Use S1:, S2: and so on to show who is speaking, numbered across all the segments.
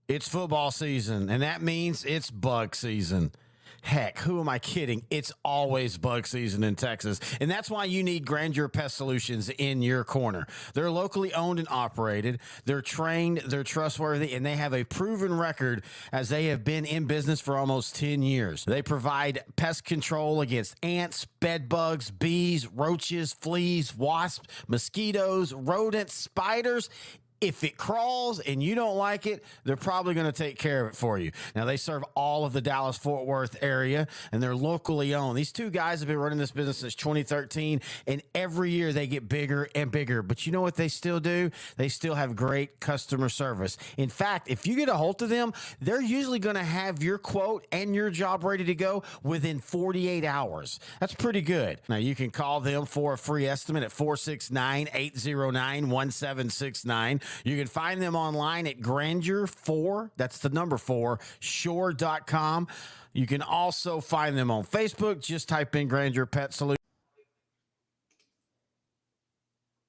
S1: It's football season, and that means it's bug season. Heck, who am I kidding? It's always bug season in Texas. And that's why you need Grandeur Pest Solutions in your corner. They're locally owned and operated. They're trained, they're trustworthy, and they have a proven record as they have been in business for almost 10 years. They provide pest control against ants, bed bugs, bees, roaches, fleas, wasps, mosquitoes, rodents, spiders. If it crawls and you don't like it, they're probably going to take care of it for you. Now, they serve all of the Dallas Fort Worth area, and they're locally owned. These two guys have been running this business since 2013, and every year they get bigger and bigger. But you know what they still do? They still have great customer service. In fact, if you get a hold of them, they're usually going to have your quote and your job ready to go within 48 hours. That's pretty good. Now, you can call them for a free estimate at 469-809-1769. You can find them online at Grandeur4, that's the number 4, shore.com. You can also find them on Facebook. Just type in Grandeur Pet Solutions.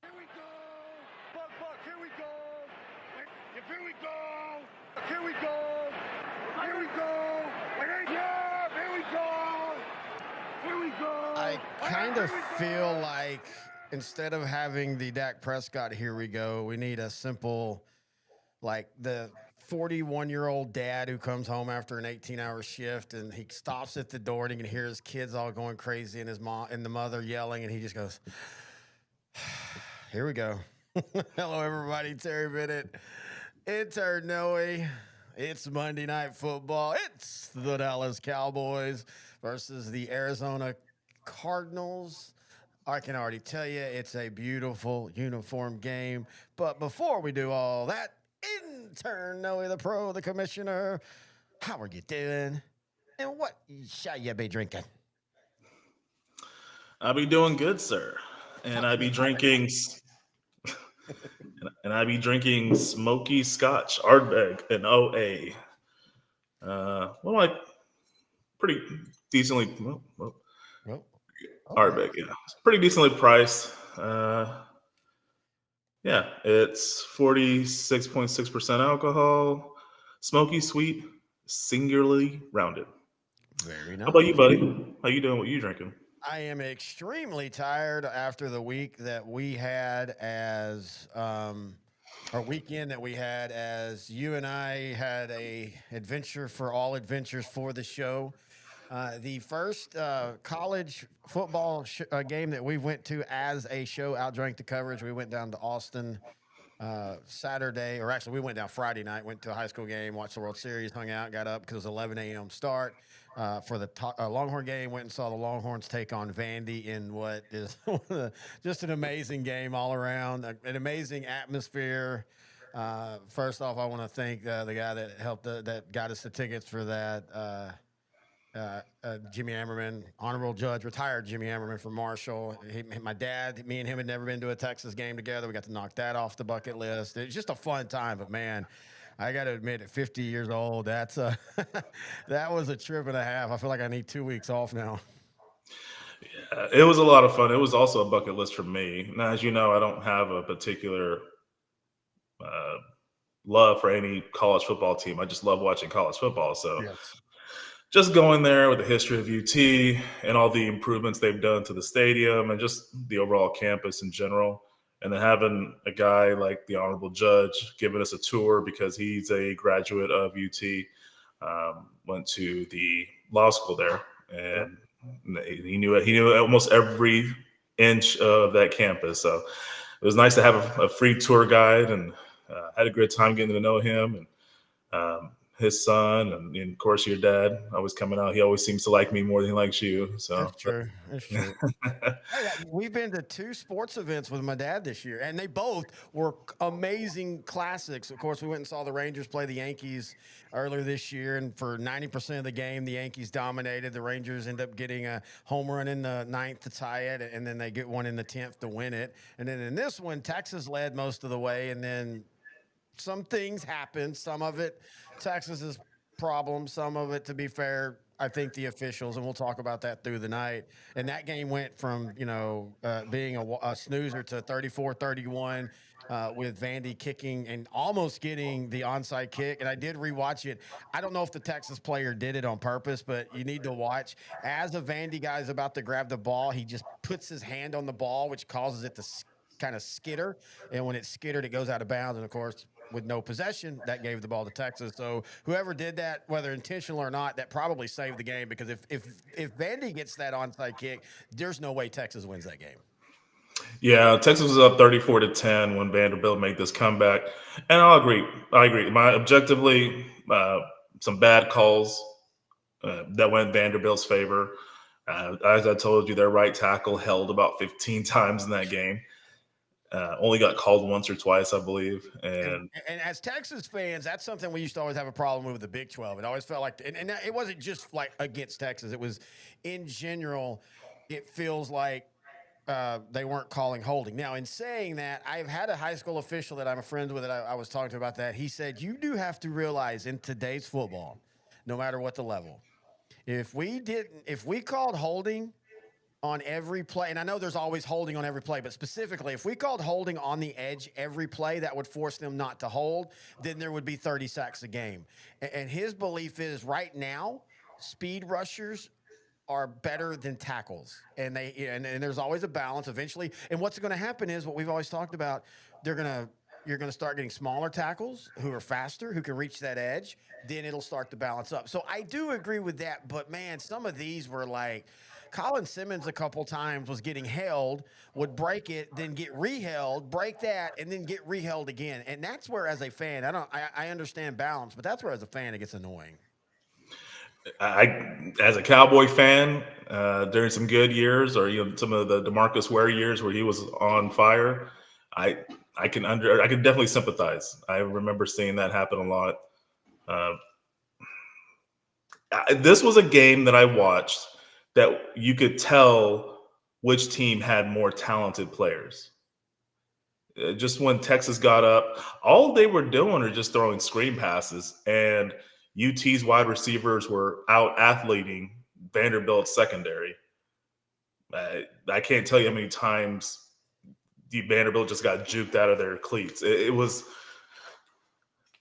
S2: Here we go! Buck, here we go! Here we go! Here we go! Here we go! Yeah, here we go! Here we go!
S1: I kind of feel like instead of having the Dak Prescott, here we go, we need a simple, like the 41-year-old dad who comes home after an 18-hour shift and he stops at the door and he can hear his kids all going crazy and his mom and the mother yelling, and he just goes, here we go. Hello, everybody. Terry Bennett. It's Noe. It's Monday Night Football. It's the Dallas Cowboys versus the Arizona Cardinals. I can already tell you it's a beautiful uniform game. But before we do all that, intern Noe, the pro, the commissioner, how are you doing? And what shall you be drinking?
S3: I'll be doing good, sir. And I'd be drinking smoky Scotch, Ardbeg, and OA. Well, like pretty decently. Ardbeg, yeah, it's pretty decently priced. Yeah, it's 46.6% alcohol, smoky sweet, singularly rounded.
S1: Very
S3: How
S1: nice.
S3: about you, buddy? How you doing? What you drinking?
S1: I am extremely tired after the week that we had as our weekend that we had as you and I had a adventure for all adventures for the show. The first college football game that we went to as a show outdrank the coverage. We went down to Austin Saturday, or actually we went down Friday night, went to a high school game, watched the World Series, hung out, got up because it was 11 a.m. start. For the Longhorn game, went and saw the Longhorns take on Vandy in what is just an amazing game all around, an amazing atmosphere. First off, I want to thank the guy that helped, that got us the tickets for that. Jimmy Ammerman, honorable judge, retired Jimmy Ammerman from Marshall. My dad, me and him had never been to a Texas game together. We got to knock that off the bucket list. It's just a fun time, but man, I got to admit, at 50 years old, that's that was a trip and a half. I feel like I need 2 weeks off now.
S3: It was a lot of fun. It was also a bucket list for me. Now, as you know, I don't have a particular uh, love for any college football team. I just love watching college football. So
S1: Yes.
S3: just going there with the history of UT and all the improvements they've done to the stadium and just the overall campus in general. And then having a guy like the honorable judge giving us a tour because he's a graduate of UT, went to the law school there, and he knew almost every inch of that campus. So it was nice to have a free tour guide, and had a good time getting to know him and his son, and of course your dad always coming out. He always seems to like me more than he likes you. So
S1: That's true. That's true. Hey, we've been to 2 sports events with my dad this year, and they both were amazing classics. Of course, we went and saw the Rangers play the Yankees earlier this year, and for 90% of the game, the Yankees dominated. The Rangers end up getting a home run in the 9th to tie it, and then they get one in the 10th to win it. And then in this one, Texas led most of the way, and then some things happened. Some of it, Texas's problem. Some of it, to be fair, I think the officials, and we'll talk about that through the night. And that game went from, being a snoozer to 34-31 with Vandy kicking and almost getting the onside kick. And I did rewatch it. I don't know if the Texas player did it on purpose, but you need to watch. As a Vandy guy is about to grab the ball, he just puts his hand on the ball, which causes it to kind of skitter. And when it's skittered, it goes out of bounds. And of course, with no possession, that gave the ball to Texas. So whoever did that, whether intentional or not, that probably saved the game, because if Vandy gets that onside kick, there's no way Texas wins that game.
S3: Yeah, Texas was up 34-10 when Vanderbilt made this comeback, and I agree. My objectively, some bad calls that went Vanderbilt's favor. As I told you, their right tackle held about 15 times in that game. Only got called once or twice, I believe.
S1: And as Texas fans, that's something we used to always have a problem with the Big 12. It always felt like, and it wasn't just like against Texas. It was in general, it feels like they weren't calling holding. Now, in saying that, I've had a high school official that I'm a friend with that I was talking to about that. He said, you do have to realize in today's football, no matter what the level, if we called holding on every play, and I know there's always holding on every play, but specifically, if we called holding on the edge every play that would force them not to hold, then there would be 30 sacks a game. And his belief is right now, speed rushers are better than tackles, and there's always a balance eventually. And what's going to happen is what we've always talked about. You're going to start getting smaller tackles who are faster, who can reach that edge. Then it'll start to balance up. So I do agree with that. But man, some of these were like Colin Simmons a couple times was getting held, would break it, then get reheld, break that, and then get reheld again. And that's where, as a fan, I understand balance, but that's where, as a fan, it gets annoying.
S3: As a Cowboy fan, during some good years, or some of the DeMarcus Ware years where he was on fire, I can definitely sympathize. I remember seeing that happen a lot. This was a game that I watched that you could tell which team had more talented players. Just when Texas got up, all they were doing are just throwing screen passes, and UT's wide receivers were out athleting Vanderbilt's secondary. I can't tell you how many times Vanderbilt just got juked out of their cleats. It was.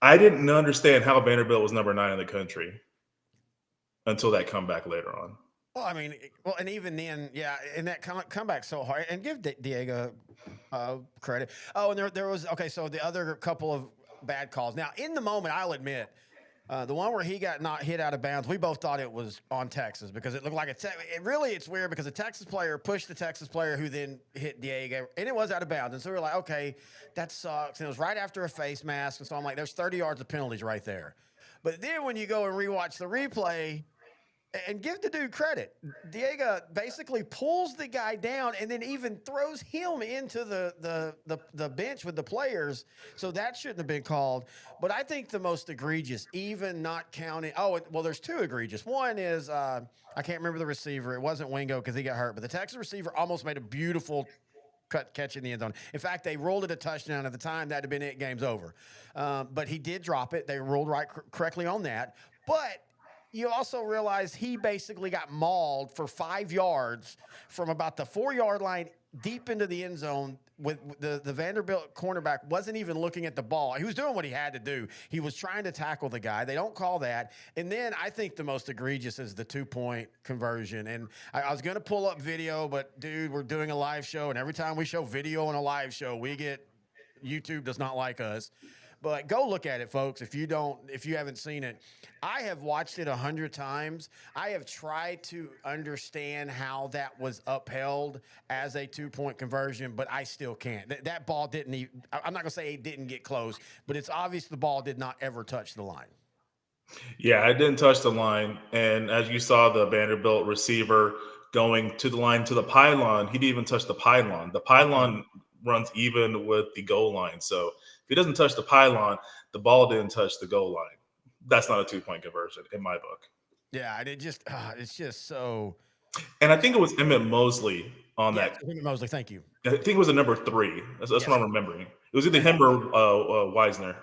S3: I didn't understand how Vanderbilt was number 9 in the country until that comeback later on.
S1: Well, I mean, and even then, yeah, and that comeback so hard, and give Diego credit. Oh, and there was, okay, so the other couple of bad calls. Now, in the moment, I'll admit, the one where he got not hit out of bounds, we both thought it was on Texas because it looked like it's weird because a Texas player pushed the Texas player who then hit Diego, and it was out of bounds. And so we were like, okay, that sucks. And it was right after a face mask. And so I'm like, there's 30 yards of penalties right there. But then when you go and rewatch the replay, and give the dude credit, Diego basically pulls the guy down and then even throws him into the bench with the players. So that shouldn't have been called. But I think the most egregious, even not counting. Oh, well, there's two egregious. One is I can't remember the receiver. It wasn't Wingo because he got hurt, but the Texas receiver almost made a beautiful catch in the end zone. In fact, they ruled it a touchdown at the time. That'd have been it. Game's over. But he did drop it. They ruled correctly on that. But you also realize he basically got mauled for 5 yards from about the 4-yard line deep into the end zone. With the Vanderbilt cornerback wasn't even looking at the ball. He was doing what he had to do. He was trying to tackle the guy. They don't call that. And then I think the most egregious is the 2-point conversion. And I was going to pull up video, but dude, we're doing a live show, and every time we show video on a live show, YouTube does not like us. But go look at it, folks. If you haven't seen it, I have watched it 100 times. I have tried to understand how that was upheld as a 2-point conversion, but I still can't. That ball didn't even, I'm not going to say it didn't get close, but it's obvious the ball did not ever touch the line.
S3: Yeah, it didn't touch the line. And as you saw, the Vanderbilt receiver going to the line to the pylon, he didn't even touch the pylon. The pylon runs even with the goal line. So if he doesn't touch the pylon, the ball didn't touch the goal line. That's not a 2-point conversion in my book.
S1: Yeah, and it's just so.
S3: And I think it was Emmett Mosley on that.
S1: Emmett Mosley, thank you.
S3: I think it was a number 3. That's what I'm remembering. It was either him or Wisner.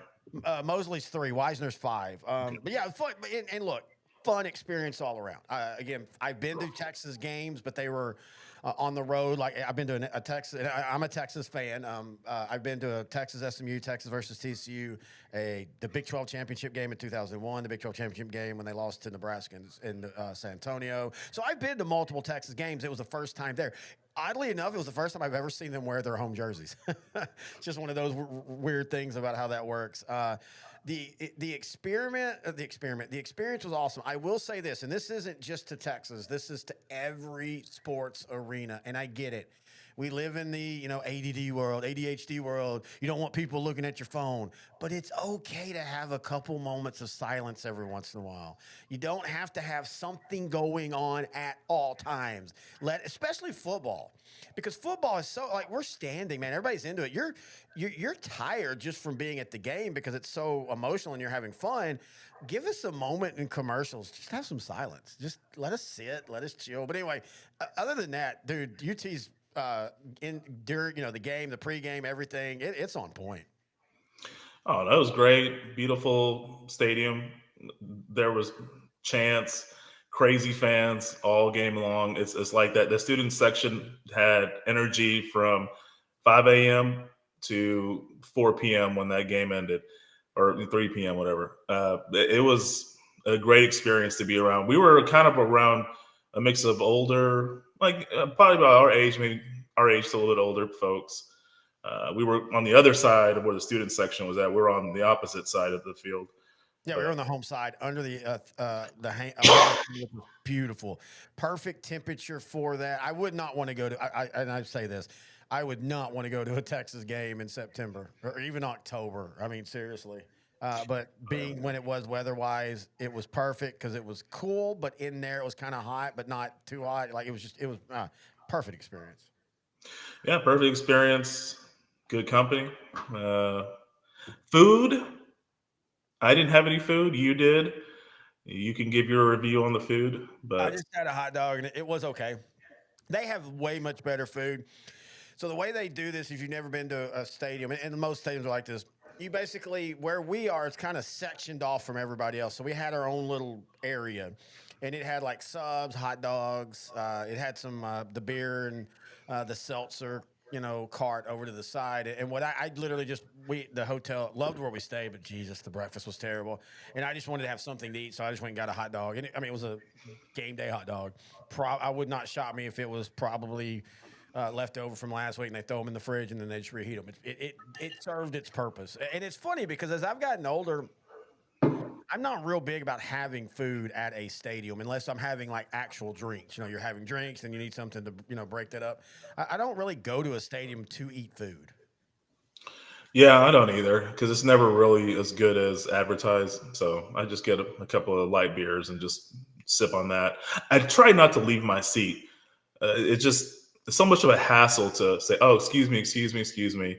S1: Mosley's 3, Wisner's 5. But yeah, and look, fun experience all around. Again, I've been to Texas games, but they were on the road. Like I've been to a Texas. And I'm a Texas fan. I've been to a Texas SMU, Texas versus TCU, the Big 12 championship game in 2001, the Big 12 championship game when they lost to Nebraska in San Antonio. So I've been to multiple Texas games. It was the first time there. Oddly enough, it was the first time I've ever seen them wear their home jerseys. It's just one of those weird things about how that works. The experience was awesome. I will say this, and this isn't just to Texas. This is to every sports arena, and I get it. We live in the ADD world, ADHD world. You don't want people looking at your phone, but it's okay to have a couple moments of silence every once in a while. You don't have to have something going on at all times. Especially football, because football is so like we're standing, man. Everybody's into it. You're tired just from being at the game because it's so emotional and you're having fun. Give us a moment in commercials. Just have some silence. Just let us sit, let us chill. But anyway, other than that, dude, UT's during the game, the pregame, everything, it's on point.
S3: Oh, that was great. Beautiful stadium. There was chants, crazy fans all game long. It's like that. The student section had energy from 5 a.m. to 4 p.m. when that game ended, or 3 p.m. whatever. It was a great experience to be around. We were kind of around a mix of older, like probably about our age, maybe our age, so a little bit older folks. We were on the other side of where the student section was at. We're on the opposite side of the field.
S1: Yeah, we
S3: But
S1: were on the home side under beautiful, perfect temperature for that. I would not want to go to. And I say this, I would not want to go to a Texas game in September or even October. I mean, seriously. But being when it was weather-wise, it was perfect because it was cool, but in there it was kind of hot, but not too hot. Like it was perfect experience.
S3: yeah, perfect experience. Good company. Uh, Food. I didn't have any food. You did. You can give your review on the food,
S1: I
S3: but
S1: just had a hot dog and it was okay. They have way much better food. So the way they do this, if you've never been to a stadium, and most stadiums are like this, you basically where we are, it's kind of sectioned off from everybody else. So we had our own little area, and it had like subs, hot dogs. It had some the beer and the seltzer, cart over to the side. And what I literally just the hotel loved where we stayed, but Jesus, the breakfast was terrible, and I just wanted to have something to eat, so I just went and got a hot dog. And it was a game day hot dog. I would not shock me if it was probably left over from last week, and they throw them in the fridge and then they just reheat them. It served its purpose, and it's funny because as I've gotten older, I'm not real big about having food at a stadium unless I'm having like actual drinks. You're having drinks and you need something to break that up. I don't really go to a stadium to eat food.
S3: yeah, I don't either because it's never really as good as advertised. So I just get a couple of light beers and just sip on that. I try not to leave my seat. It's so much of a hassle to say, "Oh, excuse me, excuse me, excuse me,"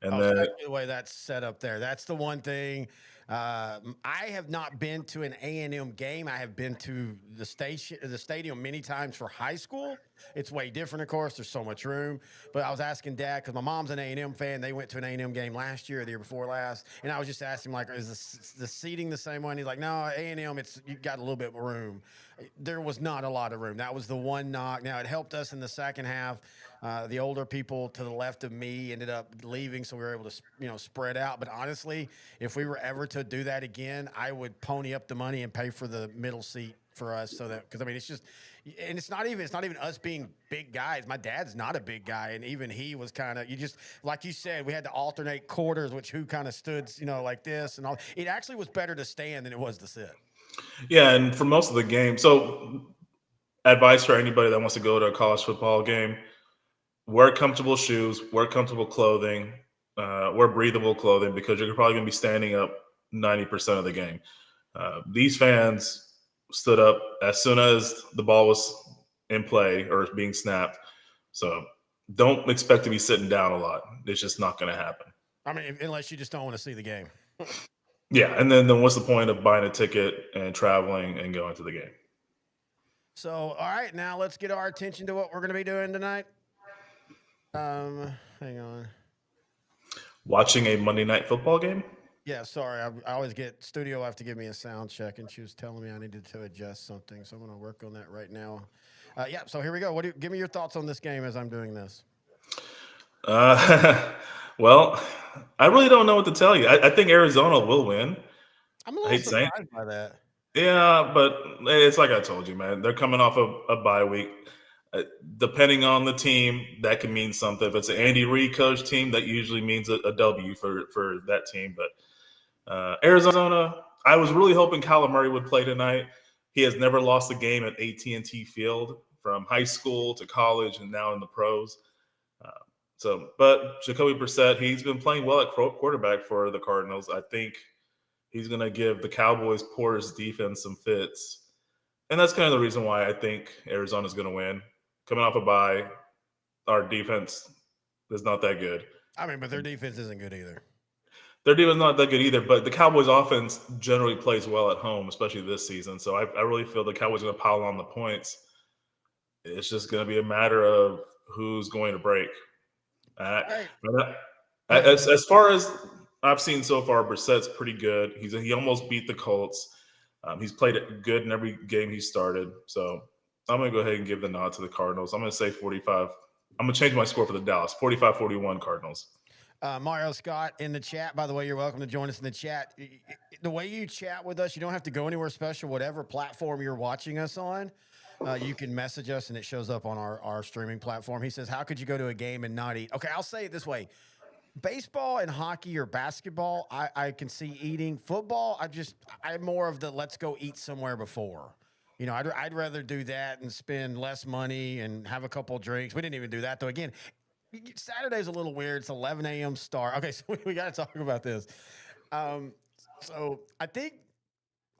S3: and
S1: Oh,
S3: then
S1: especially the way that's set up there. That's the one thing. I have not been to an A&M game. I have been to the stadium many times for high school. It's way different, of course. There's so much room. But I was asking Dad because my mom's an A&M fan. They went to an A&M game last year, or the year before last, and I was just asking like, is the seating the same one? He's like, no, A&M. It's you got a little bit more room. There was not a lot of room. That was the one knock. Now it helped us in the second half. The older people to the left of me ended up leaving, so we were able to spread out. But honestly, if we were ever to do that again, I would pony up the money and pay for the middle seat for us, so that because I mean it's just, and it's not even us being big guys. My dad's not a big guy, and even he was kind of, you just like you said, we had to alternate quarters, which who kind of stood like this and all. It actually was better to stand than it was to sit.
S3: yeah, and for most of the game. So advice for anybody that wants to go to a college football game: wear comfortable shoes, wear comfortable clothing, wear breathable clothing because you're probably going to be standing up 90% of the game. These fans stood up as soon as the ball was in play or being snapped. So don't expect to be sitting down a lot. It's just not going to happen.
S1: I mean, unless you just don't want to see the game.
S3: Yeah, and then what's the point of buying a ticket and traveling and going to the game?
S1: So, all right, now let's get our attention to what we're going to be doing tonight. Hang on.
S3: Watching a Monday night football game?
S1: Yeah, sorry. I always get studio have to give me a sound check, and she was telling me I needed to adjust something, so I'm going to work on that right now. Yeah, so here we go. Give me your thoughts on this game as I'm doing this?
S3: Uh, well, I really don't know what to tell you. I think Arizona will win.
S1: I'm a
S3: I
S1: little
S3: hate saying,
S1: surprised by that.
S3: yeah, but it's like I told you, man. They're coming off a bye week. Uh, Depending on the team, that can mean something. If it's an Andy Reid coach team, that usually means a W for that team. But Arizona, I was really hoping Kyler Murray would play tonight. He has never lost a game at AT&T Field from high school to college and now in the pros. Uh, but Jacoby Brissett, he's been playing well at quarterback for the Cardinals. I think he's going to give the Cowboys' porous defense some fits. And that's kind of the reason why I think Arizona's going to win. Coming off a bye, our defense is not that good.
S1: I mean, but their defense isn't good either.
S3: Their defense is not that good either, but the Cowboys' offense generally plays well at home, especially this season. So I really feel the Cowboys are going to pile on the points. It's just going to be a matter of who's going to break.
S1: All right.
S3: But
S1: Go ahead.
S3: as far as I've seen so far, Brissett's pretty good. He almost beat the Colts. He's played it good in every game he started. So I'm going to go ahead and give the nod to the Cardinals. I'm going to say 45. I'm going to change my score for the Dallas 45-41 Cardinals.
S1: Mario Scott in the chat. By the way, you're welcome to join us in the chat. The way you chat with us, you don't have to go anywhere special. Whatever platform you're watching us on, you can message us and it shows up on our streaming platform. He says, how could you go to a game and not eat? Okay, I'll say it this way. Baseball and hockey or basketball, I can see eating. Football, I'm more of the let's go eat somewhere before. You know, I'd rather do that and spend less money and have a couple drinks. We didn't even do that though. Again, Saturday's a little weird. It's 11 a.m. start. Okay, so we got to talk about this. Um, so I think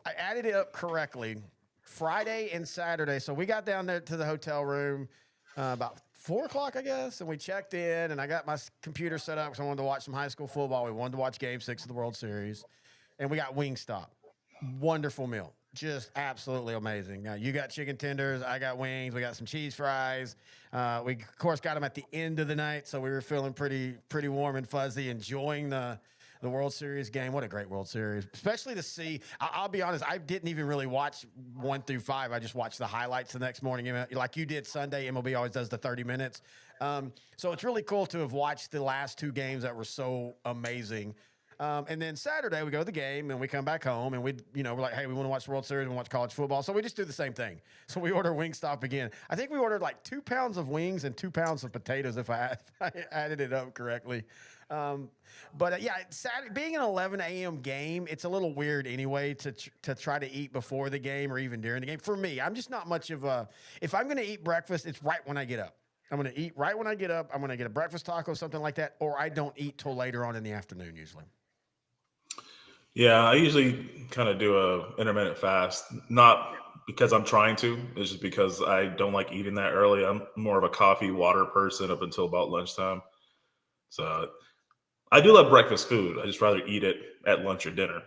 S1: I added it up correctly. Friday and Saturday. So we got down there to the hotel room about 4 o'clock, I guess, and we checked in. And I got my computer set up because I wanted to watch some high school football. We wanted to watch Game 6 of the World Series, and we got Wingstop. Wonderful meal, just absolutely amazing. Now you got chicken tenders, I got wings, we got some cheese fries. We of course got them at the end of the night, so we were feeling pretty warm and fuzzy, enjoying the World Series game. What a great World Series, especially to see. I'll be honest, I didn't even really watch 1 through 5. I just watched the highlights the next morning, like you did Sunday. MLB always does the 30 minutes. So it's really cool to have watched the last 2 games that were so amazing. And then Saturday we go to the game and we come back home and we're like, hey, we want to watch the World Series, we want to watch college football. So we just do the same thing. So we order Wingstop again. I think we ordered like 2 pounds of wings and 2 pounds of potatoes if I added it up correctly. Yeah, Saturday, being an 11 a.m. game, it's a little weird anyway to try to eat before the game or even during the game. For me, I'm just not much of a. If I'm going to eat breakfast, it's right when I get up. I'm going to eat right when I get up. I'm going to get a breakfast taco, something like that, or I don't eat till later on in the afternoon usually.
S3: Yeah, I usually kind of do a intermittent fast, not because I'm trying to. It's just because I don't like eating that early. I'm more of a coffee, water person up until about lunchtime. So I do love breakfast food. I just rather eat it at lunch or dinner.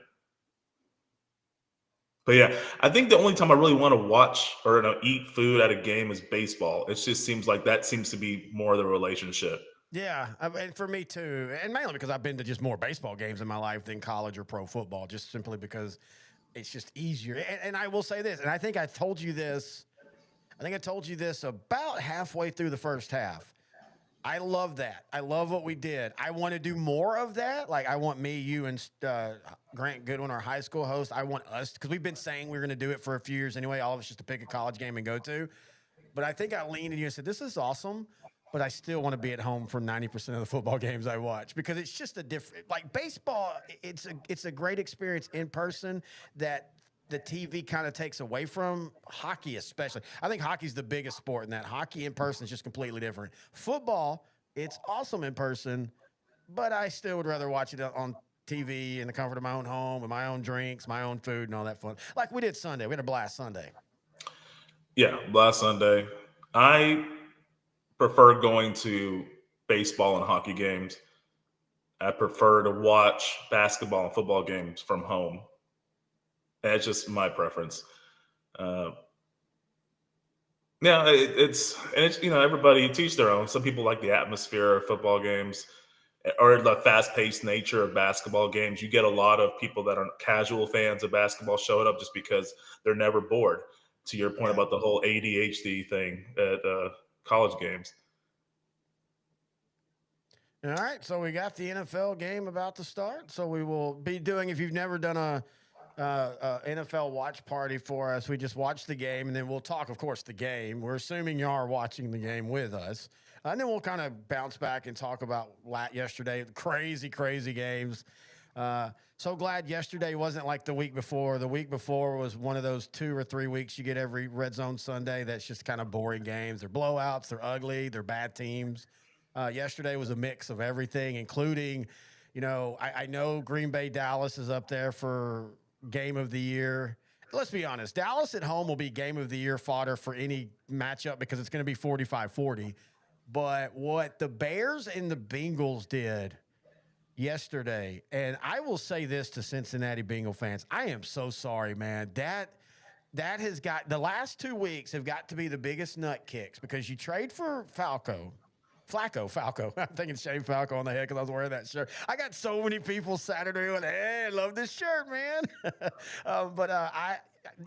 S3: But yeah, I think the only time I really want to watch or eat food at a game is baseball. It just seems like that seems to be more of the relationship.
S1: Yeah, and for me too, and mainly because I've been to just more baseball games in my life than college or pro football, just simply because it's just easier. And I will say this, and I think I told you this. I think I told you this about halfway through the first half. I love that. I love what we did. I want to do more of that. Like I want me, you, and Grant Goodwin, our high school host. I want us because we've been saying we're going to do it for a few years anyway. All of us just to pick a college game and go to. But I think I leaned in you and said, "This is awesome." But I still want to be at home for 90% of the football games I watch because it's just a different. Like baseball, it's a great experience in person that the TV kind of takes away from hockey, especially. I think hockey's the biggest sport in that hockey in person is just completely different. Football, it's awesome in person, but I still would rather watch it on TV in the comfort of my own home with my own drinks, my own food, and all that fun. Like we did Sunday. We had a blast Sunday.
S3: Yeah, last Sunday. I prefer going to baseball and hockey games. I prefer to watch basketball and football games from home. That's just my preference. Uh, it's everybody teach their own. Some people like the atmosphere of football games. or the fast-paced nature of basketball games. You get a lot of people that are casual fans of basketball showing up just because they're never bored. To your point
S1: Yeah.
S3: about the whole ADHD thing at college games.
S1: All right, so we got the NFL game about to start. So we will be doing. If you've never done a NFL watch party for us, we just watch the game and then we'll talk, of course, the game. We're assuming you are watching the game with us, and then we'll kind of bounce back and talk about yesterday. Crazy, crazy games. So glad yesterday wasn't like the week before. The week before was one of those 2 or 3 weeks you get every Red Zone Sunday that's just kind of boring games. They're blowouts, they're ugly, they're bad teams. Yesterday was a mix of everything, including, I know Green Bay Dallas is up there for game of the year. Let's be honest, Dallas at home will be game of the year fodder for any matchup because it's going to be 45-40. But what the Bears and the Bengals did yesterday, and I will say this to Cincinnati Bengal fans, I am so sorry, man. That has got the last 2 weeks have got to be the biggest nut kicks because you trade for Falco. I'm thinking Shane Falco on the head because I was wearing that shirt. I got so many people Saturday going, hey, I love this shirt, man.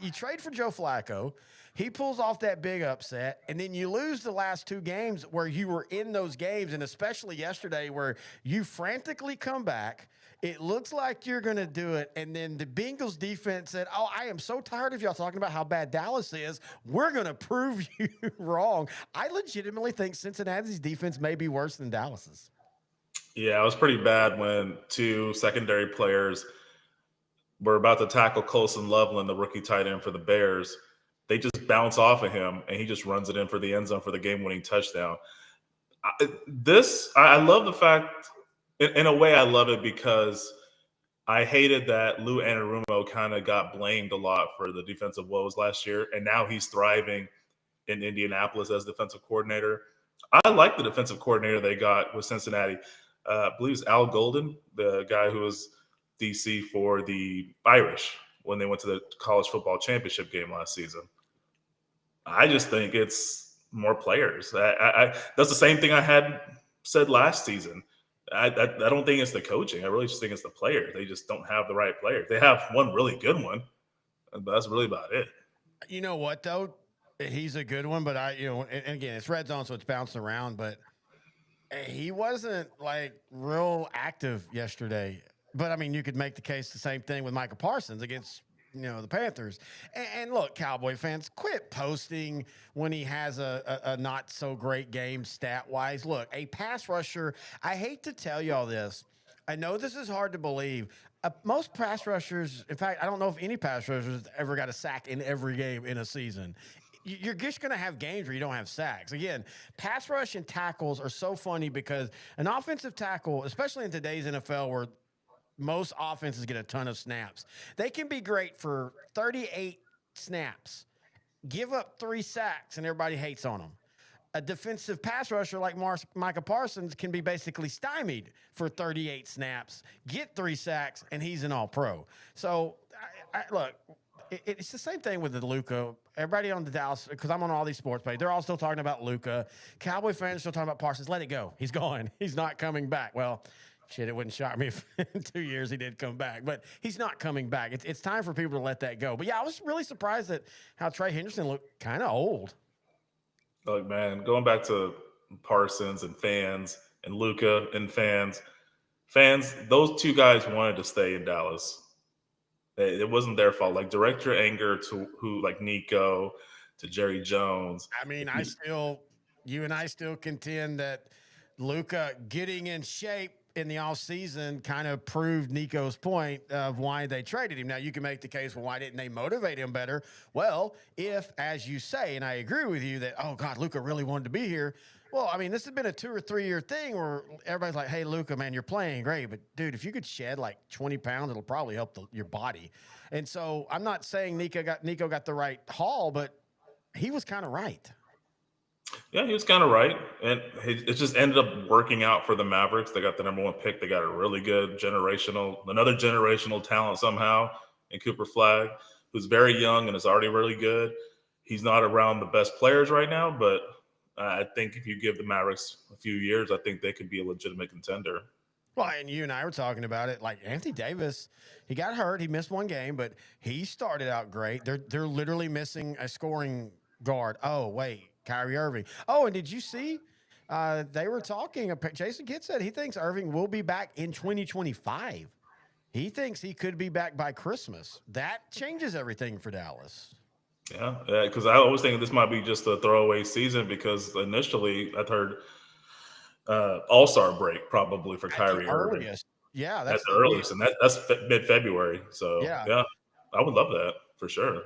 S1: You trade for Joe Flacco. He pulls off that big upset, and then you lose the last 2 games where you were in those games, and especially yesterday where you frantically come back. It looks like you're going to do it. And then the Bengals defense said, oh, I am so tired of y'all talking about how bad Dallas is. We're going to prove you wrong. I legitimately think Cincinnati's defense may be worse than Dallas's.
S3: Yeah, it was pretty bad when 2 secondary players were about to tackle Colson Loveland, the rookie tight end for the Bears. They just bounce off of him, and he just runs it in for the end zone for the game-winning touchdown. I love the fact – in a way, I love it because I hated that Lou Anarumo kind of got blamed a lot for the defensive woes last year, and now he's thriving in Indianapolis as defensive coordinator. I like the defensive coordinator they got with Cincinnati. I believe it's Al Golden, the guy who was DC for the Irish when they went to the college football championship game last season. I just think it's more players. That's the same thing I had said last season. I don't think it's the coaching. I really just think it's the players. They just don't have the right players. They have one really good one, but that's really about it.
S1: You know what, though? He's a good one, but and again, it's red zone, so it's bouncing around, but he wasn't like real active yesterday. But I mean, you could make the case the same thing with Micah Parsons against the Panthers. And look, Cowboy fans, quit posting when he has a not so great game stat wise. Look, a pass rusher, I hate to tell y'all this. I know this is hard to believe. Most pass rushers, in fact, I don't know if any pass rushers ever got a sack in every game in a season. You're just going to have games where you don't have sacks. Again, pass rush and tackles are so funny because an offensive tackle, especially in today's NFL where most offenses get a ton of snaps, they can be great for 38 snaps, give up 3 sacks, and everybody hates on them. A defensive pass rusher like Micah Parsons can be basically stymied for 38 snaps, get 3 sacks, and he's an all-pro. So, look, it's the same thing with the Luka. Everybody on the Dallas, because I'm on all these sports pages, they're all still talking about Luka. Cowboy fans are still talking about Parsons. Let it go. He's gone. He's not coming back. Well, shit, it wouldn't shock me if in 2 years he did come back. But he's not coming back. It's time for people to let that go. But, yeah, I was really surprised at how Trey Henderson looked kind of old.
S3: Look, man, going back to Parsons and fans and Luka and fans, those 2 guys wanted to stay in Dallas. It wasn't their fault. Like, direct your anger to who, like Nico, to Jerry Jones.
S1: I mean, you and I still contend that Luka getting in shape in the offseason kind of proved Nico's point of why they traded him. Now, you can make the case, well, why didn't they motivate him better? Well, if, as you say, and I agree with you that, oh, God, Luka really wanted to be here. Well, I mean, this has been a 2 or 3 year thing where everybody's like, hey, Luka, man, you're playing great. But, dude, if you could shed like 20 pounds, it'll probably help your body. And so I'm not saying Nico got the right haul, but he was kind of right.
S3: Yeah, he was kind of right. And it just ended up working out for the Mavericks. They got the number 1 pick. They got a really good another generational talent somehow in Cooper Flagg, who's very young and is already really good. He's not around the best players right now, but I think if you give the Mavericks a few years, I think they could be a legitimate contender.
S1: Well, and you and I were talking about it. Like Anthony Davis, he got hurt. He missed one game, but he started out great. They're literally missing a scoring guard. Oh wait, Kyrie Irving. Oh, and did you see? They were talking. Jason Kidd said he thinks Irving will be back in 2025. He thinks he could be back by Christmas. That changes everything for Dallas.
S3: Yeah, because I always think this might be just a throwaway season because initially I've heard All Star break probably for
S1: At the
S3: Kyrie Irving
S1: earliest. Yeah,
S3: at
S1: that's
S3: the earliest, and that's mid February. So
S1: yeah.
S3: yeah, I would love that for sure.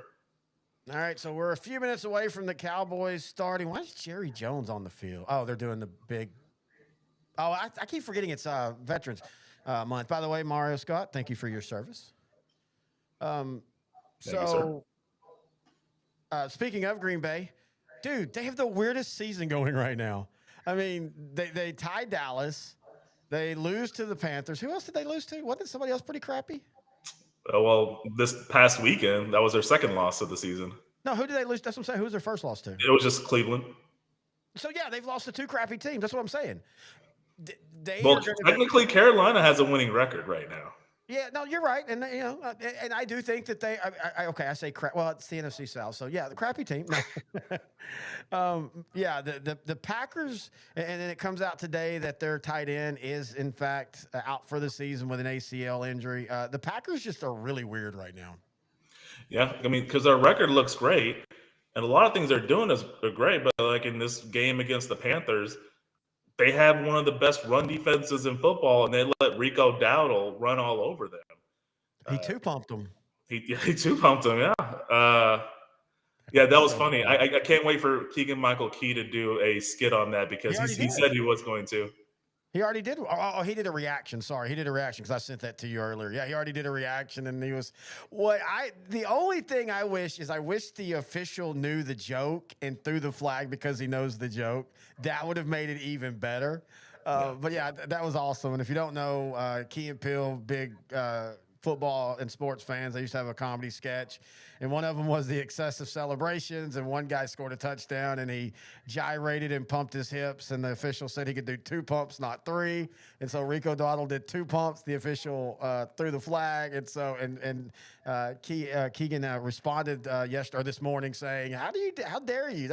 S1: All right, so we're a few minutes away from the Cowboys starting. Why is Jerry Jones on the field? Oh, they're doing the big. Oh, I keep forgetting it's Veterans Month. By the way, Mario Scott, thank you for your service. Um,
S3: Thank you, sir.
S1: so speaking of Green Bay, dude, they have the weirdest season going right now. I mean, they tied Dallas. They lose to the Panthers. Who else did they lose to? Wasn't somebody else pretty crappy?
S3: Well, this past weekend that was their second loss of the season.
S1: No, who did they lose? That's what I'm saying. Who's their first loss to?
S3: It was just Cleveland.
S1: So yeah, they've lost to two crappy teams. That's what I'm saying. They
S3: Well,
S1: are going to be.
S3: technically, Carolina has a winning record right now.
S1: Yeah, no, you're right, and and I do think that they. Okay, I say crap. Well, it's the NFC South, so yeah, the crappy team. No. Yeah, the Packers, and then it comes out today that their tight end is in fact out for the season with an ACL injury. The Packers just are really weird right now.
S3: Yeah, I mean, because their record looks great, and a lot of things they're doing are great. But like in this game against the Panthers, they have one of the best run defenses in football, and they let Rico Dowdle run all over them.
S1: He two pumped them.
S3: He two pumped them. Yeah, yeah, that was
S1: So
S3: funny. I can't wait for Keegan Michael Key to do a skit on that because
S1: already
S3: he
S1: did.
S3: said he was going to.
S1: He already did. Oh, he did a reaction. Sorry, he did a reaction because I sent that to you earlier. Yeah, he already did a reaction, and he was. The only thing I wish is I wish the official knew the joke and threw the flag because he knows the joke. That would have made it even better. But yeah, that was awesome. And if you don't know, Key and Peele, big football and sports fans, they used to have a comedy sketch, and one of them was the excessive celebrations, and one guy scored a touchdown and he gyrated and pumped his hips, and the official said he could do 2 pumps, not 3, and so Rico Dowdle did 2 pumps. The official threw the flag, and so Keegan responded yesterday or this morning saying, how dare you?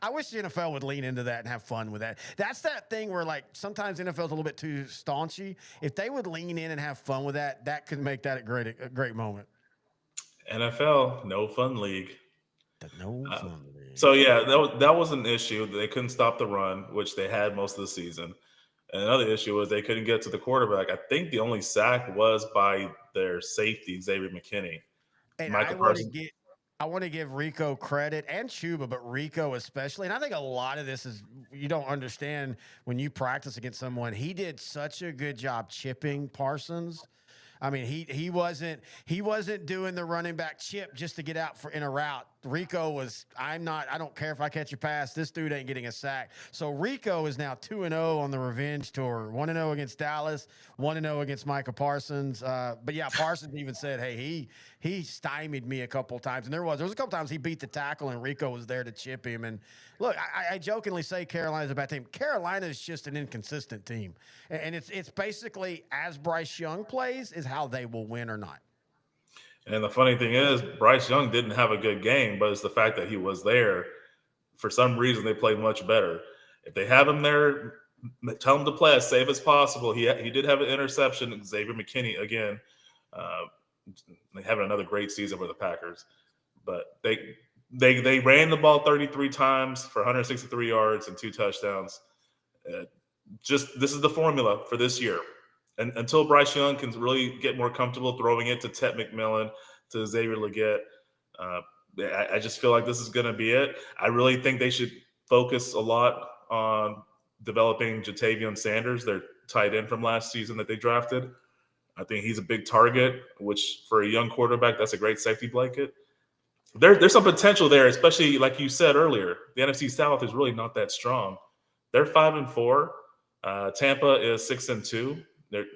S1: I wish the NFL would lean into that and have fun with that. That's that thing where like sometimes NFL's a little bit too staunchy. If they would lean in and have fun with that, that could make that a great moment.
S3: NFL, no fun league.
S1: The no fun league.
S3: So yeah, that was an issue. They couldn't stop the run, which they had most of the season. And another issue was they couldn't get to the quarterback. I think the only sack was by their safety, Xavier McKinney.
S1: And
S3: Michael Parsons.
S1: I want to give Rico credit and Chuba, but Rico especially. And I think a lot of this is you don't understand when you practice against someone. He did such a good job chipping Parsons. I mean, he wasn't doing the running back chip just to get out in a route. Rico was, I don't care if I catch a pass. This dude ain't getting a sack. So Rico is now 2-0 on the revenge tour. 1-0 against Dallas, 1-0 against Micah Parsons. But yeah, Parsons even said, hey, he stymied me a couple times. And there was a couple times he beat the tackle and Rico was there to chip him. And look, I jokingly say Carolina's a bad team. Carolina is just an inconsistent team. And it's basically as Bryce Young plays is how they will win or not.
S3: And the funny thing is, Bryce Young didn't have a good game, but it's the fact that he was there. For some reason, they played much better. If they have him there, tell him to play as safe as possible. He did have an interception. Xavier McKinney, again, having another great season for the Packers. But they ran the ball 33 times for 163 yards and 2 touchdowns. This is the formula for this year. And until Bryce Young can really get more comfortable throwing it to Ted McMillan, to Xavier Legette, I just feel like this is going to be it. I really think they should focus a lot on developing Jatavion Sanders, their tight end from last season that they drafted. I think he's a big target, which for a young quarterback, that's a great safety blanket. There's some potential there, especially like you said earlier. The NFC South is really not that strong. They're 5-4. Tampa is 6-2. They're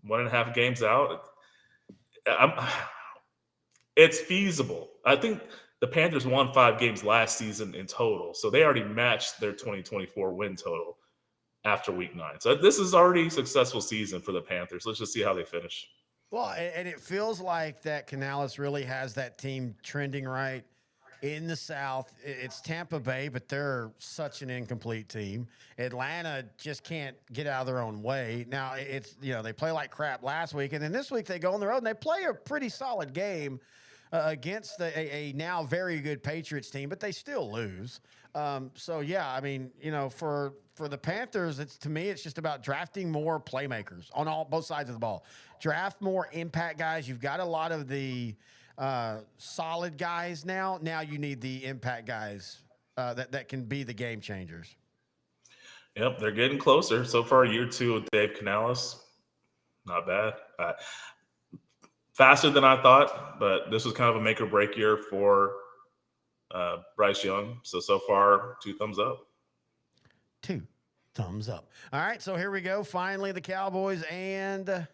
S3: 1.5 games out. It's feasible. I think the Panthers won 5 games last season in total, so they already matched their 2024 win total. after week 9. So this is already a successful season for the Panthers. Let's just see how they finish.
S1: Well, and it feels like that Canales really has that team trending right in the South. It's Tampa Bay, but they're such an incomplete team. Atlanta just can't get out of their own way. Now it's they play like crap last week, and then this week they go on the road and they play a pretty solid game against a now very good Patriots team, but they still lose. So yeah, I mean, for the Panthers, to me, it's just about drafting more playmakers on both sides of the ball. Draft more impact guys. You've got a lot of the solid guys now. Now you need the impact guys that can be the game changers.
S3: Yep, they're getting closer. So far, year 2 with Dave Canales, not bad. Faster than I thought, but this was kind of a make or break year for Bryce Young. So far, 2 thumbs up.
S1: 2 thumbs up. All right, so here we go. Finally, the Cowboys and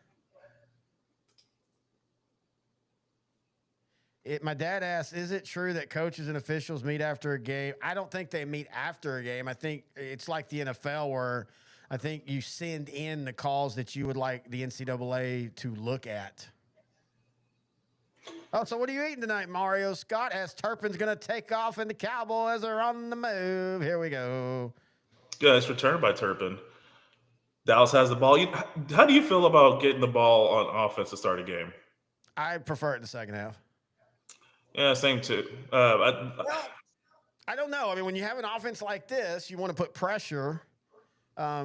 S1: my dad asked, is it true that coaches and officials meet after a game? I don't think they meet after a game. I think it's like the NFL where I think you send in the calls that you would like the NCAA to look at. Oh, so what are you eating tonight, Mario? Scott asked, Turpin's going to take off and the Cowboys are on the move. Here we go.
S3: Yeah, it's returned by Turpin. Dallas has the ball. How do you feel about getting the ball on offense to start a game?
S1: I prefer it in the second half.
S3: Yeah, same too.
S1: Well, I don't know. I mean, when you have an offense like this, you want to put pressure.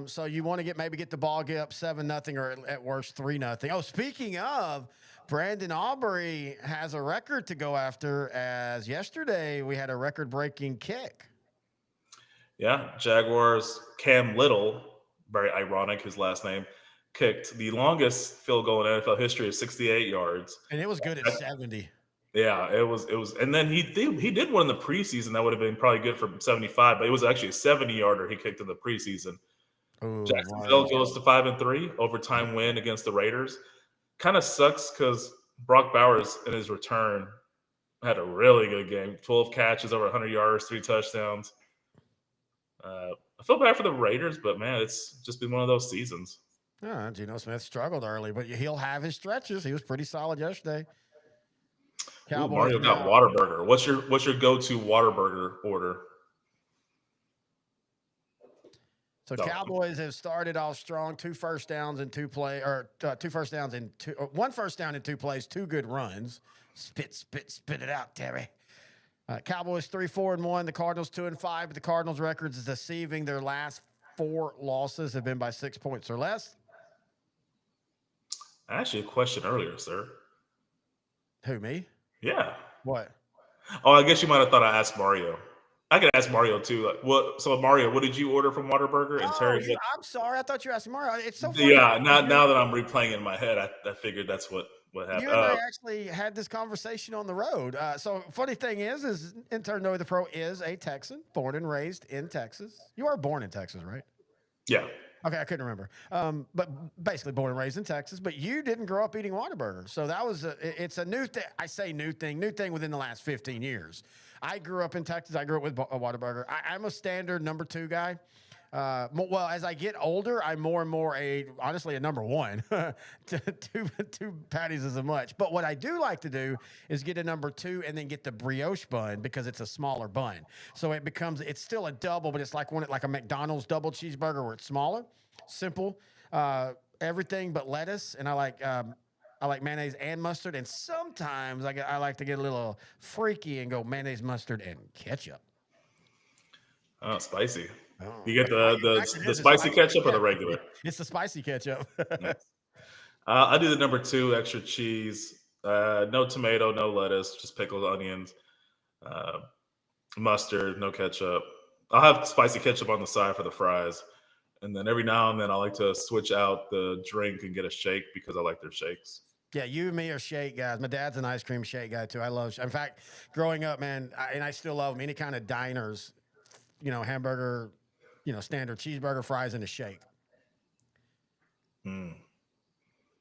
S1: So you want to get the ball, get up 7-0 or at worst 3-0. Oh, speaking of, Brandon Aubrey has a record to go after, as yesterday we had a record-breaking kick.
S3: Yeah, Jaguars' Cam Little, very ironic, his last name, kicked the longest field goal in NFL history of 68 yards.
S1: And it was good at 70.
S3: Yeah, it was, and then he did one in the preseason that would have been probably good for 75, but it was actually a 70-yarder he kicked in the preseason.
S1: Ooh,
S3: Jacksonville goes to 5-3, overtime win against the Raiders. Kind of sucks because Brock Bowers in his return had a really good game. 12 catches, over 100 yards, 3 touchdowns. I feel bad for the Raiders, but man, it's just been one of those seasons.
S1: Geno Smith struggled early, but he'll have his stretches. He was pretty solid yesterday.
S3: Ooh, Mario got Whataburger. What's your go-to Whataburger order?
S1: So Cowboys have started off strong. 2 first downs in 2 plays, or 2 first downs in 2, or 1 first down in 2 plays, 2 good runs. Spit it out, Terry. Cowboys 3-4-1. The Cardinals 2-5. But the Cardinals' records is deceiving. Their last 4 losses have been by 6 points or less.
S3: Actually, a question earlier, sir.
S1: Who, me?
S3: Yeah.
S1: What?
S3: Oh, I guess you might have thought I asked Mario. I could ask Mario too. So Mario, what did you order from Whataburger? And Terry,
S1: I'm sorry. I thought you asked Mario. It's so funny.
S3: Yeah. Now that I'm replaying it in my head, I figured that's what happened.
S1: You and I actually had this conversation on the road. So funny thing is intern Noah the Pro is a Texan, born and raised in Texas. You are born in Texas, right?
S3: Yeah.
S1: Okay, I couldn't remember. But basically born and raised in Texas. But you didn't grow up eating Whataburger. So that was it's a new thing. I say new thing within the last 15 years. I grew up in Texas. I grew up with a Whataburger. I'm a standard number 2 guy. Well, as I get older, I'm more and more honestly a number 1. two patties isn't much. But what I do like to do is get a number 2 and then get the brioche bun because it's a smaller bun. So it's still a double, but it's like a McDonald's double cheeseburger where it's smaller, simple, everything but lettuce. And I like mayonnaise and mustard. And sometimes I like to get a little freaky and go mayonnaise, mustard, and ketchup.
S3: Oh, spicy. You get the spicy ketchup or the regular?
S1: It's the spicy ketchup.
S3: I do the number 2, extra cheese, no tomato, no lettuce, just pickled onions, mustard, no ketchup. I'll have spicy ketchup on the side for the fries. And then every now and then I like to switch out the drink and get a shake because I like their shakes.
S1: Yeah, you and me are shake guys. My dad's an ice cream shake guy too. I love. In fact, growing up, man, and I still love them. Any kind of diners, hamburger, standard cheeseburger, fries, and a shake.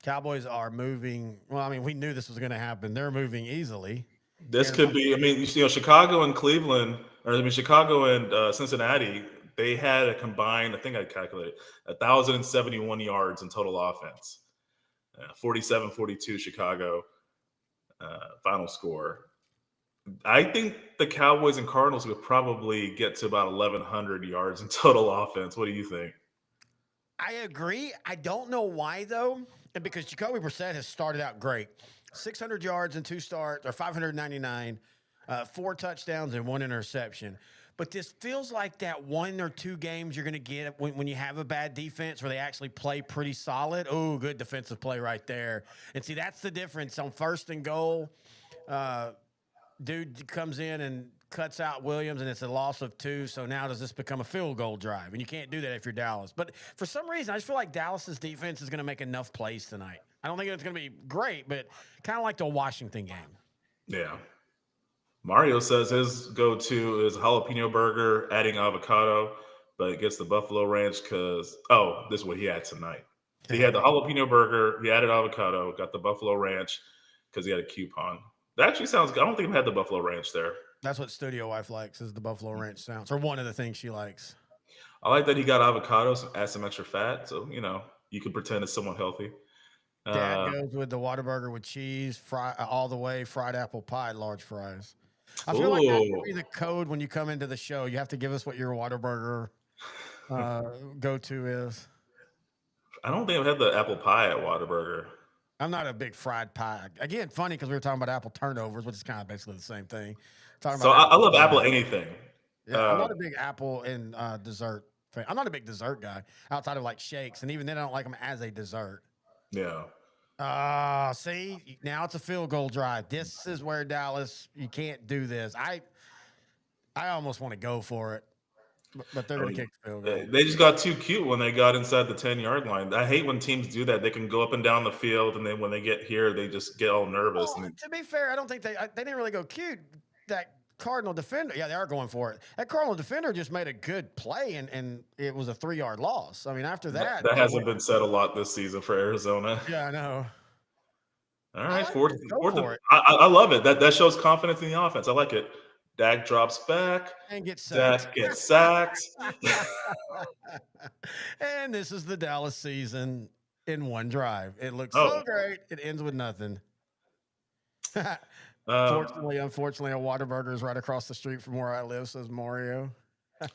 S1: Cowboys are moving. Well, I mean, we knew this was going to happen. They're moving easily.
S3: This could be. I mean, Chicago and Cleveland, Chicago and Cincinnati. they had a combined, I think I calculated, 1,071 yards in total offense. 47-42 Chicago final score. I think the Cowboys and Cardinals would probably get to about 1,100 yards in total offense. What do you think?
S1: I agree. I don't know why though, and because Jacoby Brissett has started out great, 600 yards in 2 starts or 599, 4 touchdowns and 1 interception. But this feels like that 1 or 2 games you're going to get when you have a bad defense where they actually play pretty solid. Oh, good defensive play right there. And see, that's the difference on 1st and goal. Dude comes in and cuts out Williams, and it's a loss of 2. So now does this become a field goal drive? And you can't do that if you're Dallas. But for some reason, I just feel like Dallas's defense is going to make enough plays tonight. I don't think it's going to be great, but kind of like the Washington game.
S3: Yeah. Mario says his go-to is jalapeno burger, adding avocado, but it gets the buffalo ranch because, this is what he had tonight. So he had the jalapeno burger, he added avocado, got the buffalo ranch because he had a coupon. That actually sounds good. I don't think I've had the buffalo ranch there.
S1: That's what studio wife likes is the buffalo ranch sounds, or one of the things she likes.
S3: I like that he got avocados, add some extra fat, so you can pretend it's somewhat healthy.
S1: Dad goes with the Whataburger with cheese, fry all the way, fried apple pie, large fries. I feel like that should be the code when you come into the show. You have to give us what your Whataburger go-to is.
S3: I don't think I've had the apple pie at Whataburger.
S1: I'm not a big fried pie. Again, funny because we were talking about apple turnovers, which is kind of basically the same thing.
S3: So I love apple anything.
S1: Yeah, I'm not a big apple and dessert fan. I'm not a big dessert guy outside of like shakes, and even then I don't like them as a dessert.
S3: Yeah.
S1: See, now it's a field goal drive. This is where Dallas, you can't do this. I almost want to go for it, but they're going to kick the field goal.
S3: They just got too cute when they got inside the 10-yard line. I hate when teams do that. They can go up and down the field, and then when they get here, they just get all nervous.
S1: Well, to be fair, I don't think they didn't really go cute. That Cardinal defender, yeah, they are going for it. That Cardinal defender just made a good play, and it was a 3-yard loss. I mean, after that,
S3: that hasn't been said a lot this season for Arizona.
S1: Yeah, I know.
S3: All right, fourth. I love it. That shows confidence in the offense. I like it. Dak drops back
S1: and gets sacked.
S3: Dak gets sacked.
S1: And this is the Dallas season in one drive. It looks so great. It ends with nothing. Unfortunately, a Whataburger is right across the street from where I live, says Mario.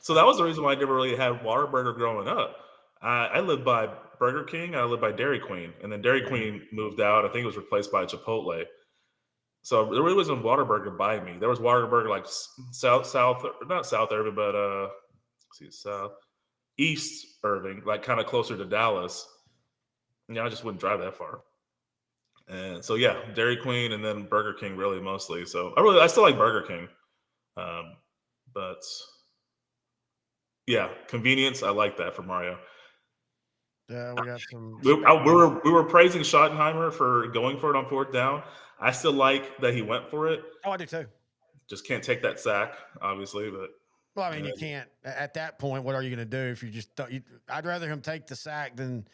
S3: So that was the reason why I never really had Whataburger growing up. I lived by Burger King, and I lived by Dairy Queen, and then Dairy Queen moved out. I think it was replaced by Chipotle. So there really wasn't Whataburger by me. There was Whataburger like not South Irving, but East Irving, like kind of closer to Dallas. I just wouldn't drive that far. And so yeah, Dairy Queen and then Burger King really mostly. So I still like Burger King, but yeah, convenience. I like that for Mario.
S1: Yeah, we got some.
S3: We were praising Schottenheimer for going for it on 4th down. I still like that he went for it.
S1: Oh, I do too.
S3: Just can't take that sack, obviously. But
S1: well, I mean, you can't. At that point, what are you going to do if you just? I'd rather him take the sack than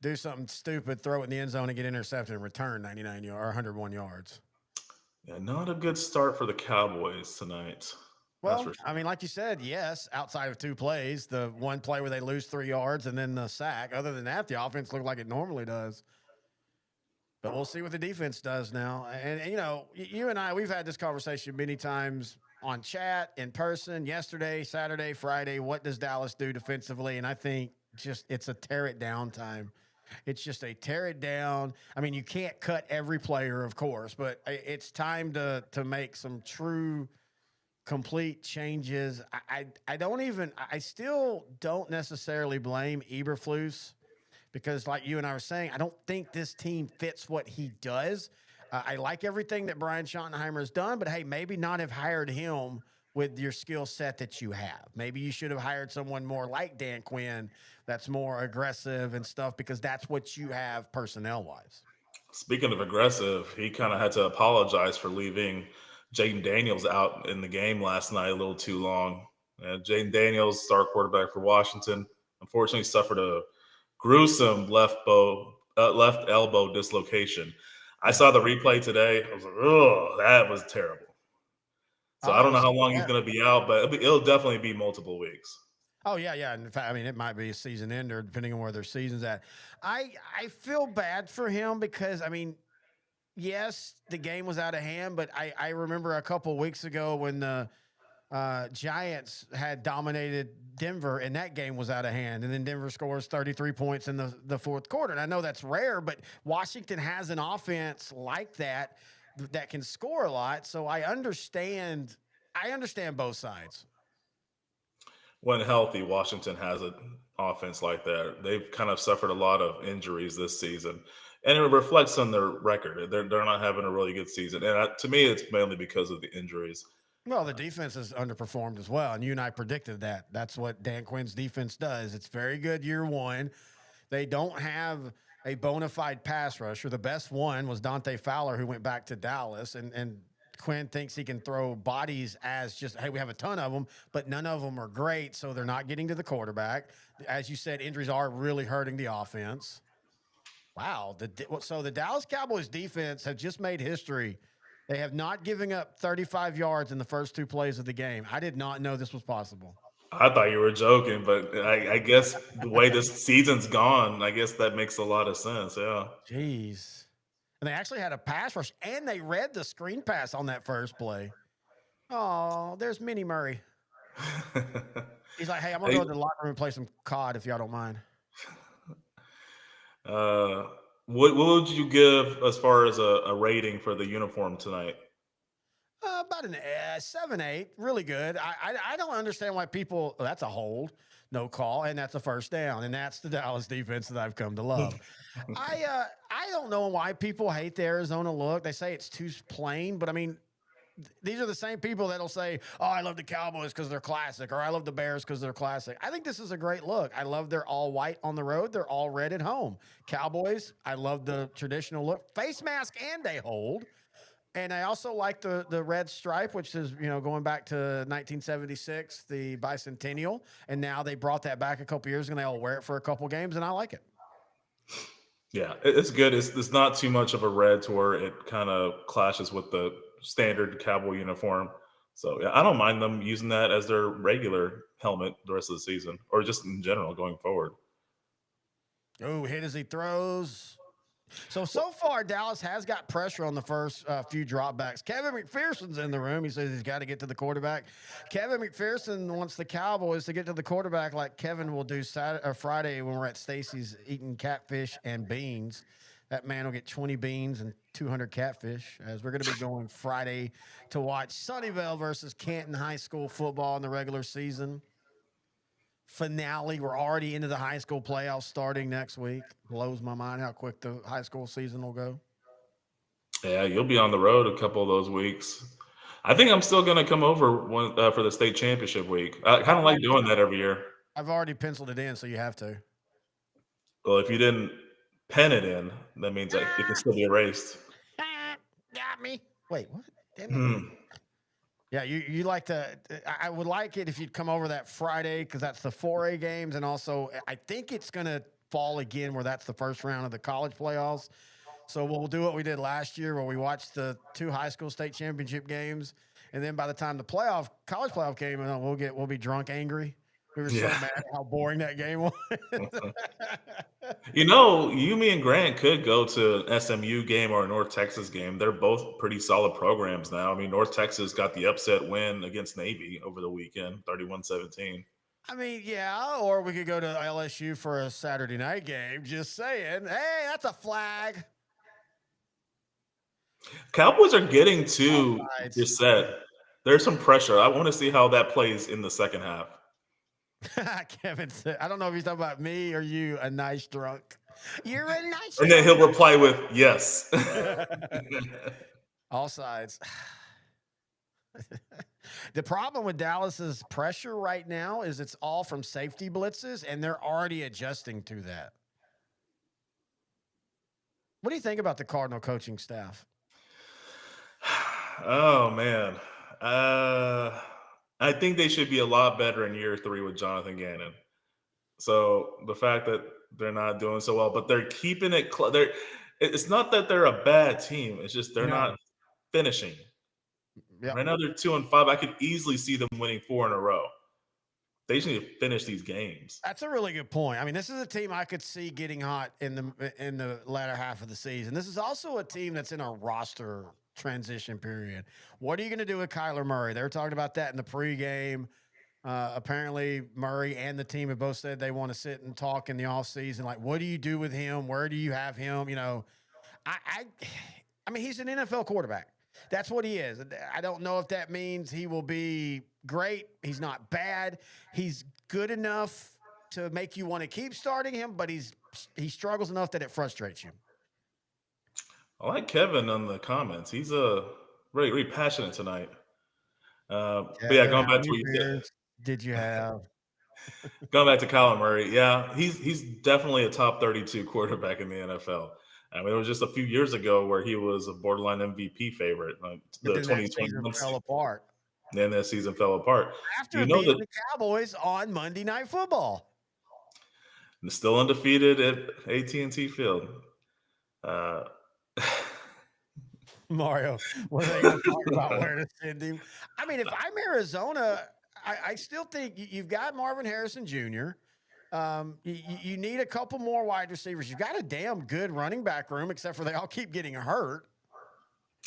S1: do something stupid, throw it in the end zone, and get intercepted and return 99 yards or 101 yards.
S3: Yeah, not a good start for the Cowboys tonight.
S1: Well, sure. I mean, like you said, yes, outside of 2 plays, the one play where they lose 3 yards and then the sack. Other than that, the offense looked like it normally does. But we'll see what the defense does now. And you and I, we've had this conversation many times on chat, in person, yesterday, Saturday, Friday. What does Dallas do defensively? And I think it's a tear it down time. It's just a tear it down. I mean, you can't cut every player, of course, but it's time to make some true complete changes. I still don't necessarily blame Eberflus because like you and I were saying, I don't think this team fits what he does. I like everything that Brian Schottenheimer has done, but hey, maybe not have hired him with your skill set that you have. Maybe you should have hired someone more like Dan Quinn that's more aggressive and stuff because that's what you have personnel-wise.
S3: Speaking of aggressive, he kind of had to apologize for leaving Jaden Daniels out in the game last night a little too long. Jaden Daniels, star quarterback for Washington, unfortunately suffered a gruesome left elbow dislocation. I saw the replay today. I was like, oh, that was terrible. So I don't know how long he's going to be out, but it'll definitely be multiple weeks.
S1: Oh yeah, yeah. In fact, I mean, it might be a season ender depending on where their season's at. I feel bad for him because I mean, yes, the game was out of hand, but I remember a couple weeks ago when the Giants had dominated Denver, and that game was out of hand. And then Denver scores 33 points in the fourth quarter. And I know that's rare, but Washington has an offense like that that can score a lot. So I understand. I understand both sides.
S3: When healthy, Washington has an offense like that. They've kind of suffered a lot of injuries this season, and it reflects on their record. They're not having a really good season, and to me, it's mainly because of the injuries.
S1: Well, the defense has underperformed as well, and you and I predicted that. That's what Dan Quinn's defense does. It's very good year one. They don't have a bona fide pass rusher. The best one was Dante Fowler, who went back to Dallas, and Quinn thinks he can throw bodies as just, hey, we have a ton of them, but none of them are great, so they're not getting to the quarterback. As you said, injuries are really hurting the offense. Wow. So the Dallas Cowboys defense have just made history. They have not given up 35 yards in the first two plays of the game. I did not know this was possible.
S3: I thought you were joking, but I guess the way this season's gone, I guess that makes a lot of sense. Yeah.
S1: Jeez. And they actually had a pass rush, and they read the screen pass on that first play. Oh, there's Minnie Murray. He's like, hey, I'm going to
S3: Hey,
S1: go to the locker room and play some COD if y'all don't mind.
S3: uh, what would you give as far as a rating for the uniform tonight?
S1: About an 7-8, really good. I don't understand why people. Oh, that's a hold, no call, and that's a first down, and that's the Dallas defense that I've come to love. I don't know why people hate the Arizona look. They say it's too plain, but I mean, these are the same people that'll say, "Oh, I love the Cowboys because they're classic," or "I love the Bears because they're classic." I think this is a great look. I love they're all white on the road. They're all red at home. Cowboys, I love the traditional look, face mask and a hold. And I also like the red stripe, which is going back to 1976, the bicentennial, and now they brought that back a couple years ago. And they all wear it for a couple games, and I like it.
S3: Yeah, it's good. It's not too much of a red to where it kind of clashes with the standard cowboy uniform. So yeah, I don't mind them using that as their regular helmet the rest of the season, or just in general going forward.
S1: Oh, hit as he throws. So far, Dallas has got pressure on the first few dropbacks. Kevin McPherson's in the room. He says he's got to get to the quarterback. Kevin McPherson wants the Cowboys to get to the quarterback like Kevin will do Saturday or Friday when we're at Stacy's eating catfish and beans. That man will get 20 beans and 200 catfish as we're going to be going Friday to watch Sunnyvale versus Canton High School football in the regular season finale. We're already into the high school playoffs starting next week. Blows my mind how quick the high school season will go.
S3: Yeah, you'll be on the road a couple of those weeks. I think I'm still going to come over for the state championship week. I kind
S1: I've
S3: of like
S1: already,
S3: doing that every year.
S1: I've already penciled it in, so you have to.
S3: Well, if you didn't pen it in, that means that it can
S1: Ah,
S3: still be erased.
S1: got me. Wait, what? Damn it.
S3: Hmm.
S1: Yeah, you like to. I would like it if you'd come over that Friday because that's the 4A games, and also I think it's going to fall again where that's the first round of the college playoffs. So we'll do what we did last year, where we watched the two high school state championship games, and then by the time the college playoff came, we'll be drunk, angry. We were so
S3: Yeah.
S1: mad at how boring that game was.
S3: You, me, and Grant could go to an SMU game or a North Texas game. They're both pretty solid programs now. I mean, North Texas got the upset win against Navy over the weekend, 31-17.
S1: I mean, yeah, or we could go to LSU for a Saturday night game. Just saying, hey, that's a flag.
S3: Cowboys are getting to
S1: Offsides.
S3: your set. There's some pressure. I want to see how that plays in the second half.
S1: Kevin said, I don't know if he's talking about me or you, a nice drunk. You're a nice
S3: And then
S1: drunk.
S3: he'll reply with, yes.
S1: All sides. The problem with Dallas's pressure right now is it's all from safety blitzes, and they're already adjusting to that. What do you think about the Cardinal coaching staff?
S3: Oh, man. Uh, I think they should be a lot better in year 3 with Jonathan Gannon. So the fact that they're not doing so well, but they're keeping it close. It's not that they're a bad team. It's just they're
S1: No.
S3: not finishing.
S1: Yep.
S3: Right now they're 2-5. I could easily see them winning 4 in a row. They just need to finish these games.
S1: That's a really good point. I mean, this is a team I could see getting hot in the latter half of the season. This is also a team that's in a roster transition period. What are you going to do with Kyler Murray? They were talking about that in the pregame. Apparently, Murray and the team have both said they want to sit and talk in the offseason. Like, what do you do with him? Where do you have him? I, I, I mean, he's an NFL quarterback. That's what he is. I don't know if that means he will be great. He's not bad. He's good enough to make you want to keep starting him, but he struggles enough that it frustrates you.
S3: I like Kevin on the comments. He's really, really passionate tonight. But yeah,
S1: Kevin,
S3: going
S1: how
S3: back to
S1: many
S3: what you said,
S1: beers did you have?
S3: going back to Kyler Murray, yeah, he's definitely a top 32 quarterback in the NFL. I mean, it was just a few years ago where he was a borderline MVP favorite,
S1: But
S3: the
S1: then that season
S3: 2021
S1: fell
S3: season.
S1: apart
S3: Then that season fell apart.
S1: after
S3: You know
S1: beating
S3: that
S1: the Cowboys on Monday Night Football.
S3: still undefeated at AT&T Field. Uh,
S1: Mario, what are they going to talk about where to send him? I mean, if I'm Arizona, I still think you've got Marvin Harrison Jr. You need a couple more wide receivers. You've got a damn good running back room, except for they all keep getting hurt.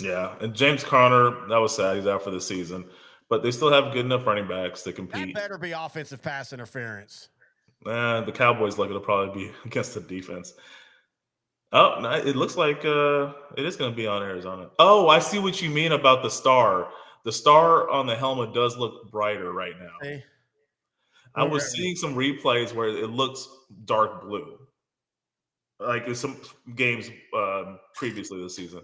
S3: yeah, and James Conner, that was sad. He's out for the season. But they still have good enough running backs to
S1: That
S3: compete.
S1: better be offensive pass interference.
S3: The Cowboys lucky to probably be against the defense. Oh, no, it looks like it is going to be on Arizona. Oh, I see what you mean about the star. The star on the helmet does look brighter right now.
S1: See?
S3: I was seeing some replays where it looks dark blue, like in some games previously this season.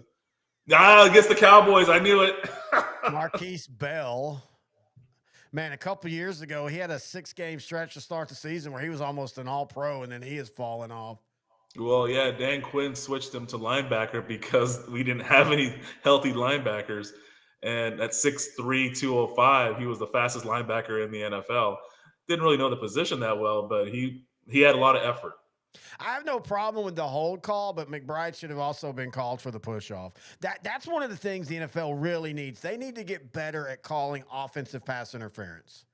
S3: Against the Cowboys, I knew it.
S1: Marquise Bell. Man, a couple years ago, he had a 6-game stretch to start the season where he was almost an all-pro, and then he has fallen off.
S3: Well, yeah, Dan Quinn switched him to linebacker because we didn't have any healthy linebackers. And at 6'3", 205, he was the fastest linebacker in the NFL. Didn't really know the position that well, but he had a lot of effort.
S1: I have no problem with the hold call, but McBride should have also been called for the push-off. That's one of the things the NFL really needs. They need to get better at calling offensive pass interference.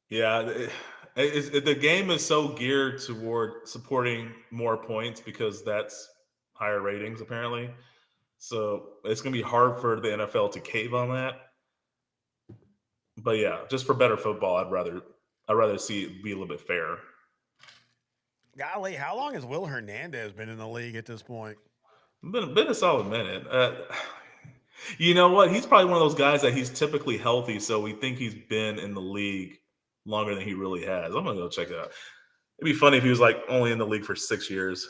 S3: Yeah, the game is so geared toward supporting more points because that's higher ratings apparently. So it's going to be hard for the NFL to cave on that. But yeah, just for better football, I'd rather see it be a little bit fair.
S1: Golly, how long has Will Hernandez been in the league at this point?
S3: Been a solid minute. You know what? He's probably one of those guys that he's typically healthy, so we think he's been in the league longer than he really has. I'm gonna go check it out. It'd be funny if he was like only in the league for 6 years.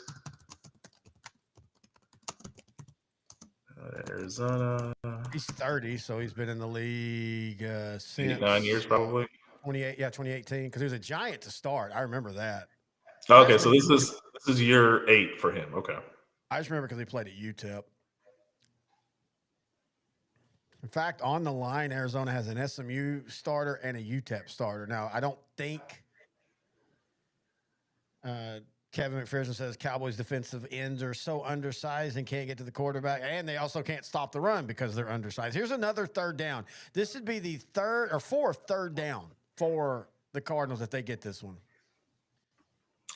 S3: Arizona.
S1: He's 30, so he's been in the league since
S3: 9 years probably.
S1: 2018, because he was a Giant to start. I remember that.
S3: Okay, so this is year 8 for him. Okay.
S1: I just remember because he played at UTEP. In fact, on the line, Arizona has an SMU starter and a UTEP starter. Now, I don't think Kevin McPherson says Cowboys defensive ends are so undersized and can't get to the quarterback, and they also can't stop the run because they're undersized. Here's another third down. This would be the fourth third down for the Cardinals if they get this one.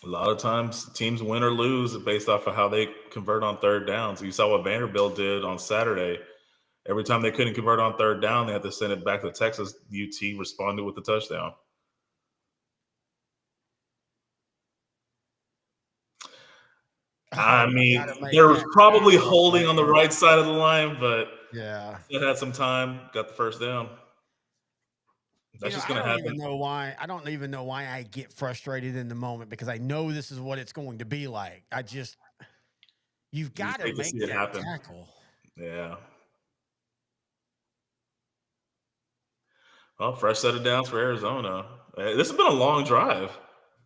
S3: A lot of times teams win or lose based off of how they convert on third downs. You saw what Vanderbilt did on Saturday. Every time they couldn't convert on third down, they had to send it back to Texas. UT responded with the touchdown. I mean, they were probably holding on the right side of the line, but
S1: yeah,
S3: still had some time, got the first down. That's just going to happen.
S1: I don't even know why I get frustrated in the moment because I know this is what it's going to be like. You've got to make that tackle.
S3: Yeah. Well, fresh set of downs for Arizona. This has been a long drive.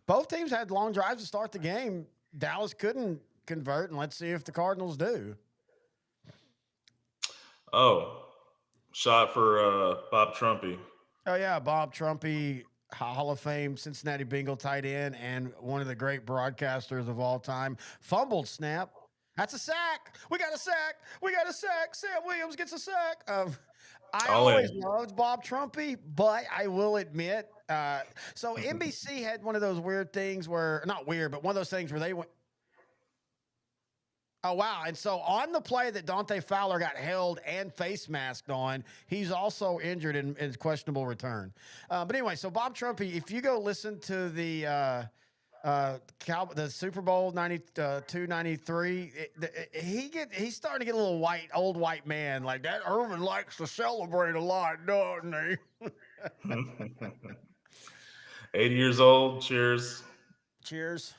S1: Both teams had long drives to start the game. Dallas couldn't convert, and let's see if the Cardinals do.
S3: Oh, shot for Bob Trumpy.
S1: Oh, yeah, Bob Trumpy, Hall of Fame Cincinnati Bengal tight end and one of the great broadcasters of all time. Fumbled snap. That's a sack. We got a sack. Sam Williams gets a sack. I
S3: All
S1: always
S3: in.
S1: loved Bob Trumpy, but I will admit, so NBC had one of those weird things where, not weird, but one of those things where they went, oh wow! And so on the play that Dante Fowler got held and face masked on, he's also injured in questionable return. But anyway, so Bob Trumpy, if you go listen to the Super Bowl 92, 93, he's starting to get a little old white man like that. Irvin likes to celebrate a lot, doesn't he?
S3: 80 years old. Cheers.
S1: Cheers.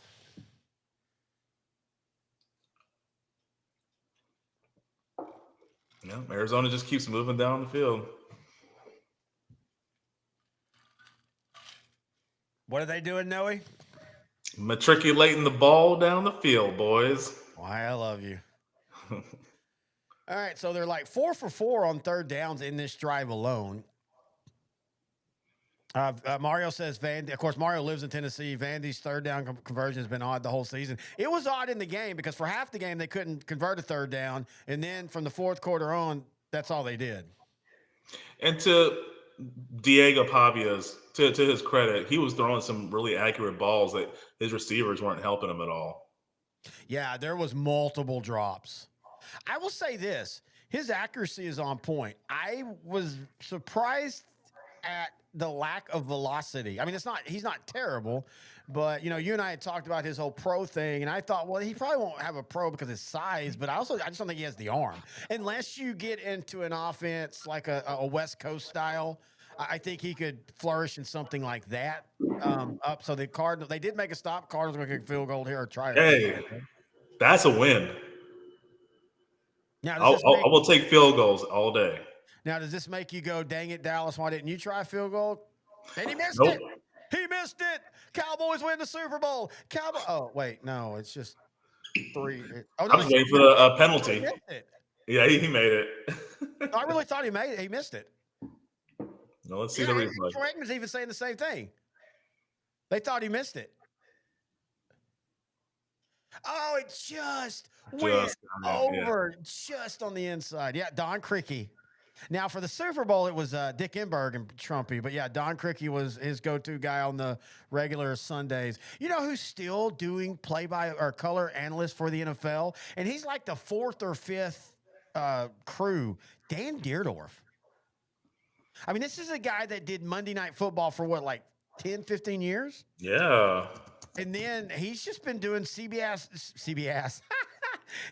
S3: Yeah, Arizona just keeps moving down the field.
S1: What are they doing, Noe?
S3: Matriculating the ball down the field, boys.
S1: Why I love you. All right, so they're like 4 for 4 on third downs in this drive alone. Mario says of course, Mario lives in Tennessee. Vandy's third down conversion has been odd the whole season. It was odd in the game because for half the game, they couldn't convert a third down. And then from the fourth quarter on, that's all they did.
S3: And to Diego Pavia's, to his credit, he was throwing some really accurate balls that his receivers weren't helping him at all.
S1: Yeah, there was multiple drops. I will say this. His accuracy is on point. I was surprised at the lack of velocity. I mean, he's not terrible, but you and I had talked about his whole pro thing, and I thought, well, he probably won't have a pro because of his size, but I just don't think he has the arm. Unless you get into an offense like a West Coast style, I think he could flourish in something like that. So the Cardinals, they did make a stop. Cardinals going to kick a field goal here or try it.
S3: Hey, that's a win.
S1: Now,
S3: I will take field goals all day.
S1: Now, does this make you go, dang it, Dallas, why didn't you try a field goal? And he missed
S3: Nope.
S1: it. He missed it. Cowboys win the Super Bowl. Oh, wait, no, it's just 3. Oh, no,
S3: I was waiting for a penalty.
S1: He missed it.
S3: Yeah, he made it.
S1: I really thought he made it. He missed it.
S3: No, let's see the replay.
S1: Bregman's even saying the same thing. They thought he missed it. Oh, it just went over just on the inside. Yeah, Don Criqui. Now, for the Super Bowl, it was Dick Enberg and Trumpy. But, yeah, Don Criqui was his go-to guy on the regular Sundays. You know who's still doing play-by or color analyst for the NFL? And he's like the 4th or 5th crew, Dan Deerdorf. I mean, this is a guy that did Monday Night Football for, what, like 10, 15 years?
S3: Yeah.
S1: And then he's just been doing CBS.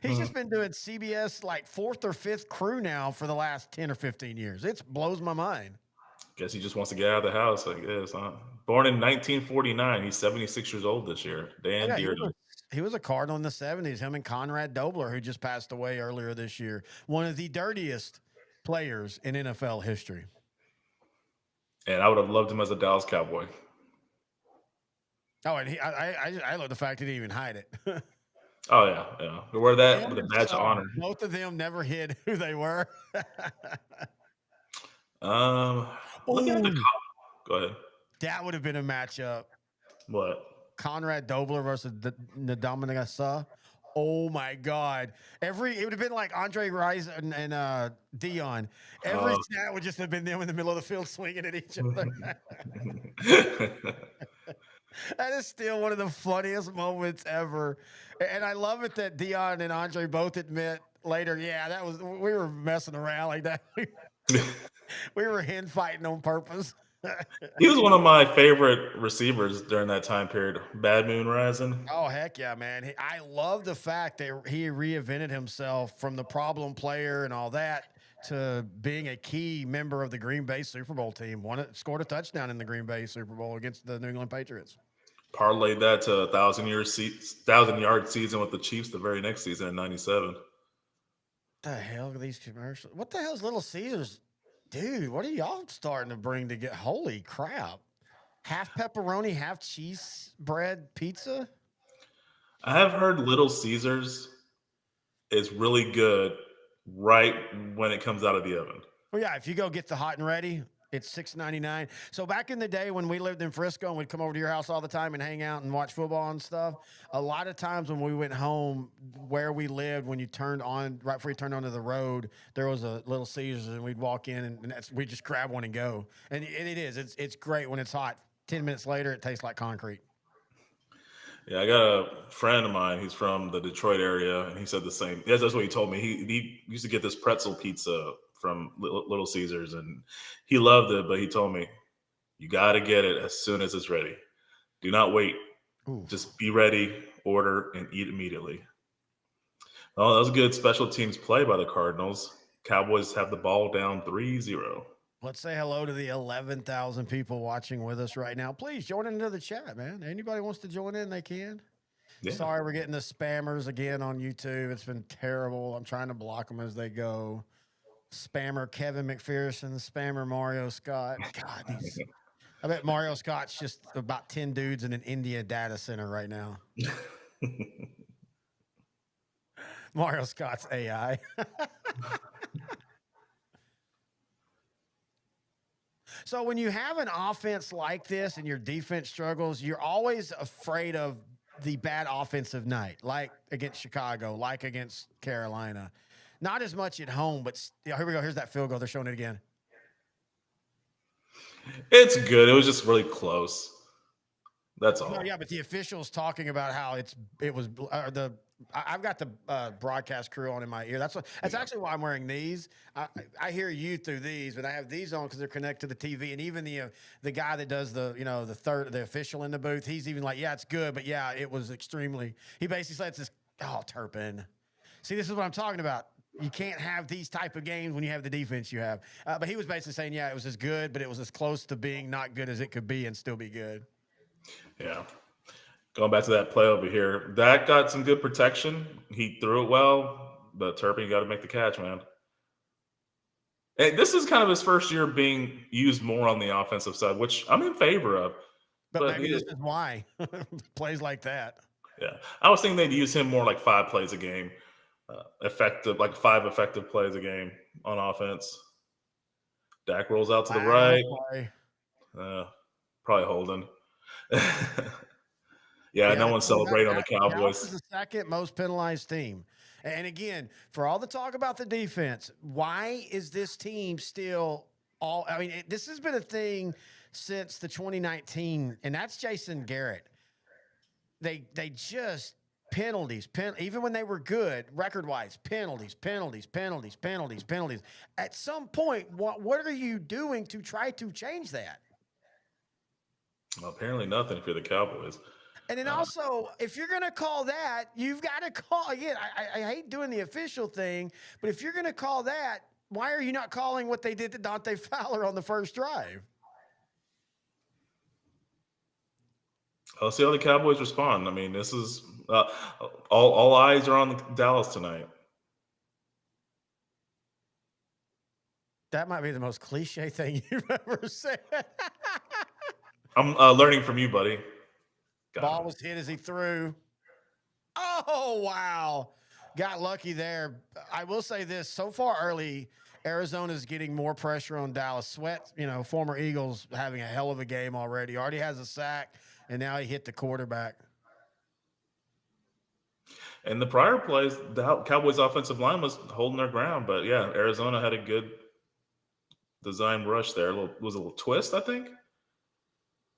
S1: He's just been doing CBS like 4th or 5th crew now for the last 10 or 15 years. It blows my mind.
S3: Guess he just wants to get out of the house, I guess, huh? Born in 1949. He's 76 years old this year. Dan Deerdorf.
S1: He was a Cardinal in the 70s. Him and Conrad Dobler, who just passed away earlier this year. One of the dirtiest players in NFL history. And
S3: I would have loved him as a Dallas Cowboy.
S1: Oh, and I love the fact he didn't even hide it.
S3: Oh, yeah. We wear that with a badge of honor.
S1: Both of them never hid who they were.
S3: Look at go ahead.
S1: That would have been a matchup.
S3: What?
S1: Conrad Dobler versus Ndamukong Suh. Oh my God! It would have been like Andre Rice and Dion. Every snap would just have been them in the middle of the field swinging at each other. That is still one of the funniest moments ever, and I love it that Dion and Andre both admit later, yeah, we were messing around like that. We were hen fighting on purpose.
S3: He was one of my favorite receivers during that time period. Bad Moon Rising.
S1: Oh, heck yeah, man. I love the fact that he reinvented himself from the problem player and all that to being a key member of the Green Bay Super Bowl team. Scored a touchdown in the Green Bay Super Bowl against the New England Patriots.
S3: Parlayed that to a 1,000-yard season with the Chiefs the very next season in '97.
S1: What the hell are these commercials? What the hell is Little Caesars? Dude, what are y'all starting to bring to get? Holy crap. Half pepperoni, half cheese bread pizza?
S3: I have heard Little Caesars is really good right when it comes out of the oven.
S1: Well, yeah, if you go get the hot and ready, It's $6.99. So back in the day when we lived in Frisco and we'd come over to your house all the time and hang out and watch football and stuff, a lot of times when we went home where we lived, when you turned on right before you turned onto the road, there was a Little Caesars and we'd walk in and we just grab one and go. And it is. It's great when it's hot. 10 minutes later, it tastes like concrete.
S3: Yeah, I got a friend of mine. He's from the Detroit area, and he said the same. Yes, that's what he told me. He used to get this pretzel pizza from Little Caesars, and he loved it. But he told me, you got to get it as soon as it's ready. Do not wait.
S1: Ooh.
S3: Just be ready, order, and eat immediately. Oh, that was a good special teams play by the Cardinals. Cowboys have the ball down 3-0.
S1: Let's say hello to the 11,000 people watching with us right now. Please join into the chat, man. Anybody wants to join in, they can.
S3: Yeah.
S1: Sorry, we're getting the spammers again on YouTube. It's been terrible. I'm trying to block them as they go. Spammer Kevin McPherson, spammer Mario Scott. God, I bet Mario Scott's just about 10 dudes in an India data center right now. Mario Scott's AI. So when you have an offense like this and your defense struggles, you're always afraid of the bad offensive night, like against Chicago, like against Carolina. Not as much at home, but here we go. Here's that field goal. They're showing it again.
S3: It's good. It was just really close. That's all.
S1: No, yeah, but the officials talking about how I've got the broadcast crew on in my ear. That's actually why I'm wearing these. I hear you through these, but I have these on because they're connected to the TV. And even the guy that does the official in the booth, he's even like, yeah, it's good, but yeah, it was extremely. He basically said it's this. Oh, Turpin. See, this is what I'm talking about. You can't have these type of games when you have the defense you have. But he was basically saying, yeah, it was as good, but it was as close to being not good as it could be and still be good.
S3: Yeah. Going back to that play over here, that got some good protection. He threw it well, but Turpin got to make the catch, man. And this is kind of his first year being used more on the offensive side, which I'm in favor of.
S1: But maybe this is why plays like that.
S3: Yeah, I was thinking they'd use him more like 5 plays a game, effective, like 5 effective plays a game on offense. Dak rolls out to the right. Probably holding. Yeah, no one's celebrating on the Cowboys.
S1: Dallas is the second most penalized team. And again, for all the talk about the defense, why is this team still all? I mean, this has been a thing since the 2019, and that's Jason Garrett. They just penalties, even when they were good record-wise, penalties. At some point, what are you doing to try to change that?
S3: Well, apparently nothing if you're the Cowboys.
S1: And then also, if you're going to call that, you've got to call, again, I hate doing the official thing, but if you're going to call that, why are you not calling what they did to Dante Fowler on the first drive?
S3: Let's see how the Cowboys respond. I mean, this is all eyes are on Dallas tonight.
S1: That might be the most cliche thing you've ever said.
S3: I'm learning from you, buddy.
S1: Ball was hit as he threw. Oh, wow. Got lucky there. I will say this. So far early, Arizona's getting more pressure on Dallas. Sweat, former Eagles, having a hell of a game already. Already has a sack, and now he hit the quarterback.
S3: And the prior plays, the Cowboys' offensive line was holding their ground. But, yeah, Arizona had a good design rush there. It was a little twist, I think.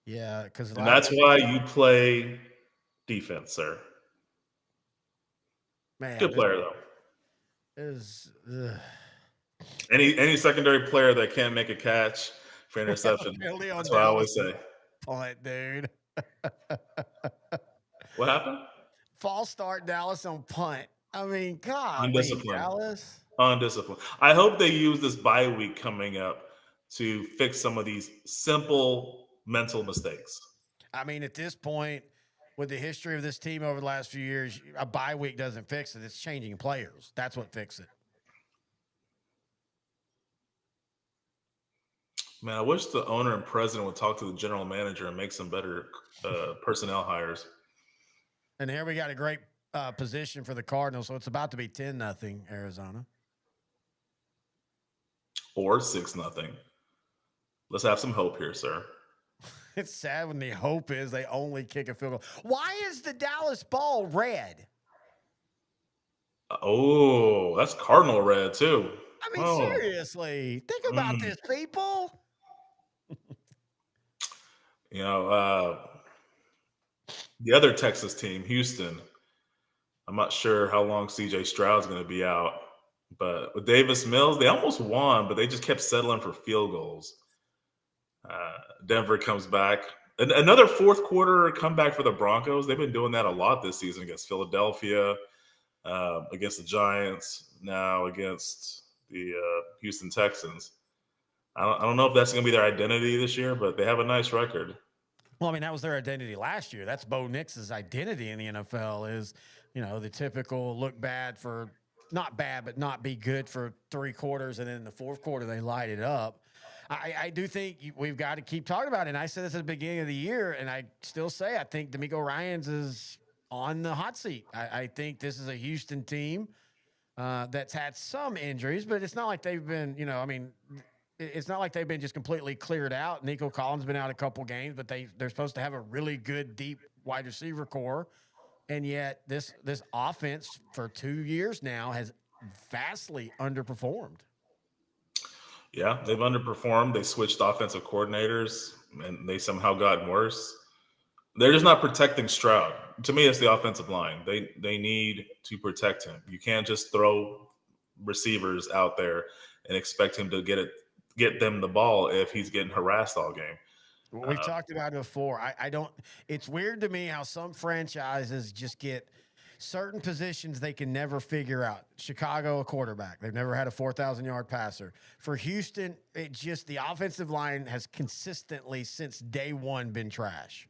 S1: Yeah, because
S3: that's why you play defense, sir.
S1: Man,
S3: good player though. Any secondary player that can't make a catch for interception. That's what I always say.
S1: Punt, dude.
S3: What happened?
S1: False start, Dallas on punt. I mean, God,
S3: undisciplined.
S1: Dallas.
S3: Undisciplined. I hope they use this bye week coming up to fix some of these simple mental mistakes.
S1: I mean, at this point, with the history of this team over the last few years, a bye week doesn't fix it. It's changing players. That's what fixes it.
S3: Man, I wish the owner and president would talk to the general manager and make some better personnel hires.
S1: And here we got a great position for the Cardinals, so it's about to be 10-0 Arizona.
S3: Or 6-0. Let's have some hope here, sir.
S1: It's sad when the hope is they only kick a field goal. Why is the Dallas ball red?
S3: Oh, that's Cardinal red too.
S1: I mean,
S3: Oh,
S1: seriously, think about
S3: mm.
S1: this, people.
S3: You know, the other Texas team, Houston. I'm not sure how long CJ Stroud's going to be out, but with Davis Mills, they almost won, but they just kept settling for field goals. Denver comes back. Another fourth quarter comeback for the Broncos. They've been doing that a lot this season against Philadelphia, against the Giants, now against the Houston Texans. I don't know if that's going to be their identity this year, but they have a nice record.
S1: Well, I mean, that was their identity last year. That's Bo Nix's identity in the NFL is, the typical look bad for not bad, but not be good for 3 quarters. And then in the fourth quarter, they light it up. I do think we've got to keep talking about it. And I said this at the beginning of the year, and I still say I think D'Amico Ryans is on the hot seat. I think this is a Houston team that's had some injuries, but it's not like they've been, it's not like they've been just completely cleared out. Nico Collins been out a couple games, but they're supposed to have a really good deep wide receiver core, and yet this offense for 2 years now has vastly underperformed.
S3: Yeah, they've underperformed. They switched offensive coordinators, and they somehow gotten worse. They're just not protecting Stroud. To me, it's the offensive line. They need to protect him. You can't just throw receivers out there and expect him to get them the ball if he's getting harassed all game.
S1: We've talked about it before. I don't. It's weird to me how some franchises just get certain positions they can never figure out. Chicago, a quarterback. They've never had a 4,000-yard passer. For Houston, it just the offensive line has consistently since day one been trash.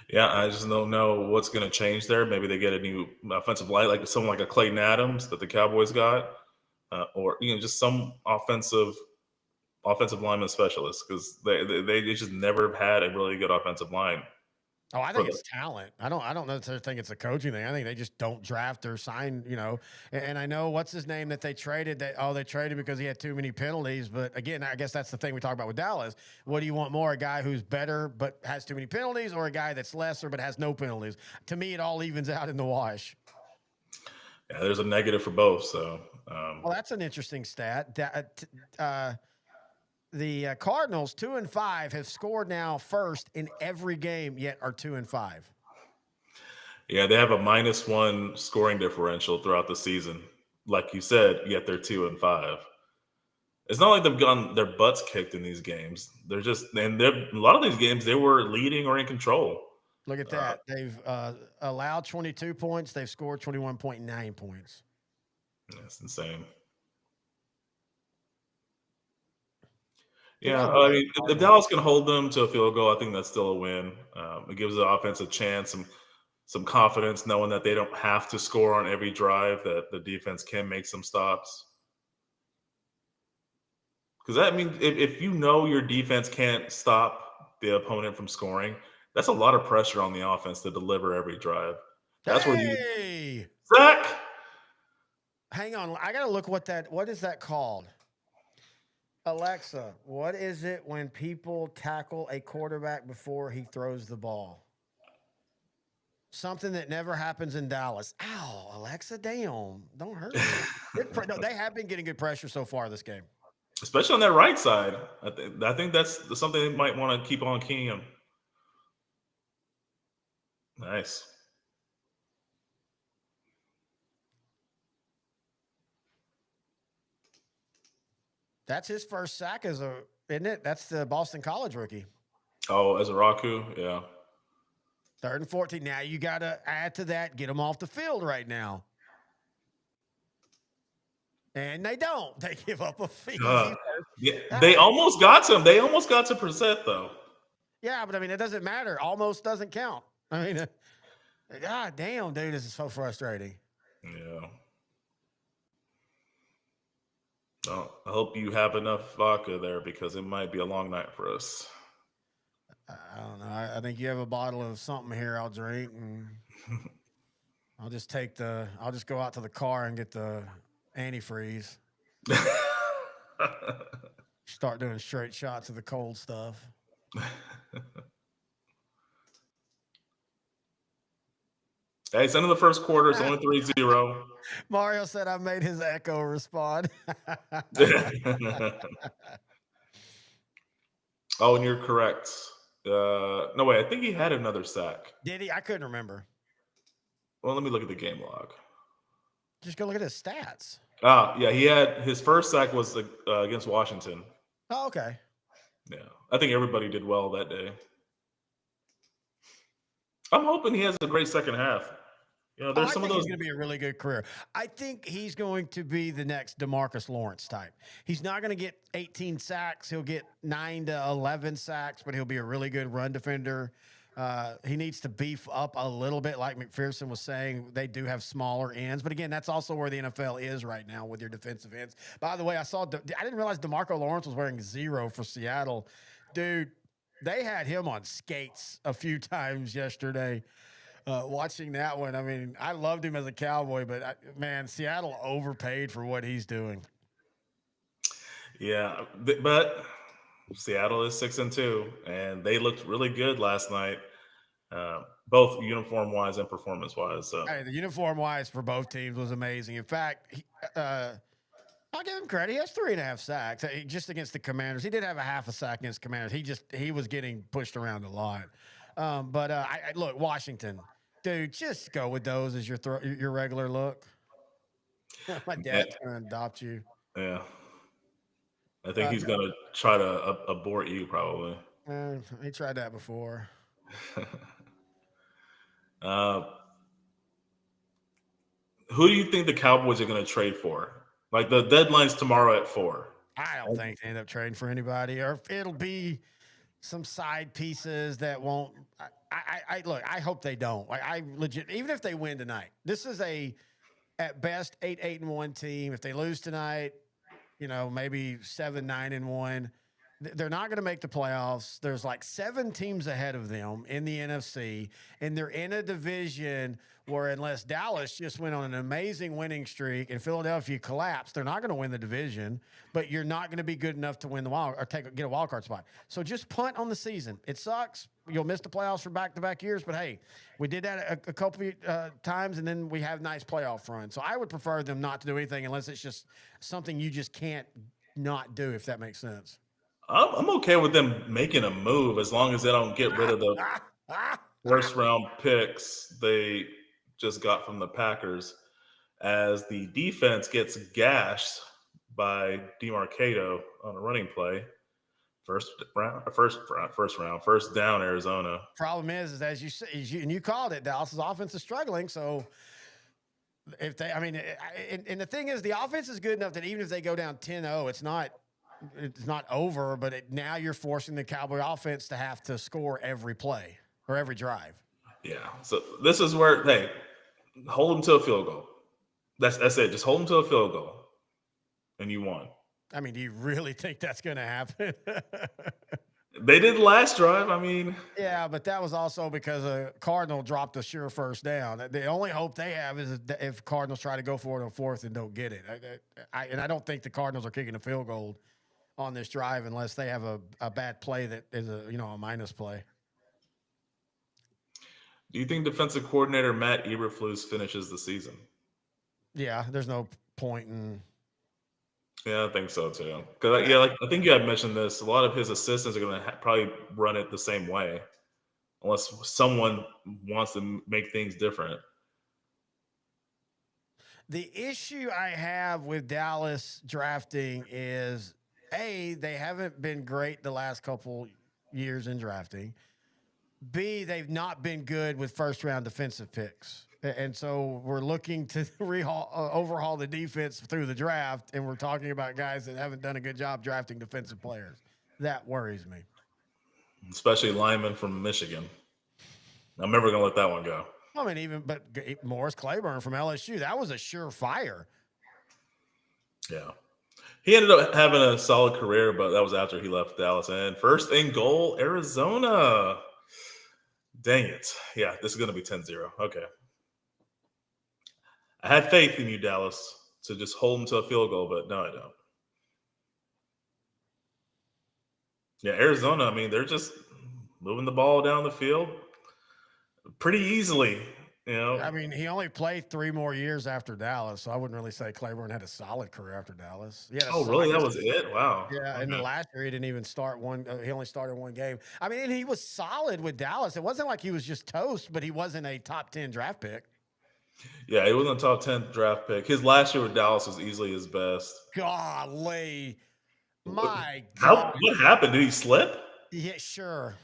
S3: Yeah, I just don't know what's going to change there. Maybe they get a new offensive line, like someone like a Clayton Adams that the Cowboys got, or just some offensive lineman specialist, because they just never had a really good offensive line.
S1: Oh, I think it's talent. I don't necessarily think it's a coaching thing. I think they just don't draft or sign, And I know what's his name that they traded. They traded because he had too many penalties. But again, I guess that's the thing we talk about with Dallas. What do you want more? A guy who's better but has too many penalties, or a guy that's lesser but has no penalties? To me, it all evens out in the wash.
S3: Yeah, there's a negative for both. So,
S1: well, that's an interesting stat. The Cardinals 2-5 have scored now first in every game, yet are 2-5.
S3: Yeah, they have a -1 scoring differential throughout the season. Like you said, yet they're 2-5. It's not like they've gotten their butts kicked in these games. They're just, and a lot of these games they were leading or in control.
S1: Look at that. They've allowed 22 points. They've scored 21.9 points.
S3: That's insane. Yeah, I mean, if Dallas can hold them to a field goal, I think that's still a win. It gives the offense a chance, some confidence, knowing that they don't have to score on every drive, that the defense can make some stops. Because that means if you know your defense can't stop the opponent from scoring, that's a lot of pressure on the offense to deliver every drive. That's where you Zach.
S1: Hang on, I gotta look what is that called? Alexa, what is it when people tackle a quarterback before he throws the ball? Something that never happens in Dallas. Ow, Alexa, damn. Don't hurt me. No, they have been getting good pressure so far this game.
S3: Especially on that right side. I think that's something they might want to keep on keying on. Nice.
S1: That's his first sack isn't it? That's the Boston College rookie.
S3: Oh, as a Raku, yeah.
S1: 3rd and 14. Now you got to add to that, get them off the field right now. And they don't. They give up a fee.
S3: Yeah, they almost got to him. They almost got to Brissett, though.
S1: Yeah, but I mean, it doesn't matter. Almost doesn't count. I mean, God damn, dude, this is so frustrating.
S3: Yeah. Well, I hope you have enough vodka there because it might be a long night for us.
S1: I don't know. I think you have a bottle of something here I'll drink, and I'll just go out to the car and get the antifreeze. Start doing straight shots of the cold stuff.
S3: Hey, it's end of the first quarter. It's only 3-0.
S1: Mario said I made his echo respond.
S3: Oh, and you're correct. No, wait. I think he had another sack.
S1: Did he? I couldn't remember.
S3: Well, let me look at the game log.
S1: Just go look at his stats.
S3: Yeah, he had his first sack was against Washington.
S1: Oh, okay.
S3: Yeah, I think everybody did well that day. I'm hoping he has a great second half. You know, there's
S1: I
S3: some of
S1: think
S3: those.
S1: he's going to be a really good career. I think he's going to be the next DeMarcus Lawrence type. He's not going to get 18 sacks. He'll get 9 to 11 sacks, but he'll be a really good run defender. He needs to beef up a little bit, like McPherson was saying. They do have smaller ends, but again, that's also where the NFL is right now with your defensive ends. By the way, I didn't realize DeMarco Lawrence was wearing 0 for Seattle, dude. They had him on skates a few times yesterday. Watching that one, I mean, I loved him as a Cowboy, but man, Seattle overpaid for what he's doing.
S3: Yeah, but Seattle is 6-2, and they looked really good last night, both uniform wise and performance wise. So.
S1: Hey, the uniform wise for both teams was amazing. In fact, I'll give him credit. He has 3.5 sacks just against the Commanders. He did have a half a sack against Commanders. He was getting pushed around a lot. But look, Washington, dude, just go with those as your regular look. My dad's gonna adopt you.
S3: Yeah, I think he's gonna try to abort you probably.
S1: He tried that before.
S3: Who do you think the Cowboys are going to trade for? Like the deadline's tomorrow at 4.
S1: I don't think they end up trading for anybody, or it'll be some side pieces that won't. Look. I hope they don't. Like I legit, even if they win tonight, this is at best 8-1 team. If they lose tonight, maybe 7-9-1. They're not going to make the playoffs. There's like 7 teams ahead of them in the NFC, and they're in a division where unless Dallas just went on an amazing winning streak and Philadelphia collapsed, they're not going to win the division, but you're not going to be good enough to win the wild or get a wild card spot. So just punt on the season. It sucks. You'll miss the playoffs for back-to-back years, but hey, we did that a couple of times, and then we have nice playoff runs. So I would prefer them not to do anything unless it's just something you just can't not do, if that makes sense.
S3: I'm okay with them making a move as long as they don't get rid of the first round picks they just got from the Packers, as the defense gets gashed by DeMarcado on a running play. First down, Arizona.
S1: Problem is as you say, and you called it, Dallas's offense is struggling. So if they, and the thing is, the offense is good enough that even if they go down 10-0, it's not over, but now you're forcing the Cowboy offense to have to score every play or every drive.
S3: Yeah. So this is where, hey, hold them to a field goal. That's it. Just hold them to a field goal, and you won.
S1: I mean, do you really think that's going to happen?
S3: They did last drive.
S1: Yeah, but that was also because a Cardinal dropped a sure first down. The only hope they have is if Cardinals try to go for it on 4th and don't get it. I don't think the Cardinals are kicking a field goal on this drive unless they have a bad play that is a minus play.
S3: Do you think defensive coordinator Matt Eberflus finishes the season?
S1: Yeah, there's no point in.
S3: Yeah, I think so too. Because I think you had mentioned this. A lot of his assistants are going to probably run it the same way, unless someone wants to make things different.
S1: The issue I have with Dallas drafting is, A, they haven't been great the last couple years in drafting. B, they've not been good with first-round defensive picks. And so we're looking to overhaul the defense through the draft, and we're talking about guys that haven't done a good job drafting defensive players. That worries me.
S3: Especially linemen from Michigan. I'm never going to let that one go.
S1: But Morris Claiborne from LSU, that was a surefire.
S3: Yeah. He ended up having a solid career, but that was after he left Dallas. And first and goal, Arizona. Dang it. Yeah, this is going to be 10-0. Okay. I had faith in you, Dallas, to just hold them to a field goal, but no, I don't. Yeah, Arizona, I mean, they're just moving the ball down the field pretty easily, you
S1: I
S3: know.
S1: mean, he only played 3 more years after Dallas, so I wouldn't really say Claiborne had a solid career after Dallas. He had
S3: Oh,
S1: I
S3: really? That
S1: guess
S3: was it? Wow.
S1: yeah, in the
S3: Okay.
S1: last year, he didn't even start one he only started 1 game. I mean, and he was solid with Dallas. It wasn't like he was just toast, but he wasn't a top 10 draft pick.
S3: Yeah, he wasn't a top 10 draft pick. His last year with Dallas was easily his best.
S1: Golly.
S3: What,
S1: My
S3: how,
S1: god.
S3: what happened? Did he slip?
S1: Yeah, sure.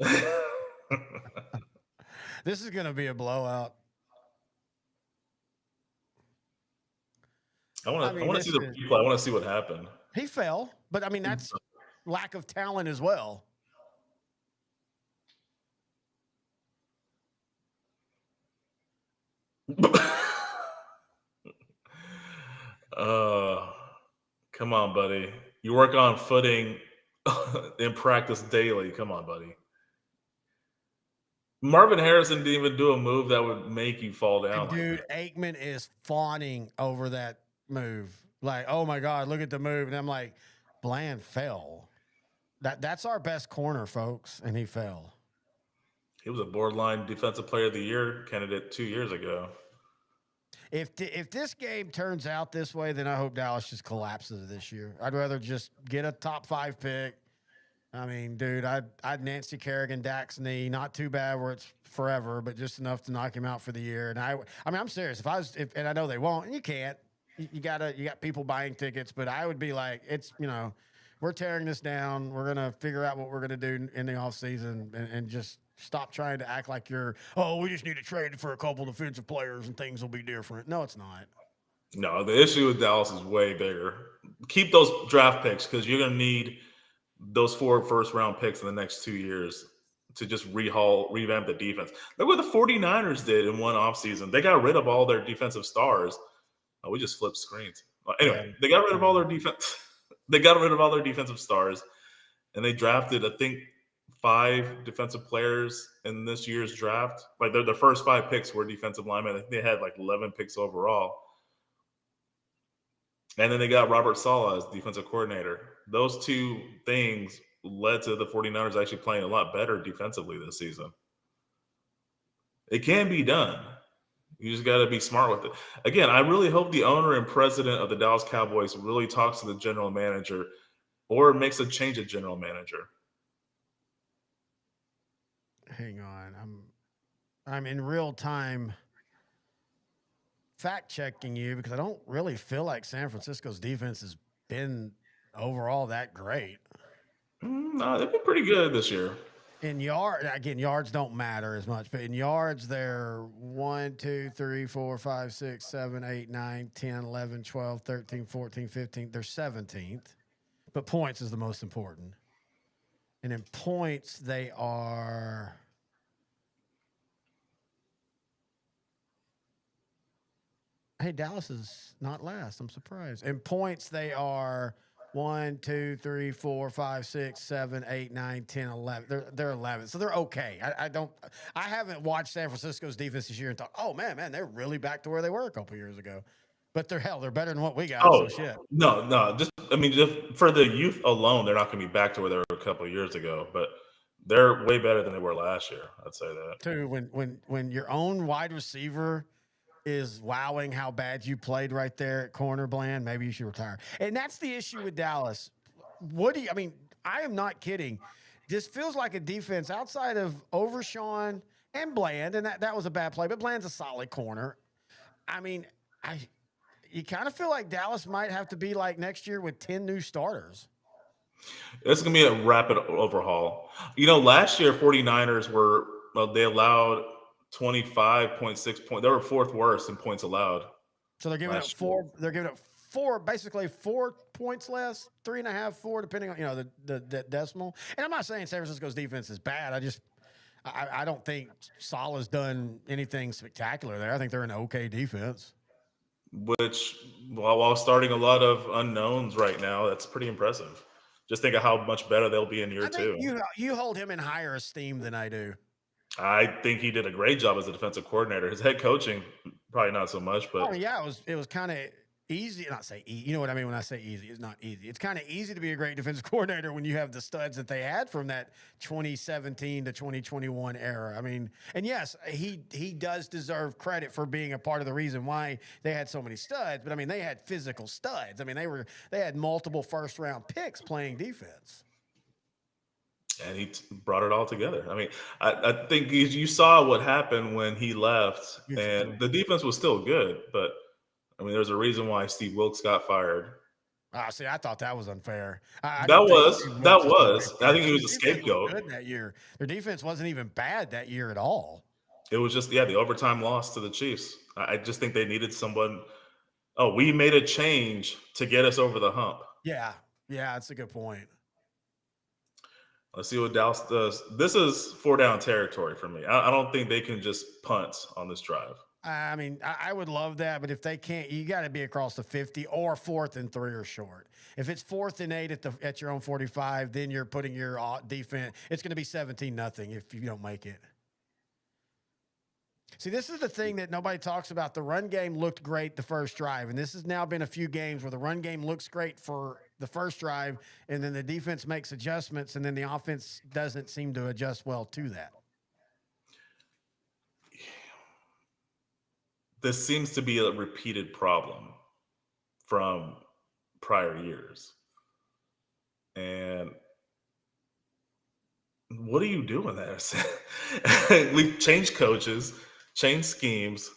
S3: I
S1: This is gonna be a blowout. I
S3: want to. I
S1: mean,
S3: want to
S1: this
S3: see the
S1: is
S3: replay. I want to see what happened.
S1: he fell, but I mean, that's lack of talent as well.
S3: uh, Come on, buddy. You work on footing in practice daily. Come on, buddy. Marvin Harrison didn't even do a move that would make you fall down
S1: And
S3: like
S1: dude,
S3: that.
S1: Aikman is fawning over that move. Like, oh my God, look at the move. And I'm like, Bland fell. That's our best corner, folks. And he fell.
S3: He was a borderline defensive player of the year candidate 2 years ago.
S1: If this game turns out this way, then I hope Dallas just collapses this year. I'd rather just get a top 5 pick. I mean, dude, I'd Nancy Kerrigan Dak's knee, not too bad where it's forever, but just enough to knock him out for the year. And I mean, I'm serious. And I know they won't, and you can't. You got people buying tickets, but I would be like, we're tearing this down. We're gonna figure out what we're gonna do in the off season, and just stop trying to act like we just need to trade for a couple defensive players and things will be different. No, it's not.
S3: No, the issue with Dallas is way bigger. Keep those draft picks because you're going to need those 4 first round picks in the next 2 years to just revamp the defense. Look what the 49ers did in one offseason. They got rid of all their defensive stars. Oh, we just flipped screens.
S1: Yeah.
S3: Anyway, they got rid of all their defense. They got rid of all their defensive stars, and they drafted, I think, 5 defensive players in this year's draft. Like the first 5 picks were defensive linemen. I think they had like 11 picks overall. And then they got Robert Saleh as defensive coordinator. Those 2 things led to the 49ers actually playing a lot better defensively this season. It can be done. You just got to be smart with it. Again, I really hope the owner and president of the Dallas Cowboys really talks to the general manager or makes a change at general manager.
S1: Hang on. I'm in real time fact checking you because I don't really feel like San Francisco's defense has been overall that great.
S3: No, they've been pretty good this year.
S1: In yards don't matter as much, but in yards, they're 1, 2, 3, 4, 5, 6, 7, 8, 9, 10, 11, 12, 13, 14, 15. They're 17th, but points is the most important. And in points, they are. Hey, Dallas is not last. I'm surprised. In points, they are 1, 2, 3, 4, 5, 6, 7, 8, 9, 10, 11. They're 11. So they're okay. I haven't watched San Francisco's defense this year and thought, oh man, they're really back to where they were a couple years ago. But they're better than what we got.
S3: Oh,
S1: So shit.
S3: no. Just for the youth alone, they're not going to be back to where they were a couple of years ago, but they're way better than they were last year. I'd say that.
S1: Too, when your own wide receiver is wowing how bad you played right there at corner, Bland, maybe you should retire. And that's the issue with Dallas. I am not kidding. This feels like a defense outside of Overshawn and Bland, and that was a bad play, but Bland's a solid corner. I mean, you kind of feel like Dallas might have to be like next year with 10 new starters.
S3: It's going to be a rapid overhaul. Last year, 49ers they allowed 25.6 points. They were 4th worst in points allowed.
S1: So they're giving up 4. They're giving up 4, basically 4 points less, 3.5, 4, depending on the decimal. And I'm not saying San Francisco's defense is bad. I don't think Saleh's done anything spectacular there. I think they're an okay defense.
S3: Which, while starting a lot of unknowns right now, that's pretty impressive. Just think of how much better they'll be in year 2.
S1: You hold him in higher esteem than I do.
S3: I think he did a great job as a defensive coordinator. His head coaching, probably not so much, but
S1: yeah, it was kind of easy, not say easy. You know what I mean when I say easy? It's not easy. It's kind of easy to be a great defensive coordinator when you have the studs that they had from that 2017 to 2021 era. I mean, and yes, he does deserve credit for being a part of the reason why they had so many studs. But I mean, they had physical studs. I mean, they had multiple first round picks playing defense.
S3: And he brought it all together. I mean, I think you saw what happened when he left,
S1: Yes, you
S3: and
S1: did.
S3: the defense was still good, but I mean, there's a reason why Steve Wilkes got fired.
S1: See, I thought that was unfair. I
S3: That
S1: didn't think
S3: was
S1: Steve
S3: that
S1: Wilkes was going to
S3: was.
S1: get
S3: I
S1: fired
S3: think he
S1: because
S3: was a
S1: their defense was
S3: scapegoat.
S1: good that year. Their defense wasn't even bad that year at all.
S3: It was just the overtime loss to the Chiefs. I just think they needed someone. Oh, we made a change to get us over the hump.
S1: Yeah, yeah, that's a good point.
S3: Let's see what Dallas does. This is 4-down territory for me. I don't think they can just punt on this drive.
S1: I mean, I would love that, but if they can't, you got to be across the 50 or 4th and 3 or short. If it's 4th and 8 at your own 45, then you're putting your defense. It's going to be 17-0 if you don't make it. See, this is the thing that nobody talks about. The run game looked great the first drive, and this has now been a few games where the run game looks great for the first drive, and then the defense makes adjustments, and then the offense doesn't seem to adjust well to that.
S3: This seems to be a repeated problem from prior years. And what are you doing there? We've changed coaches, changed schemes,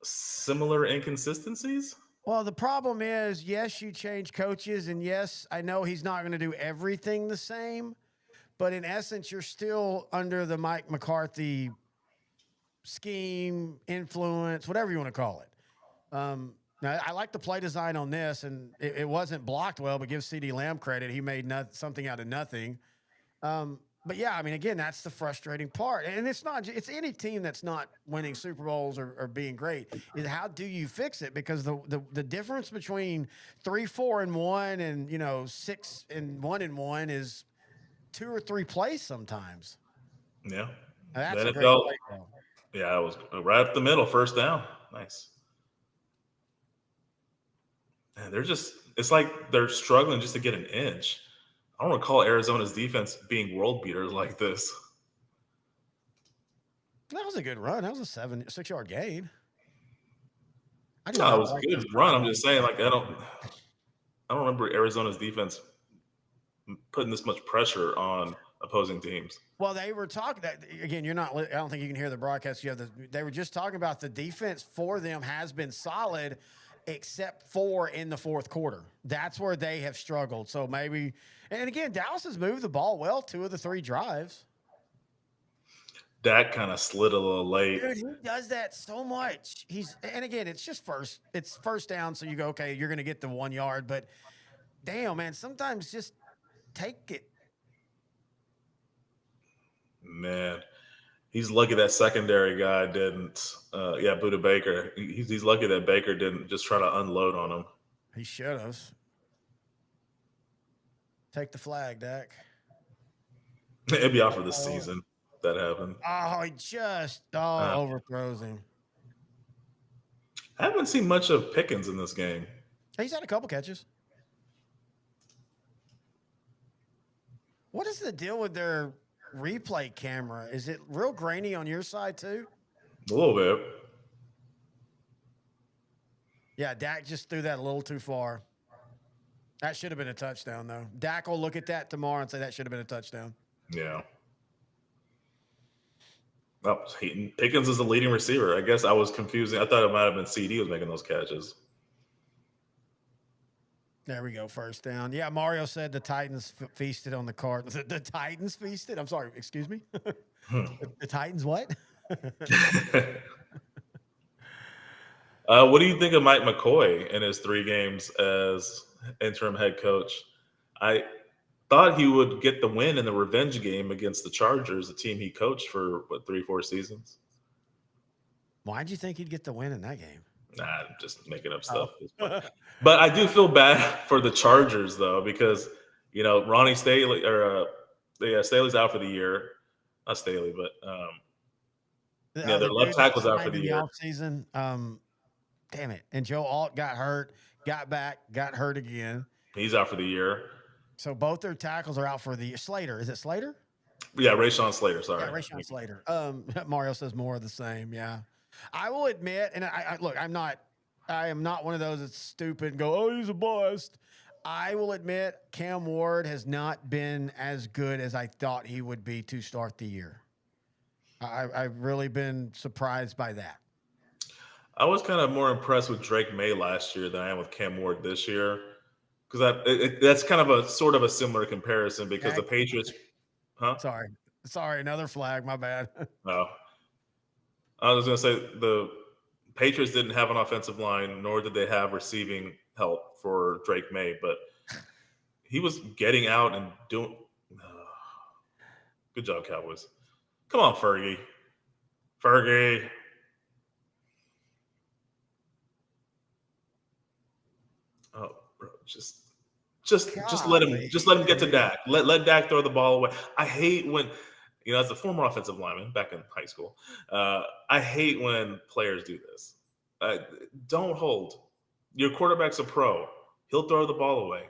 S3: similar inconsistencies.
S1: Well, the problem is, yes, you change coaches, and yes, I know he's not going to do everything the same, but in essence, you're still under the Mike McCarthy scheme, influence, whatever you want to call it. Now, I like the play design on this, and it wasn't blocked well, but give CeeDee Lamb credit. He made something out of nothing. But yeah, I mean, again, that's the frustrating part. And it's any team that's not winning Super Bowls or being great is how do you fix it? Because the difference between 3-4-1 and 6-1 is 2 or 3 plays sometimes.
S3: Yeah.
S1: Now, that's
S3: The
S1: a great
S3: NFL,
S1: play call.
S3: yeah, it was right up the middle, first down. Nice. And it's like they're struggling just to get an inch. I don't recall Arizona's defense being world beaters like this.
S1: That was a good run. That was a 6-yard gain.
S3: No, it was a good run. I'm just saying, like, I don't remember Arizona's defense putting this much pressure on opposing teams.
S1: Well, they were talking that again. I don't think you can hear the broadcast. They were just talking about the defense for them has been solid, except for in the fourth quarter. That's where they have struggled. So maybe, and again, Dallas has moved the ball well 2 of the 3 drives.
S3: Dak kind of slid a little late.
S1: Dude, he does that so much. And again, it's first down. So you go, okay, you're going to get the 1 yard, but damn, man, sometimes just take it.
S3: Man, he's lucky that secondary guy didn't. Buda Baker. He's lucky that Baker didn't just try to unload on him.
S1: He should have. Take the flag, Dak.
S3: It'd be out for the season if that happened.
S1: Oh, he just overthrows him.
S3: I haven't seen much of Pickens in this game.
S1: He's had a couple catches. What is the deal with their replay camera? Is it real grainy on your side too?
S3: A little bit.
S1: Yeah, Dak just threw that a little too far. That should have been a touchdown, though. Dak will look at that tomorrow and say that should have been a touchdown.
S3: Yeah. Oh, Pickens is the leading receiver. I guess I was confusing. I thought it might have been CD was making those catches.
S1: There we go. First down. Yeah, Mario said the Titans feasted on the card. The Titans feasted? I'm sorry. Excuse me? The Titans what?
S3: What do you think of Mike McCoy in his 3 games as interim head coach? I thought he would get the win in the revenge game against the Chargers, the team he coached for, 3-4 seasons?
S1: Why'd you think he'd get the win in that game?
S3: Nah, I'm just making up stuff. But I do feel bad for the Chargers, though, because, Ronnie Staley Staley's out for the year. Not Staley, but their left tackle's out for the year.
S1: Offseason. damn it. And Joe Alt got hurt, got back, got hurt again.
S3: He's out for the year.
S1: So both their tackles are out for the Slater. Is it Slater?
S3: Yeah, Rashawn Slater. Sorry.
S1: Yeah, Rashawn Slater. Mario says more of the same. Yeah, I will admit, and I look, I am not one of those that's stupid and go, oh, he's a bust. I will admit, Cam Ward has not been as good as I thought he would be to start the year. I've really been surprised by that.
S3: I was kind of more impressed with Drake May last year than I am with Cam Ward this year, because that's kind of a sort of a similar comparison because the Patriots. Huh?
S1: Sorry, another flag. My bad.
S3: No, I was going to say the Patriots didn't have an offensive line, nor did they have receiving help for Drake May, but he was getting out and doing. Good job, Cowboys. Come on, Fergie. Oh, bro, just let him get to Dak. Let Dak throw the ball away. I hate when, as a former offensive lineman back in high school, I hate when players do this. Don't hold. Your quarterback's a pro. He'll throw the ball away.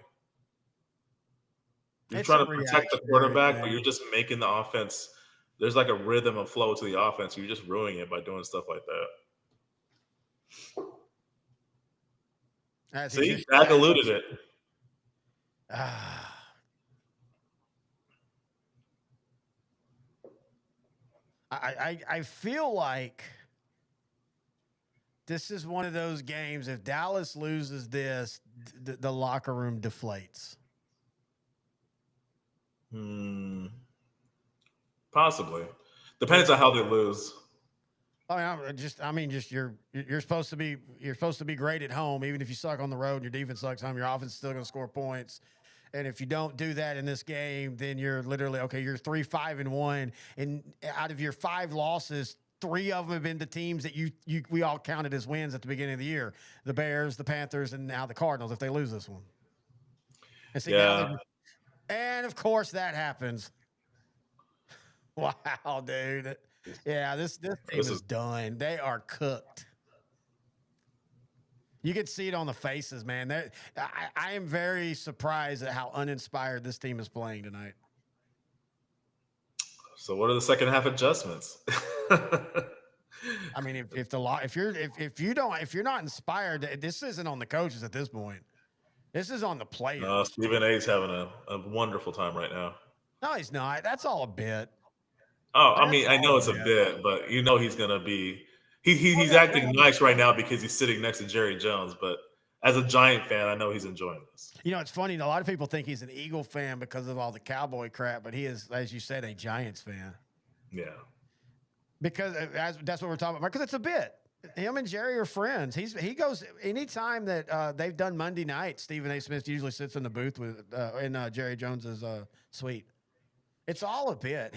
S3: You're trying to protect the quarterback, but you're just making the offense. There's like a rhythm and flow to the offense. You're just ruining it by doing stuff like that. See, Dak eluded it.
S1: I feel like this is one of those games. If Dallas loses this, the locker room deflates.
S3: Possibly. Depends on how they lose.
S1: I mean, you're supposed to be great at home, even if you suck on the road and your defense sucks home. Your offense is still going to score points. And if you don't do that in this game, then you're literally okay. You're 3-5-1, and out of your 5 losses, 3 of them have been to teams that we all counted as wins at the beginning of the year: the Bears, the Panthers, and now the Cardinals. If they lose this one, and see, and of course that happens. Wow, dude. Yeah, this team is done. They are cooked. You can see it on the faces, man. I am very surprised at how uninspired this team is playing tonight.
S3: So, what are the second half adjustments?
S1: I mean, if you're not inspired, this isn't on the coaches at this point. This is on the players.
S3: No, Stephen A's having a wonderful time right now.
S1: No, he's not. That's all a bit.
S3: Oh, I mean, I know it's a bit, but he's gonna be. He's acting nice right now because he's sitting next to Jerry Jones. But as a Giant fan, I know he's enjoying this.
S1: It's funny. A lot of people think he's an Eagle fan because of all the Cowboy crap, but he is, as you said, a Giants fan.
S3: Yeah.
S1: Because that's what we're talking about. Because it's a bit. Him and Jerry are friends. He goes anytime that they've done Monday night. Stephen A. Smith usually sits in the booth in Jerry Jones's suite. It's all a bit.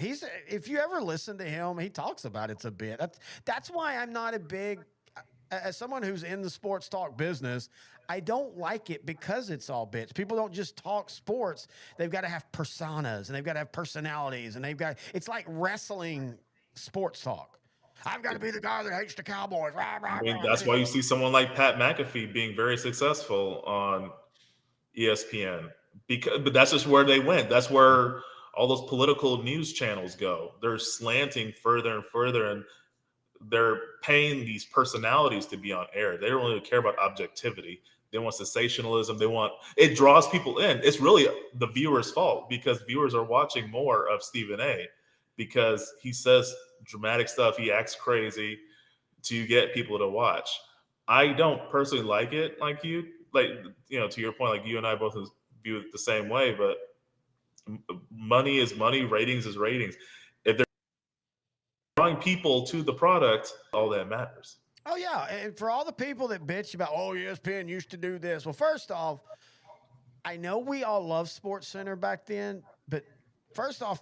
S1: If you ever listen to him, he talks about it's a bit. That's why I'm not a big, as someone who's in the sports talk business, I don't like it because it's all bits. People don't just talk sports. They've got to have personas and they've got to have personalities and it's like wrestling sports talk. I've got to be the guy that hates the Cowboys.
S3: I mean, that's why you see someone like Pat McAfee being very successful on ESPN but that's just where they went. That's where all those political news channels go. They're slanting further and further, and they're paying these personalities to be on air. They don't really care about objectivity. They want sensationalism. It draws people in. It's really the viewer's fault because viewers are watching more of Stephen A. because he says dramatic stuff. He acts crazy to get people to watch. I don't personally like it like you. To your point, like you and I both view it the same way, but money is money, ratings is ratings. If they're drawing people to the product, all that matters.
S1: Oh, yeah. And for all the people that bitch about, ESPN used to do this. Well, first off, I know we all loved Sports Center back then, but first off,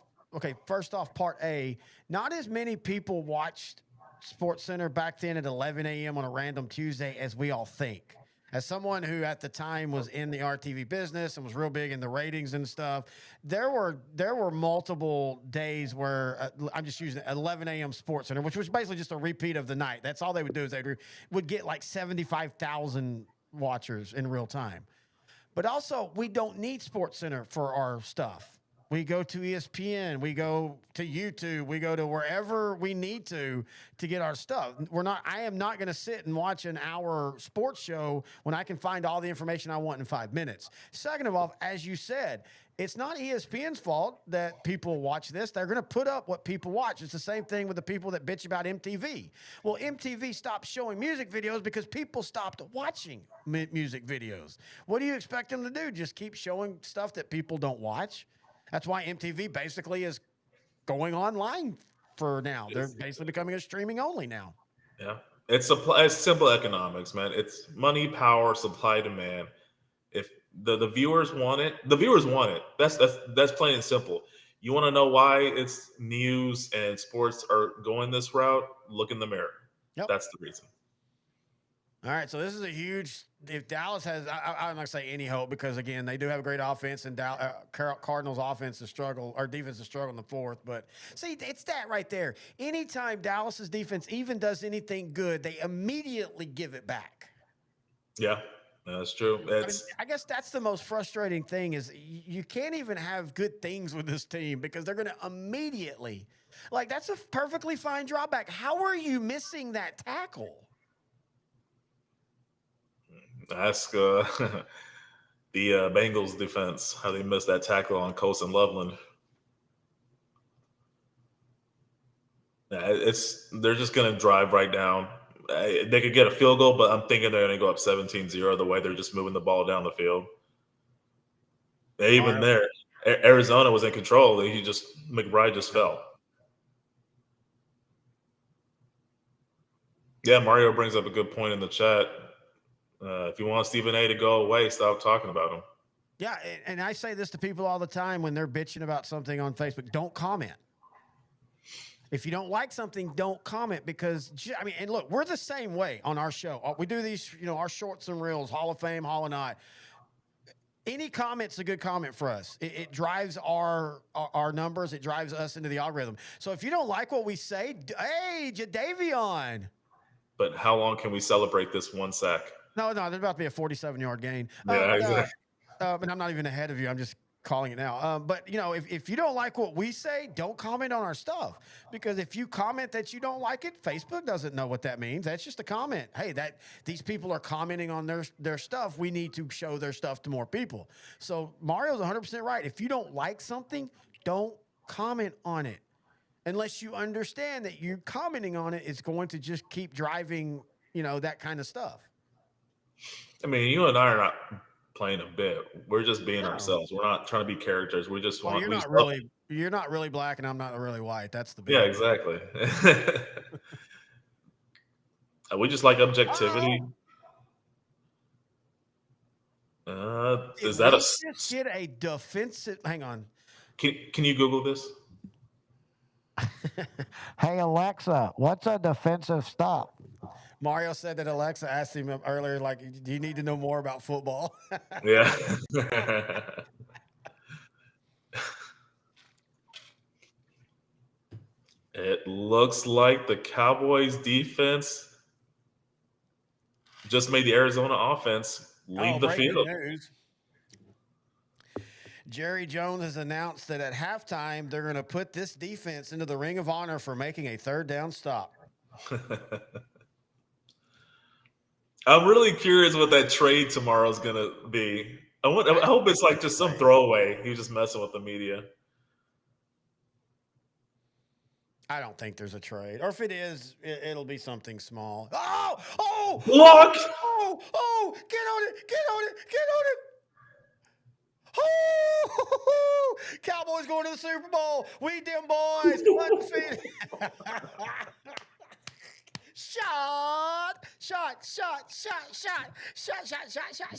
S1: part A, not as many people watched Sports Center back then at 11 a.m. on a random Tuesday as we all think. As someone who at the time was in the RTV business and was real big in the ratings and stuff, there were multiple days where I'm just using 11 a.m. Sports Center, which was basically just a repeat of the night. That's all they would do is would get like 75,000 watchers in real time. But also, we don't need Sports Center for our stuff. We go to ESPN, we go to YouTube, we go to wherever we need to get our stuff. We're not. I am not going to sit and watch an hour sports show when I can find all the information I want in 5 minutes. Second of all, as you said, it's not ESPN's fault that people watch this. They're going to put up what people watch. It's the same thing with the people that bitch about MTV. Well, MTV stopped showing music videos because people stopped watching music videos. What do you expect them to do? Just keep showing stuff that people don't watch? That's why MTV basically is going online for now. They're basically becoming a streaming only now.
S3: Yeah, it's supply. It's simple economics, man. It's money, power, supply, demand. If the viewers want it, the viewers want it. That's plain and simple. You want to know why it's news and sports are going this route? Look in the mirror.
S1: Yep.
S3: That's the reason.
S1: All right, so this is a huge. If Dallas has, I'm not gonna say any hope because again they do have a great offense and Cardinals offense to struggle or defense to struggle in the fourth. But see, it's that right there. Anytime Dallas's defense even does anything good, they immediately give it back.
S3: Yeah, that's true.
S1: I guess that's the most frustrating thing is you can't even have good things with this team because they're going to immediately, like that's a perfectly fine drawback. How are you missing that tackle?
S3: Ask the Bengals defense how they missed that tackle on Colson Loveland. They're just going to drive right down. They could get a field goal, but I'm thinking they're going to go up 17-0 the way they're just moving the ball down the field. Even there, Arizona was in control. McBride just fell. Yeah, Mario brings up a good point in the chat. If you want Stephen A to go away, stop talking about him.
S1: Yeah, and I say this to people all the time when they're bitching about something on Facebook. Don't comment. If you don't like something, don't comment because, I mean, and look, we're the same way on our show. We do these, our shorts and reels, Hall of Fame, Hall of Not. Any comment's a good comment for us. It drives our numbers. It drives us into the algorithm. So if you don't like what we say, hey, Jadeveon.
S3: But how long can we celebrate this one sack?
S1: No, there's about to be a 47-yard gain.
S3: Yeah, exactly.
S1: But I'm not even ahead of you. I'm just calling it now. But if you don't like what we say, don't comment on our stuff because if you comment that you don't like it, Facebook doesn't know what that means. That's just a comment. Hey, these people are commenting on their stuff. We need to show their stuff to more people. So Mario's 100% right. If you don't like something, don't comment on it unless you understand that you commenting on it is going to just keep driving, that kind of stuff.
S3: I mean, you and I are not playing a bit. We're just being ourselves. We're not trying to be characters. We just want.
S1: You're not really black, and I'm not really white. That's the big.
S3: Yeah, exactly. We just like objectivity. Is that
S1: just get a defensive? Hang on.
S3: Can you Google this?
S4: Hey Alexa, what's a defensive stop?
S1: Mario said that Alexa asked him earlier, like, do you need to know more about football?
S3: Yeah. It looks like the Cowboys defense just made the Arizona offense leave the field.
S1: News. Jerry Jones has announced that at halftime, they're going to put this defense into the Ring of Honor for making a third down stop.
S3: I'm really curious what that trade tomorrow is going to be. I hope it's like just some throwaway. He was just messing with the media.
S1: I don't think there's a trade. Or if it is, it'll be something small. Oh!
S3: Block!
S1: Oh! Get on it! Oh! Cowboys going to the Super Bowl. We them boys. Shot.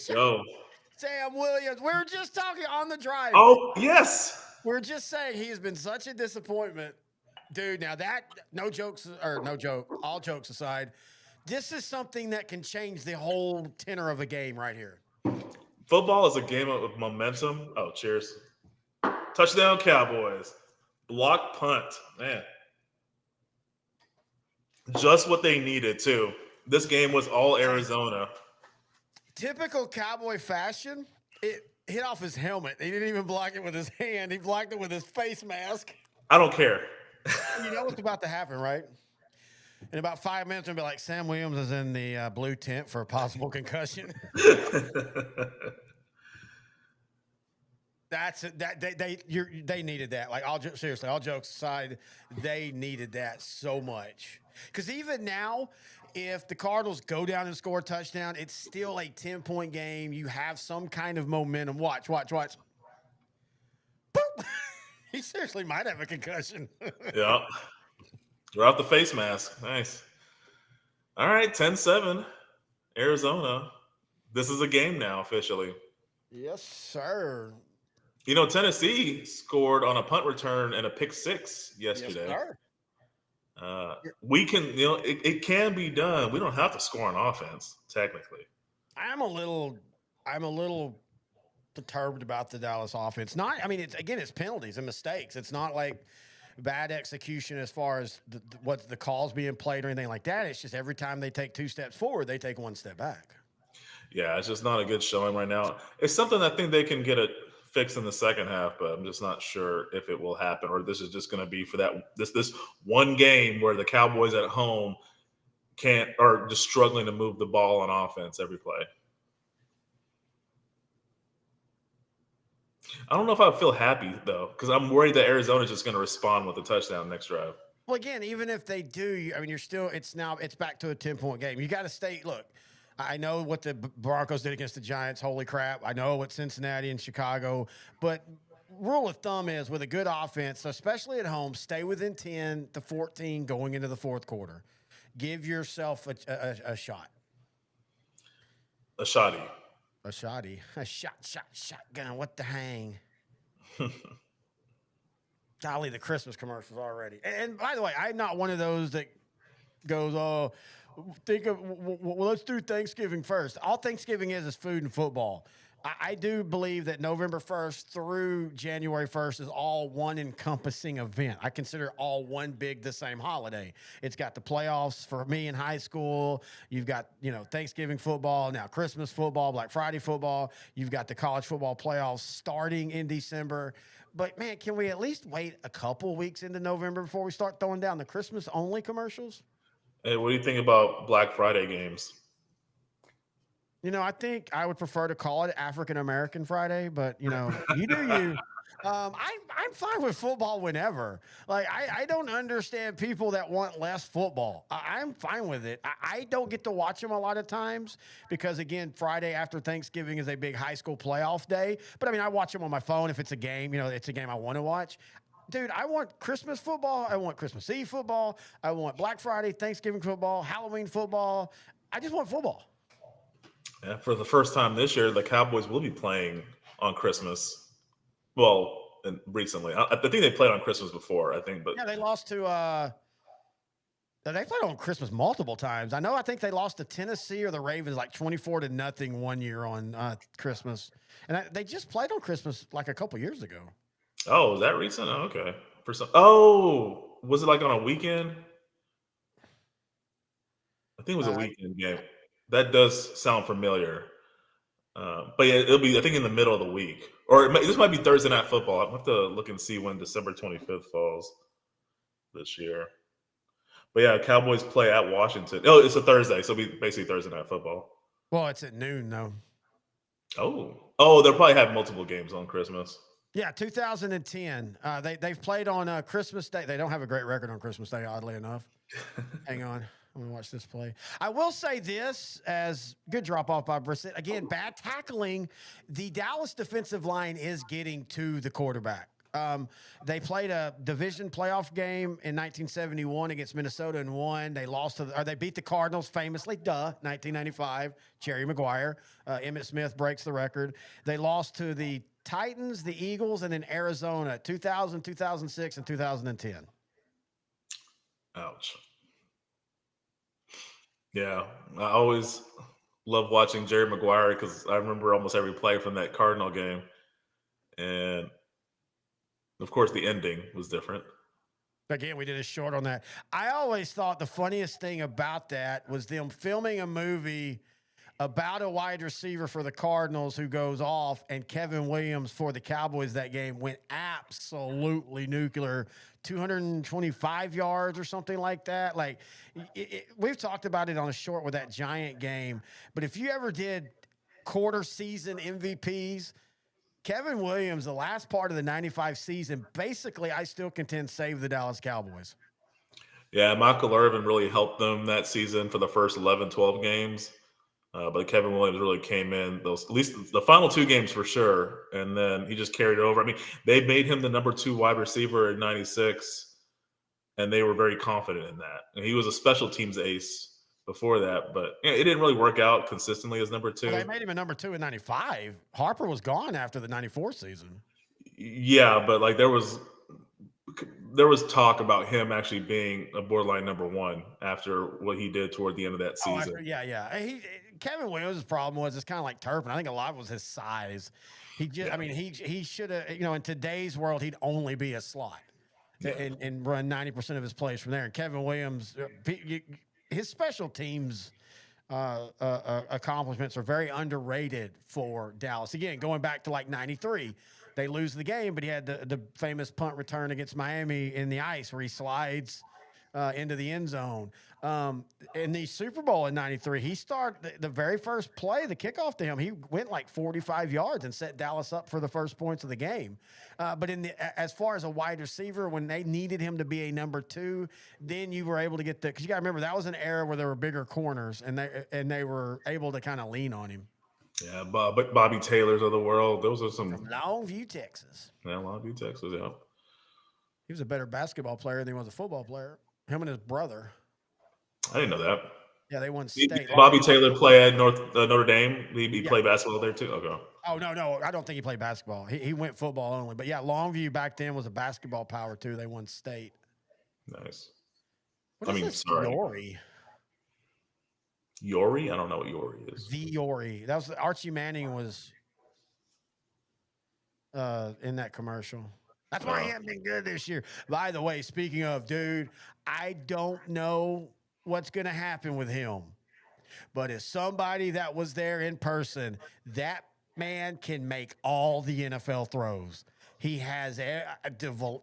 S3: Yo.
S1: Sam Williams. We were just talking on the drive.
S3: Oh, yes.
S1: We're just saying he has been such a disappointment. Dude, now that, all jokes aside, This is something that can change the whole tenor of a game right here.
S3: Football is a game of momentum. Oh, cheers. Touchdown, Cowboys. Block punt. Man. Just what they needed, too. This game was all Arizona.
S1: Typical Cowboy fashion, it hit off his helmet. He didn't even block it with his hand. He blocked it with his face mask.
S3: I don't care.
S1: You know what's about to happen, right? In about 5 minutes, we'll be like, Sam Williams is in the blue tent for a possible concussion. That's it. They needed that. Like, seriously, all jokes aside, they needed that so much. Because even now, if the Cardinals go down and score a touchdown, it's still a 10-point game. You have some kind of momentum. Watch. Boop. He seriously might have a concussion.
S3: Yeah. You're off the face mask. Nice. All right, 10-7. Arizona. This is a game now, officially.
S1: Yes, sir.
S3: You know, Tennessee scored on a punt return and a pick six yesterday.
S1: Yes, sir.
S3: We can, it can be done. We don't have to score on offense, technically.
S1: I'm a little perturbed about the Dallas offense. It's penalties and mistakes. It's not like bad execution as far as what the calls being played or anything like that. It's just every time they take 2 steps forward, they take 1 step back.
S3: Yeah, it's just not a good showing right now. It's something I think they can get it fixed in the second half, but I'm just not sure if it will happen, or this is just going to be for this one game where the Cowboys at home are just struggling to move the ball on offense every play. I don't know if I feel happy though, because I'm worried that Arizona is just going to respond with a touchdown next drive.
S1: Well, again, even if they do, it's back to a 10-point game. You got to stay. Look, I know what the Broncos did against the Giants. Holy crap. I know what Cincinnati and Chicago. But rule of thumb is with a good offense, especially at home, stay within 10 to 14 going into the fourth quarter. Give yourself a shot.
S3: A shotty.
S1: A shotty. A shotgun. What the hang? Golly, the Christmas commercials already. And by the way, I'm not one of those that goes, let's do Thanksgiving first. All Thanksgiving is food and football. I do believe that November 1st through January 1st is all one encompassing event. I consider all one big, the same holiday. It's got the playoffs for me in high school. You've got, Thanksgiving football, now Christmas football, Black Friday football. You've got the college football playoffs starting in December. But, man, can we at least wait a couple weeks into November before we start throwing down the Christmas-only commercials?
S3: Hey, what do you think about Black Friday games?
S1: I think I would prefer to call it African American Friday, but you do you. I'm fine with football whenever. Like I don't understand people that want less football. I'm fine with it. I don't get to watch them a lot of times because again, Friday after Thanksgiving is a big high school playoff day. But I watch them on my phone if it's a game. It's a game I want to watch. Dude, I want Christmas football. I want Christmas Eve football. I want Black Friday, Thanksgiving football, Halloween football. I just want football.
S3: Yeah, for the first time this year, the Cowboys will be playing on Christmas. Well, and recently, I think they played on Christmas before. I think, but
S1: yeah, they lost to. They played on Christmas multiple times. I think they lost to Tennessee or the Ravens like 24-0 one year on Christmas, and they just played on Christmas like a couple years ago.
S3: Oh, is that recent? Oh, okay. Was it like on a weekend? I think it was a weekend game. That does sound familiar. But yeah, it'll be, I think, in the middle of the week. Or this might be Thursday Night Football. I'll have to look and see when December 25th falls this year. But yeah, Cowboys play at Washington. Oh, it's a Thursday, so it'll be basically Thursday Night Football.
S1: Well, it's at noon, though.
S3: Oh, they'll probably have multiple games on Christmas.
S1: Yeah, 2010. They've played on Christmas Day. They don't have a great record on Christmas Day, oddly enough. Hang on. I'm going to watch this play. I will say this as good drop off by Brissett. Again, bad tackling. The Dallas defensive line is getting to the quarterback. They played a division playoff game in 1971 against Minnesota and won. They beat the Cardinals famously, 1995. Jerry Maguire. Emmitt Smith breaks the record. They lost to the Titans, the Eagles, and then Arizona, 2000, 2006, and 2010.
S3: Ouch. Yeah, I always love watching Jerry Maguire because I remember almost every play from that Cardinal game, and of course the ending was different.
S1: Again, we did a short on that. I always thought the funniest thing about that was them filming a movie about a wide receiver for the Cardinals who goes off, and Kevin Williams for the Cowboys that game went absolutely nuclear, 225 yards or something like that. Like we've talked about it on a short with that Giant game, but if you ever did quarter season MVPs, Kevin Williams, the last part of the 95 season, basically, I still contend saved the Dallas Cowboys.
S3: Yeah, Michael Irvin really helped them that season for the first 11, 12 games. But Kevin Williams really came in those, at least the final 2 games for sure, and then he just carried it over. I mean, they made him the number 2 wide receiver in '96, and they were very confident in that. And he was a special teams ace before that, but it didn't really work out consistently as number 2.
S1: Well, they made him a number 2 in 95. Harper was gone after the 94 season.
S3: Yeah, but like there was talk about him actually being a borderline number 1 after what he did toward the end of that
S1: Oh,
S3: season.
S1: yeah. Kevin Williams' problem was it's kind of like Turpin. I think a lot was his size.
S3: Yeah,
S1: I mean, he should have, in today's world, he'd only be a slot
S3: yeah,
S1: and run 90% of his plays from there. And Kevin Williams, his special teams accomplishments are very underrated for Dallas. Again, going back to like 93, they lose the game, but he had the famous punt return against Miami in the ice where he slides into the end zone. In the Super Bowl in 93, he started the very first play, the kickoff to him. He went like 45 yards and set Dallas up for the first points of the game. But as far as a wide receiver, when they needed him to be a number 2, then you were able to get because you got to remember that was an era where there were bigger corners and they were able to kind of lean on him.
S3: yeah. But Bobby Taylors of the world, those are
S1: From
S3: some.
S1: Longview, Texas.
S3: Yeah, a lot of you Texas, yeah.
S1: He was a better basketball player than he was a football player. Him and his brother.
S3: I didn't know that.
S1: Yeah, they won
S3: Did
S1: state.
S3: Bobby Taylor play at Notre Dame? He
S1: Yeah.
S3: played basketball there too. Okay,
S1: Oh no, I don't think he played basketball. He went football only. But yeah, Longview back then was a basketball power too. They won state.
S3: nice.
S1: What
S3: I
S1: is
S3: mean,
S1: this
S3: sorry,
S1: Yori?
S3: Yori. I don't know what Yori is.
S1: Viore. That was Archie Manning was in that commercial. That's why he hasn't been good this year. By the way, speaking of, dude, I don't know what's going to happen with him. But as somebody that was there in person, that man can make all the NFL throws. He has the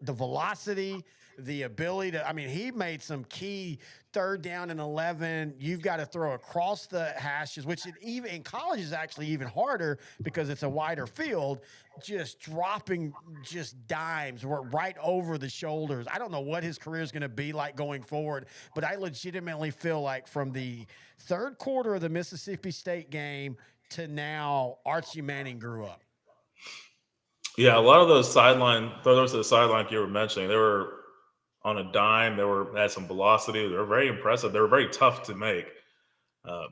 S1: velocity, the ability to. I mean, he made some key 3rd down and 11. You've got to throw across the hashes, which even in college is actually even harder because it's a wider field. Just dropping just dimes right over the shoulders. I don't know what his career is going to be like going forward, but I legitimately feel like from the 3rd quarter of the Mississippi State game to now, Archie Manning grew up.
S3: Yeah, a lot of those sideline throws to the sideline you were mentioning, they were on a dime. They had some velocity. They were very impressive. They were very tough to make. Uh,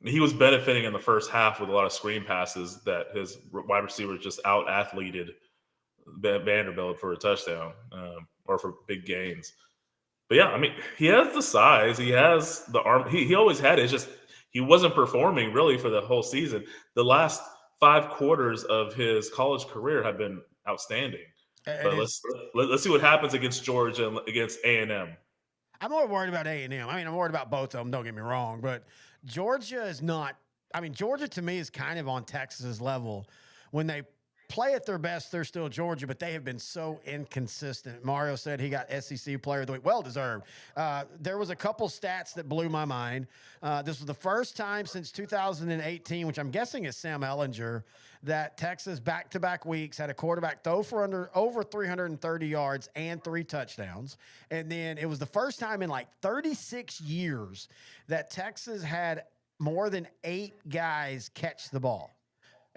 S3: he was benefiting in the first half with a lot of screen passes that his wide receivers just out athleted Vanderbilt for a touchdown or for big gains. But yeah, I mean, he has the size, he has the arm. He always had it. It's just he wasn't performing really for the whole season. The last 5 quarters of his college career have been outstanding. But let's see what happens against Georgia and against A&M.
S1: I'm more worried about A&M. I mean, I'm worried about both of them. Don't get me wrong, but Georgia is not. I mean, Georgia to me is kind of on Texas's level. When they play at their best, they're still Georgia, but they have been so inconsistent. Mario said he got SEC Player of the Week. Well deserved. There was a couple stats that blew my mind. This was the first time since 2018, which I'm guessing is Sam Ellinger, that Texas back-to-back weeks had a quarterback throw for over 330 yards and 3 touchdowns. And then it was the first time in like 36 years that Texas had more than 8 guys catch the ball.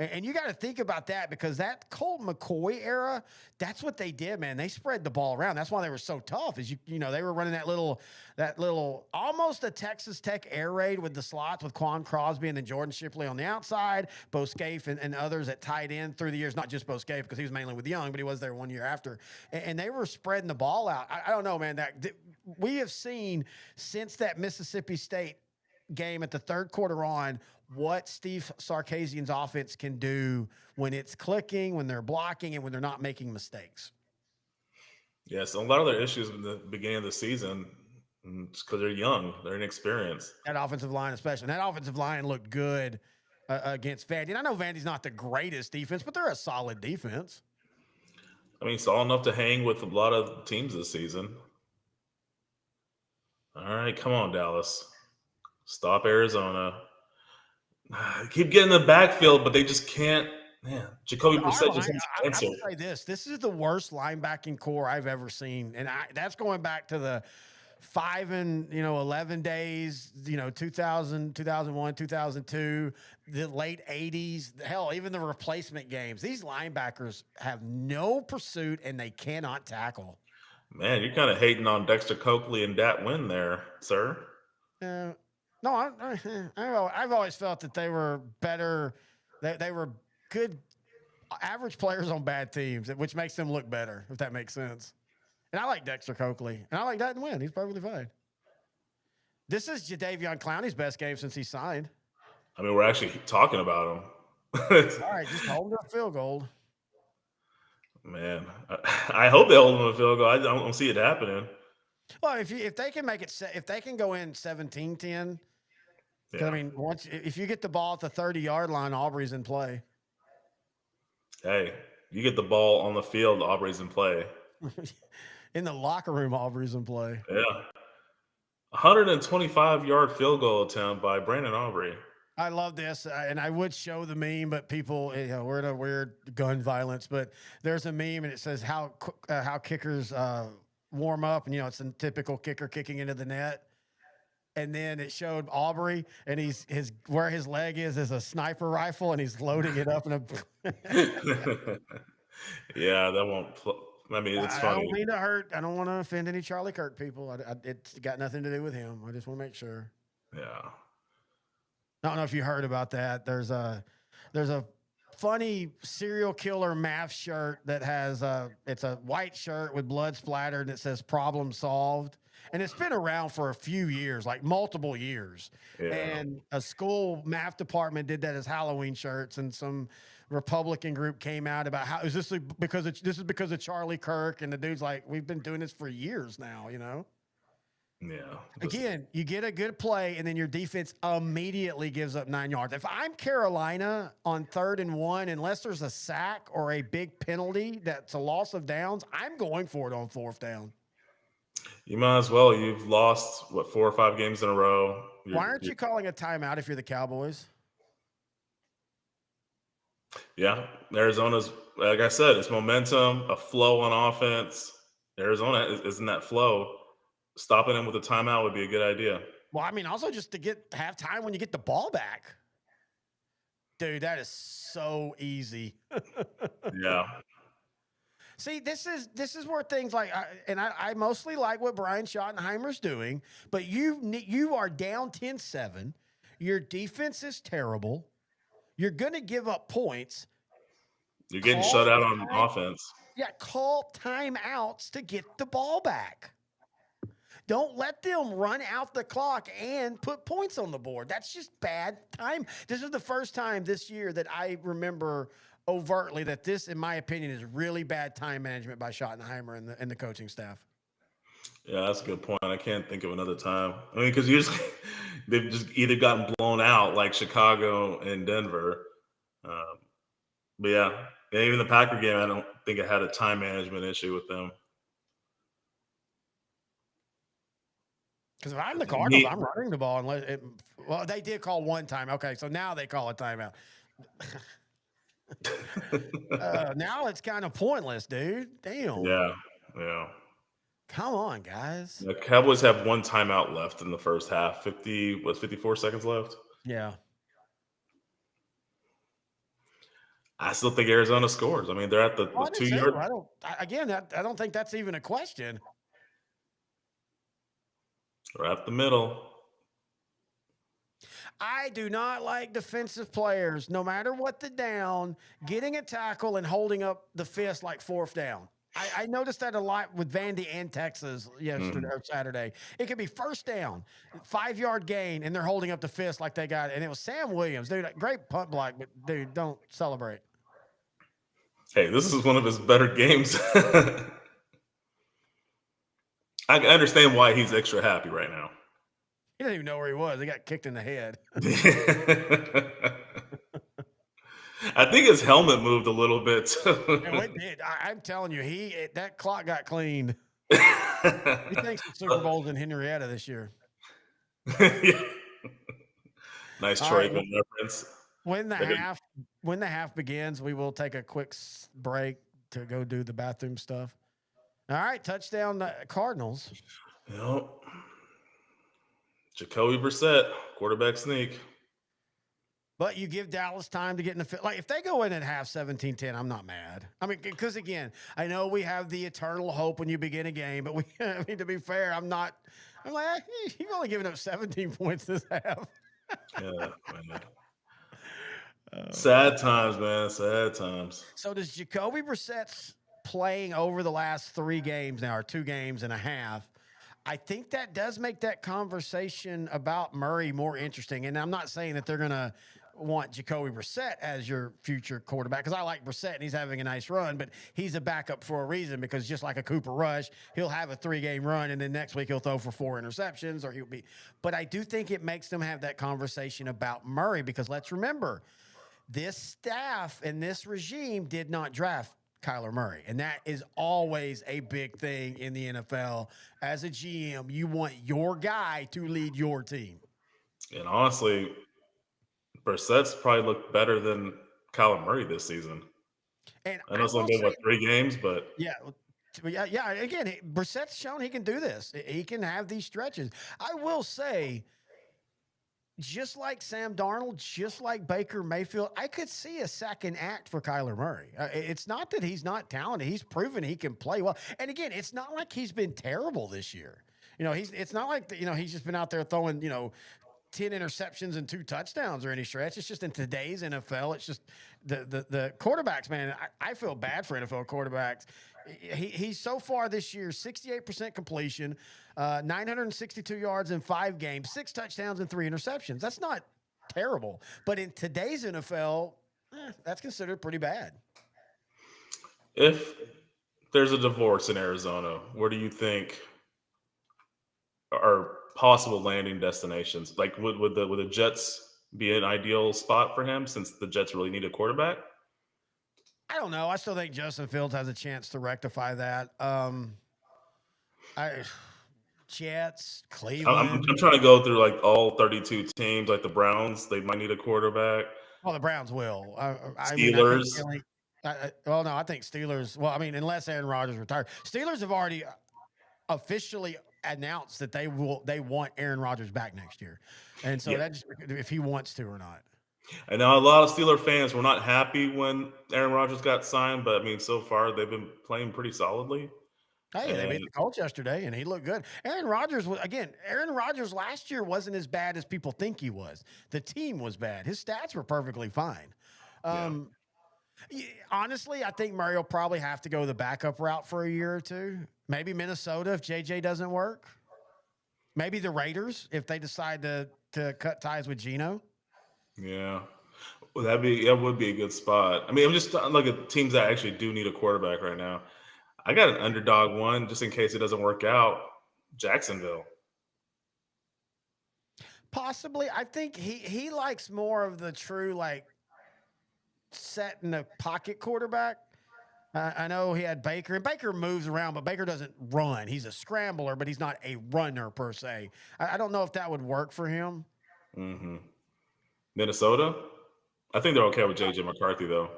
S1: And you got to think about that because that Colt McCoy era, that's what they did, man. They spread the ball around. That's why they were so tough. Is you know they were running that little almost a Texas Tech air raid with the slots with Quan Crosby and then Jordan Shipley on the outside, Bo Scaife and others at tight end through the years. Not just Bo Scaife because he was mainly with Young, but he was there 1 year after. And they were spreading the ball out. I don't know, man. we have seen since that Mississippi State game at the third quarter on what Steve Sarkisian's offense can do when it's clicking, when they're blocking, and when they're not making mistakes.
S3: Yes, a lot of their issues in the beginning of the season, because they're young, they're inexperienced.
S1: That offensive line, especially. And that offensive line looked good against Vandy. And I know Vandy's not the greatest defense, but they're a solid defense.
S3: I mean, it's all enough to hang with a lot of teams this season. All right, come on, Dallas. Stop Arizona. Keep getting the backfield, but they just can't. Man, Jacoby Brissett just wants
S1: I'm
S3: answer.
S1: going to say this. This is the worst linebacking core I've ever seen. And that's going back to the 11 days, 2000, 2001, 2002, the late 80s, hell, even the replacement games. These linebackers have no pursuit and they cannot tackle.
S3: Man, you're kind of hating on Dexter Coakley and Dat Win there, sir.
S1: No, I've always felt that they were better. They were good average players on bad teams, which makes them look better, if that makes sense. And I like Dexter Coakley, and I like that and win. He's perfectly fine. This is Jadeveon Clowney's best game since he signed.
S3: I mean, we're actually talking about him.
S1: All right, just hold him to a field goal.
S3: Man, I hope they hold him to a field goal. I don't see it happening.
S1: Well, if they can make it, if they can go in 17-10,
S3: Yeah.
S1: I mean, if you get the ball at the 30-yard line, Aubrey's in play.
S3: Hey, you get the ball on the field, Aubrey's in play.
S1: In the locker room, Aubrey's in play.
S3: Yeah. 125-yard field goal attempt by Brandon Aubrey.
S1: I love this, and I would show the meme, but people, we're in a weird gun violence. But there's a meme, and it says how kickers warm up, and it's a typical kicker kicking into the net. And then it showed Aubrey, and where his leg is a sniper rifle, and he's loading it up in a.
S3: Yeah, that won't. I mean, it's funny.
S1: I don't mean to hurt. I don't want to offend any Charlie Kirk people. It's got nothing to do with him. I just want to make sure.
S3: Yeah.
S1: I don't know if you heard about that. There's a funny serial killer math shirt that has it's a white shirt with blood splattered and it says "problem solved." And it's been around for a few years, like multiple years.
S3: Yeah.
S1: And a school math department did that as Halloween shirts, and some Republican group came out about how is this because of Charlie Kirk, and the dude's like, we've been doing this for years now,
S3: Yeah.
S1: Again, you get a good play, and then your defense immediately gives up 9 yards. If I'm Carolina on 3rd and 1, unless there's a sack or a big penalty that's a loss of downs, I'm going for it on 4th down.
S3: You might as well. You've lost, 4 or 5 games in a row.
S1: Why aren't you calling a timeout if you're the Cowboys?
S3: Yeah. Arizona's, like I said, it's momentum, a flow on offense. Arizona is in that flow. Stopping them with a timeout would be a good idea.
S1: Well, I mean, also just to have time when you get the ball back. Dude, that is so easy.
S3: Yeah.
S1: See, this is where things like, I mostly like what Brian Schottenheimer's doing, but you are down 10-7. Your defense is terrible. You're going to give up points.
S3: You're getting shut out on offense.
S1: Yeah, call timeouts to get the ball back. Don't let them run out the clock and put points on the board. That's just bad time. This is the first time this year that I remember overtly that this, in my opinion, is really bad time management by Schottenheimer and the coaching staff.
S3: Yeah, that's a good point. I can't think of another time. I mean, because they've just either gotten blown out like Chicago and Denver. But yeah, even the Packer game, I don't think it had a time management issue with them.
S1: Because if I'm the Cardinals, I'm running the ball. Well, they did call one time. Okay, so now they call a timeout. Now it's kind of pointless, dude. Damn.
S3: Yeah.
S1: Come on, guys.
S3: The Cowboys have 1 timeout left in the first half. 54 seconds left?
S1: Yeah.
S3: I still think Arizona scores. I mean, they're at the 2-yard.
S1: I don't think that's even a question.
S3: Right up the middle.
S1: I do not like defensive players, no matter what the down, getting a tackle and holding up the fist like 4th down. I noticed that a lot with Vandy and Texas yesterday
S3: Mhm.
S1: or Saturday. It could be first down, 5 yard gain, and they're holding up the fist like they got it. And it was Sam Williams, dude. Great punt block, but dude, don't celebrate.
S3: Hey, this is one of his better games. I understand why he's extra happy right now.
S1: He didn't even know where he was. He got kicked in the head.
S3: I think his helmet moved a little bit too.
S1: No, it did. I'm telling you, that clock got cleaned. He thinks the Super Bowl's in Henrietta this year.
S3: Yeah. Nice
S1: All right.
S3: Troy reference.
S1: When the
S3: They did-
S1: half when the half begins, we will take a quick break to go do the bathroom stuff. All right, touchdown Cardinals.
S3: Yep. Jacoby Brissett, quarterback sneak.
S1: But you give Dallas time to get in the fit. Like if they go in at half 17-10, I'm not mad. I mean, because again, I know we have the eternal hope when you begin a game, but I mean, to be fair, I'm like, you've only given up 17 points this half.
S3: Yeah, man. Sad times, man. Sad times.
S1: So does Jacoby Brissett's playing over the last 3 games now, or 2 games and a half? I think that does make that conversation about Murray more interesting. And I'm not saying that they're going to want Jacoby Brissett as your future quarterback because I like Brissett and he's having a nice run, but he's a backup for a reason because just like a Cooper Rush, he'll have a 3-game run and then next week he'll throw for 4 interceptions or he'll be. But I do think it makes them have that conversation about Murray because let's remember, this staff and this regime did not draft Kyler Murray. And that is always a big thing in the NFL. As a GM, you want your guy to lead your team.
S3: And honestly, Brissett's probably looked better than Kyler Murray this season.
S1: And
S3: I know it's only been, 3 games, but
S1: yeah. Yeah. Again, Brissett's shown he can do this. He can have these stretches. I will say, just like Sam Darnold, just like Baker Mayfield, I could see a second act for Kyler Murray. It's not that he's not talented. He's proven he can play well. And again, it's not like he's been terrible this year. It's not like, he's just been out there throwing, 10 interceptions and 2 touchdowns or any stretch. It's just in today's NFL, it's just the quarterbacks, man. I feel bad for NFL quarterbacks. He's so far this year, 68% completion, 962 yards in 5 games, 6 touchdowns and 3 interceptions. That's not terrible. But in today's NFL, that's considered pretty bad.
S3: if there's a divorce in Arizona, where do you think are possible landing destinations? Like, would the Jets be an ideal spot for him since the Jets really need a quarterback?
S1: I don't know. I still think Justin Fields has a chance to rectify that. Jets,
S3: I'm
S1: Cleveland.
S3: trying to go through like all 32 teams, like the Browns. They might need a quarterback.
S1: Well, the Browns will. I
S3: Steelers.
S1: think I think Steelers. Well, I mean, unless Aaron Rodgers retired, Steelers have already officially announced that they want Aaron Rodgers back next year, and so that just if he wants to or not.
S3: And now a lot of Steeler fans were not happy when Aaron Rodgers got signed, but I mean, so far they've been playing pretty solidly.
S1: Hey, they beat the Colts yesterday, and he looked good. Aaron Rodgers last year wasn't as bad as people think he was. The team was bad. His stats were perfectly fine. Honestly, I think Murray will probably have to go the backup route for a year or 2. Maybe Minnesota if JJ doesn't work. Maybe the Raiders if they decide to cut ties with Geno.
S3: Yeah. Well, that would be a good spot. I mean, I'm just looking at teams that actually do need a quarterback right now. I got an underdog one just in case it doesn't work out. Jacksonville.
S1: Possibly. I think he likes more of the true set in the pocket quarterback. I know he had Baker, and Baker moves around, but Baker doesn't run. He's a scrambler, but he's not a runner per se. I don't know if that would work for him.
S3: Mm-hmm. Minnesota? I think they're okay with JJ McCarthy though.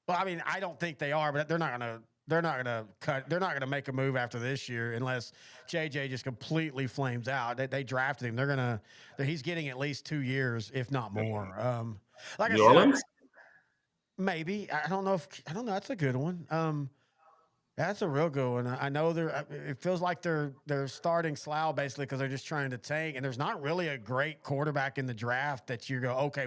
S1: Well, I mean, I don't think they are, but they're not gonna make a move after this year unless JJ just completely flames out. They drafted him. He's getting at least 2 years, if not more. Like
S3: New
S1: I said,
S3: Orleans?
S1: maybe. I don't know. That's a good one. That's a real good one. I know it feels like they're starting slow basically because they're just trying to tank, and there's not really a great quarterback in the draft that you go, okay,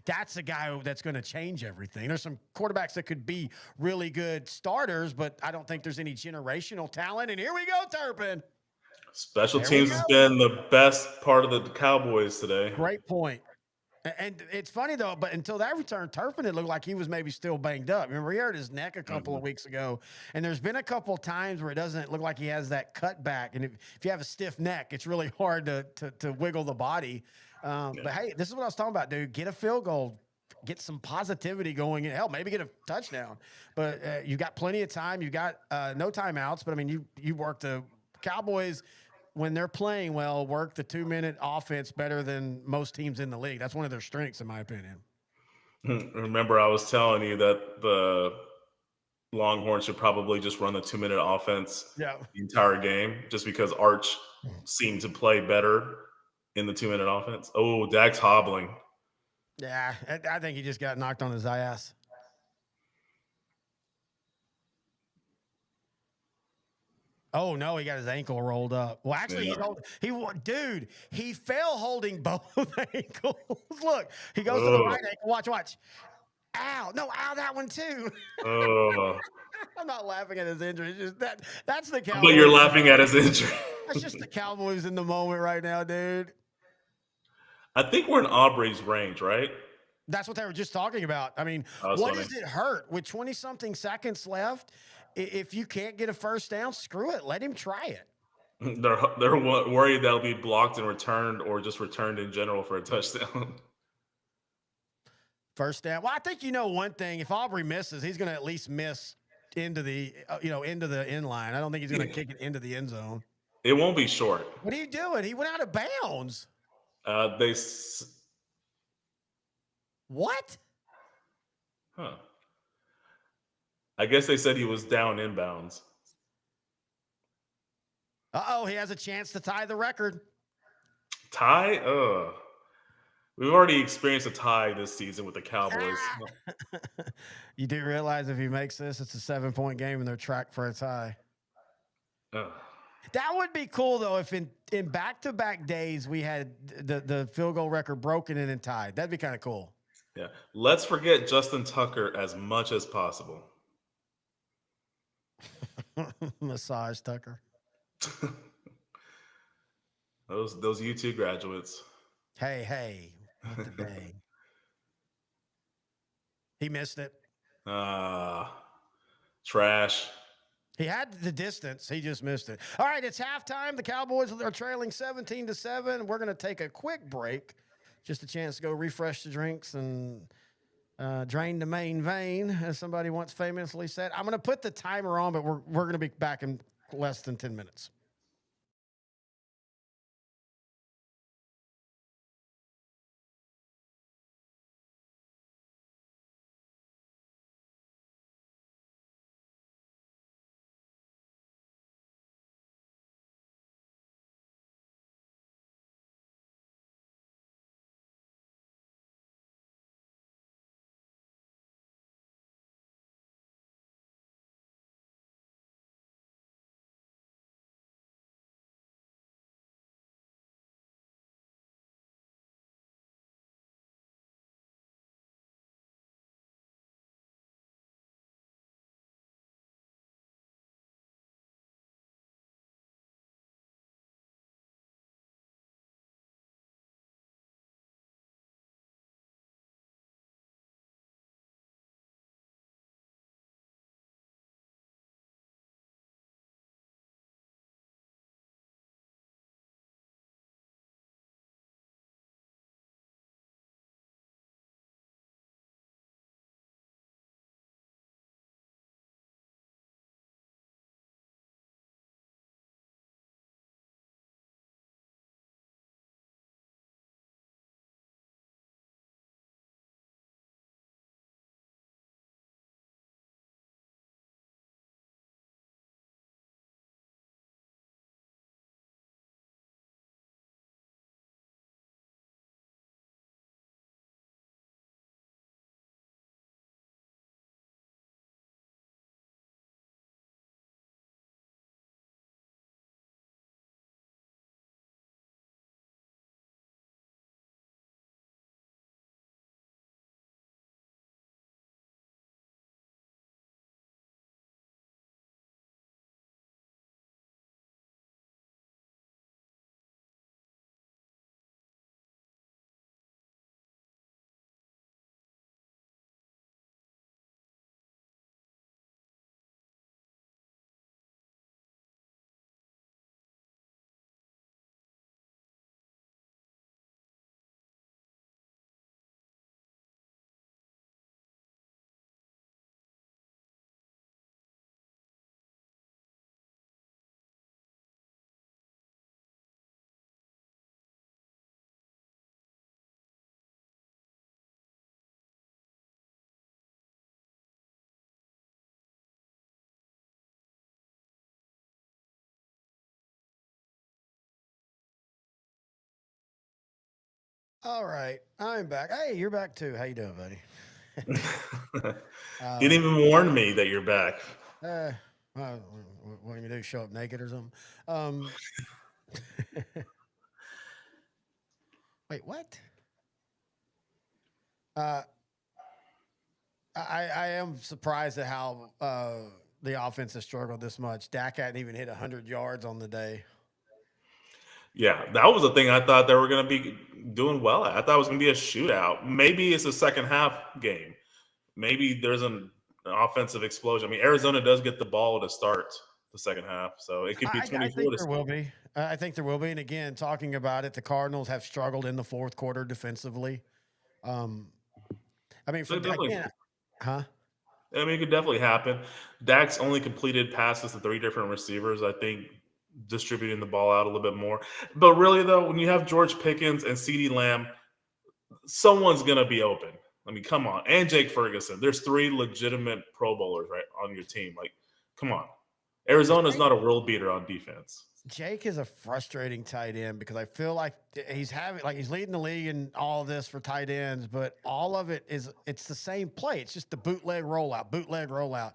S1: that's the guy that's going to change everything. There's some quarterbacks that could be really good starters, but I don't think there's any generational talent. And here we go, Turpin.
S3: Special
S1: There we
S3: teams has
S1: go.
S3: been the best part of the Cowboys today.
S1: Great point. And it's funny though, but until that return, Turpin, it looked like he was maybe still banged up. Remember, he hurt his neck a couple of weeks ago, and there's been a couple of times where it doesn't look like he has that cutback. And if you have a stiff neck, it's really hard to wiggle the body. But hey, this is what I was talking about, dude. Get a field goal, get some positivity going. Hell, maybe get a touchdown. But you've got plenty of time. You've got no timeouts. But I mean, you work the Cowboys when they're playing well, work the 2-minute offense better than most teams in the league. That's one of their strengths, in my opinion.
S3: Remember, I was telling you that the Longhorns should probably just run the 2-minute offense
S1: Yeah.
S3: the entire game, just because Arch seemed to play better in the 2-minute offense. Oh, Dak's hobbling.
S1: Yeah, I think he just got knocked on his ass. Oh no, he got his ankle rolled up. Well, actually, dude, he fell holding both ankles. Look, he goes to the right ankle. Watch. Ow, no, ow, that one too.
S3: Oh,
S1: I'm not laughing at his injury. It's just that's the
S3: but
S1: Cowboys.
S3: you're laughing at his injury.
S1: That's just the Cowboys in the moment right now, dude.
S3: I think we're in Aubrey's range, right?
S1: That's what they were just talking about. I mean,
S3: That was
S1: what
S3: funny.
S1: does it hurt with 20-something seconds left? If you can't get a first down, screw it. Let him try it.
S3: They're worried they'll be blocked and returned, or just returned in general for a touchdown.
S1: First down. Well, I think you know one thing. If Aubrey misses, he's going to at least miss into the into the end line. I don't think he's going to kick it into the end zone.
S3: It won't be short.
S1: What are you doing? He went out of bounds.
S3: They,
S1: What?
S3: huh? I guess they said he was down inbounds.
S1: Uh-oh, he has a chance to tie the record.
S3: Tie? We've already experienced a tie this season with the Cowboys.
S1: You do realize if he makes this, it's a 7-point game and they're tracked for a tie. That would be cool though if in back-to-back days we had the field goal record broken and tied. That'd be kind of cool.
S3: Yeah. Let's forget Justin Tucker as much as possible.
S1: Massage Tucker.
S3: Those U2 graduates.
S1: Hey, not today. He missed it.
S3: Trash.
S1: He had the distance. He just missed it. All right, it's halftime. The Cowboys are trailing 17-7. We're going to take a quick break. Just a chance to go refresh the drinks and drain the main vein, as somebody once famously said. I'm going to put the timer on, but we're going to be back in less than 10 minutes. All right, I'm back. Hey, you're back too. How you doing, buddy?
S3: You didn't
S1: um,
S3: even warn me that you're back.
S1: uh, what are you gonna do? Show up naked or something? Um, wait, what? Uh, I am surprised at how the offense has struggled this much. Dak hadn't even hit 100 yards on the day.
S3: Yeah, that was the thing I thought they were going to be doing well at. I thought it was going to be a shootout. Maybe it's a second half game. Maybe there's an offensive explosion. I mean, Arizona does get the ball to start the second half, so it could be
S1: I
S3: 24
S1: think
S3: to
S1: there
S3: 7.
S1: will be. I think there will be. And again, talking about it, the Cardinals have struggled in the fourth quarter defensively. Um, I mean,
S3: So
S1: for
S3: it definitely,
S1: again, huh?
S3: I mean, it could definitely happen. Dak's only completed passes to 3 different receivers. I think distributing the ball out a little bit more. But really, though, when you have George Pickens and CeeDee Lamb, someone's going to be open. I mean, come on. And Jake Ferguson. There's 3 legitimate Pro Bowlers right on your team. Like, come on. Arizona's
S1: Jake,
S3: not a world beater on defense.
S1: Jake is a frustrating tight end because I feel like he's leading the league in all of this for tight ends, but all of it's the same play. It's just the bootleg rollout, bootleg rollout.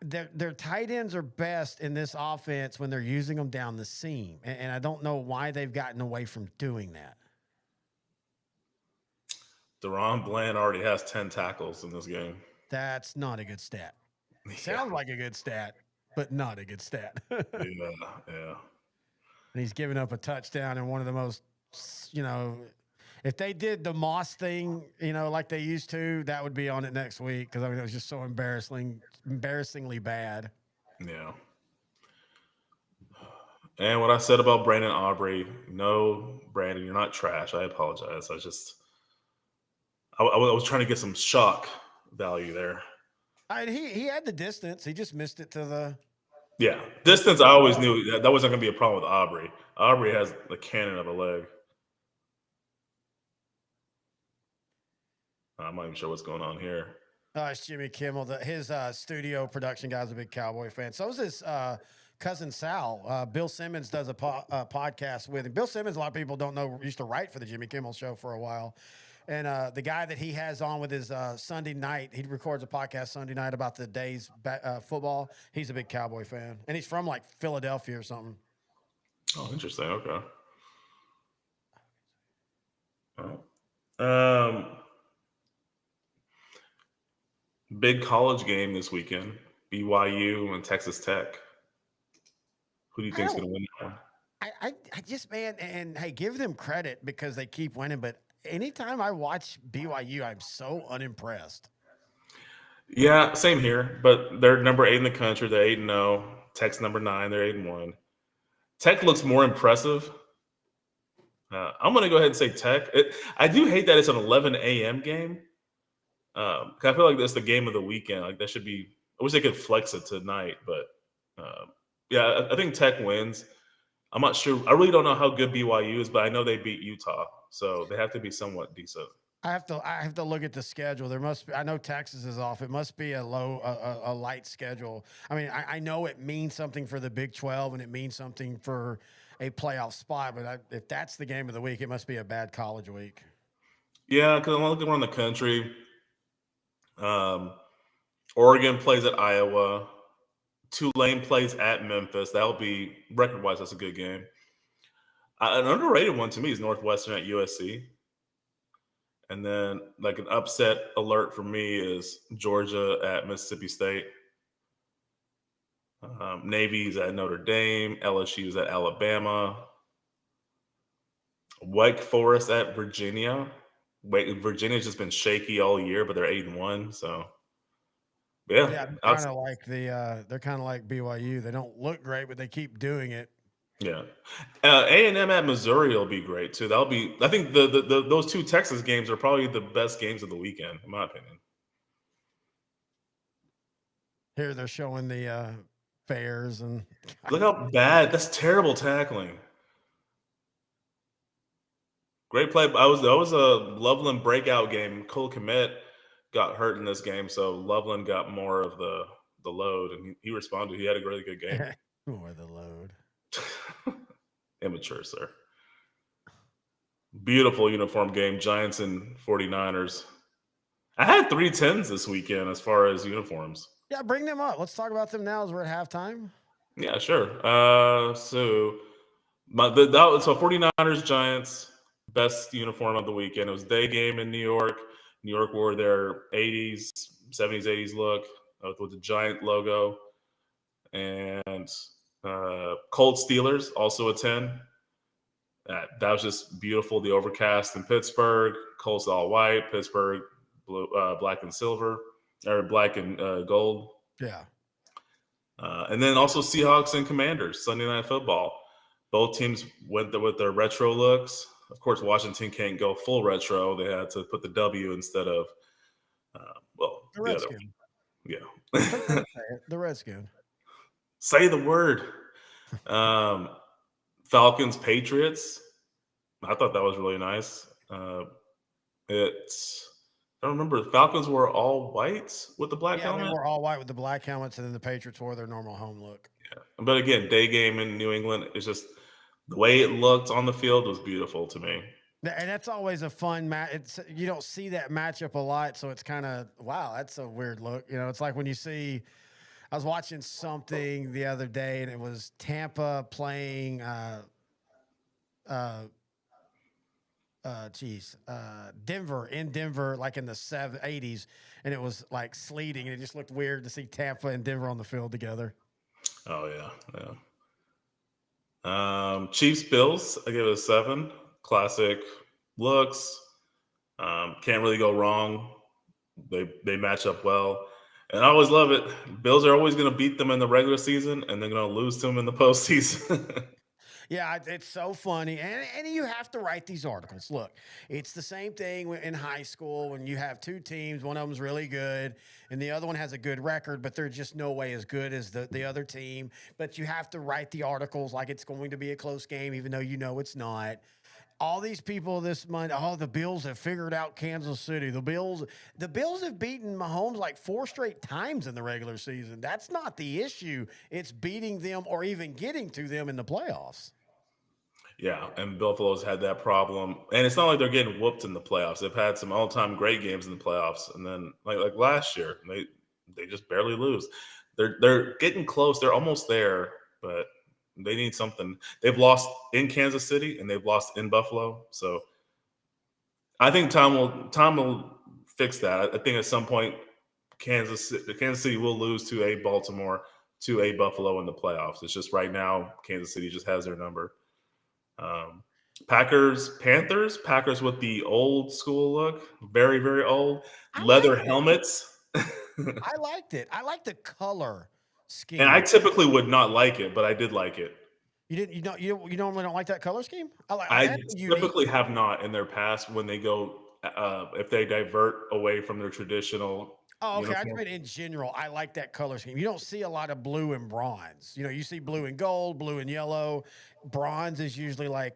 S1: Their tight ends are best in this offense when they're using them down the seam, and I don't know why they've gotten away from doing that.
S3: Deron Bland already has 10 tackles in this game.
S1: That's not a good stat.
S3: Yeah.
S1: Sounds like a good stat, but not a good stat. And
S3: Yeah. Yeah.
S1: he's given up a touchdown in one of the most, you know, if they did the Moss thing, like they used to, that would be on it next week because I mean it was just so embarrassingly bad.
S3: Yeah. And what I said about Brandon Aubrey, no, Brandon, you're not trash. I apologize. I was trying to get some shock value there.
S1: He had the distance. He just missed it to
S3: Yeah,
S1: the
S3: distance. I always
S1: wall.
S3: knew that wasn't going to be a problem with Aubrey. Aubrey has the cannon of a leg. I'm not even sure what's going on here.
S1: It's Jimmy Kimmel. His studio production guy's a big Cowboy fan. So is his cousin Sal. Bill Simmons does a podcast with him. Bill Simmons, a lot of people don't know, used to write for the Jimmy Kimmel Show for a while. And the guy that he has on with his Sunday night, he records a podcast Sunday night about the day's football. He's a big Cowboy fan. And he's from like Philadelphia or something.
S3: Oh, interesting. Okay. All right. Big college game this weekend. BYU and Texas Tech. Who do you
S1: I
S3: think is
S1: don't
S3: going to win that one?
S1: I just, man, and hey, give them credit because they keep winning. But anytime I watch BYU, I'm so unimpressed.
S3: Yeah, same here. But they're number 8 in the country. They're 8-0. Tech's number 9. They're 8-1. Tech looks more impressive. I'm going to go ahead and say Tech. I do hate that it's an 11 a.m. game. 'Cause I feel like that's the game of the weekend. Like that should be. I wish they could flex it tonight, but yeah, I think Tech wins. I'm not sure. I really don't know how good BYU is, but I know they beat Utah, so they have to be somewhat decent.
S1: I have to look at the schedule. There must be. I know Texas is off. It must be a light schedule. I mean, I know it means something for the Big 12 and it means something for a playoff spot. But if that's the game of the week, it must be a bad college week.
S3: Yeah, because I'm looking around the country. Um, Oregon plays at Iowa. Tulane plays at Memphis. That'll be record-wise. That's a good game. An underrated one to me is Northwestern at USC. And then, like an upset alert for me is Georgia at Mississippi State. Navy's at Notre Dame. LSU's at Alabama. Wake Forest at Virginia. Virginia's just been shaky all year, but they're 8-1. So, yeah,
S1: Yeah, they're kind of like BYU. They don't look great, but they keep doing it.
S3: yeah. A&M at Missouri will be great too. That'll be. I think the those 2 Texas games are probably the best games of the weekend, in my opinion.
S1: Here they're showing the fairs and
S3: Look how bad. That's terrible tackling. Great play. That was a Loveland breakout game. Cole Kmet got hurt in this game, so Loveland got more of the load, and he responded. He had a really good game.
S1: more the load.
S3: Immature, sir. Beautiful uniform game, Giants and 49ers. I had 3 10s this weekend as far as uniforms.
S1: Yeah, bring them up. Let's talk about them now as we're at halftime.
S3: Yeah, sure. So so 49ers Giants best uniform of the weekend. It was day game in New York. New York wore their 80s, 70s, 80s look with the giant logo. And Colts Steelers also a 10. That was just beautiful. The overcast in Pittsburgh, Colts all white, Pittsburgh blue, black and silver, or black and gold.
S1: Yeah.
S3: And then also Seahawks and Commanders, Sunday Night Football. Both teams went with their retro looks. Of course, Washington can't go full retro. They had to put the W instead of,
S1: The
S3: the other.
S1: Redskin.
S3: Yeah.
S1: The Redskin.
S3: Say the word. Falcons, Patriots. I thought that was really nice. I don't remember. The Falcons were all white with the black
S1: Yeah, they
S3: helmet.
S1: were all white with the black helmets, and then the Patriots wore their normal home look.
S3: But again, day game in New England, it's just the way it looked on the field was beautiful to me.
S1: And that's always a fun match. It's you don't see that matchup a lot, so it's kind of wow. That's a weird look. You know, it's like when you see. I was watching something the other day, and it was Tampa playing. Denver in Denver, like in the 80s, and it was like sleeting, and it just looked weird to see Tampa and Denver on the field together.
S3: Oh yeah. Chiefs Bills, I give it a 7. Classic looks. Can't really go wrong. They match up well, and I always love it. Bills are always going to beat them in the regular season, and they're going to lose to them in the postseason.
S1: Yeah, it's so funny. And you have to write these articles. Look, it's the same thing in high school when you have two teams, one of them's really good and the other one has a good record, but they're just no way as good as the other team. But you have to write the articles like it's going to be a close game, even though you know it's not. All these people this month, the Bills have figured out Kansas City. The Bills have beaten Mahomes like 4 straight times in the regular season. That's not the issue. It's beating them or even getting to them in the playoffs.
S3: Yeah, and Buffalo's had that problem, and it's not like they're getting whooped in the playoffs. They've had some all-time great games in the playoffs, and then like last year, they just barely lose. They're getting close. They're almost there, but they need something. They've lost in Kansas City and they've lost in Buffalo, so I think time will fix that. I think at some point Kansas City will lose to a Baltimore, to a Buffalo in the playoffs. It's just right now Kansas City just has their number. Packers with the old school look, very, very old. Leather helmets.
S1: I liked it. I like the color scheme.
S3: And I typically would not like it, but I did like it.
S1: You normally don't like that color scheme?
S3: I typically have not in their past when they go if they divert away from their traditional.
S1: Oh, okay. I
S3: uniform.
S1: mean, in general, I like that color scheme. You don't see a lot of blue and bronze. You see blue and gold, blue and yellow. Bronze is usually like,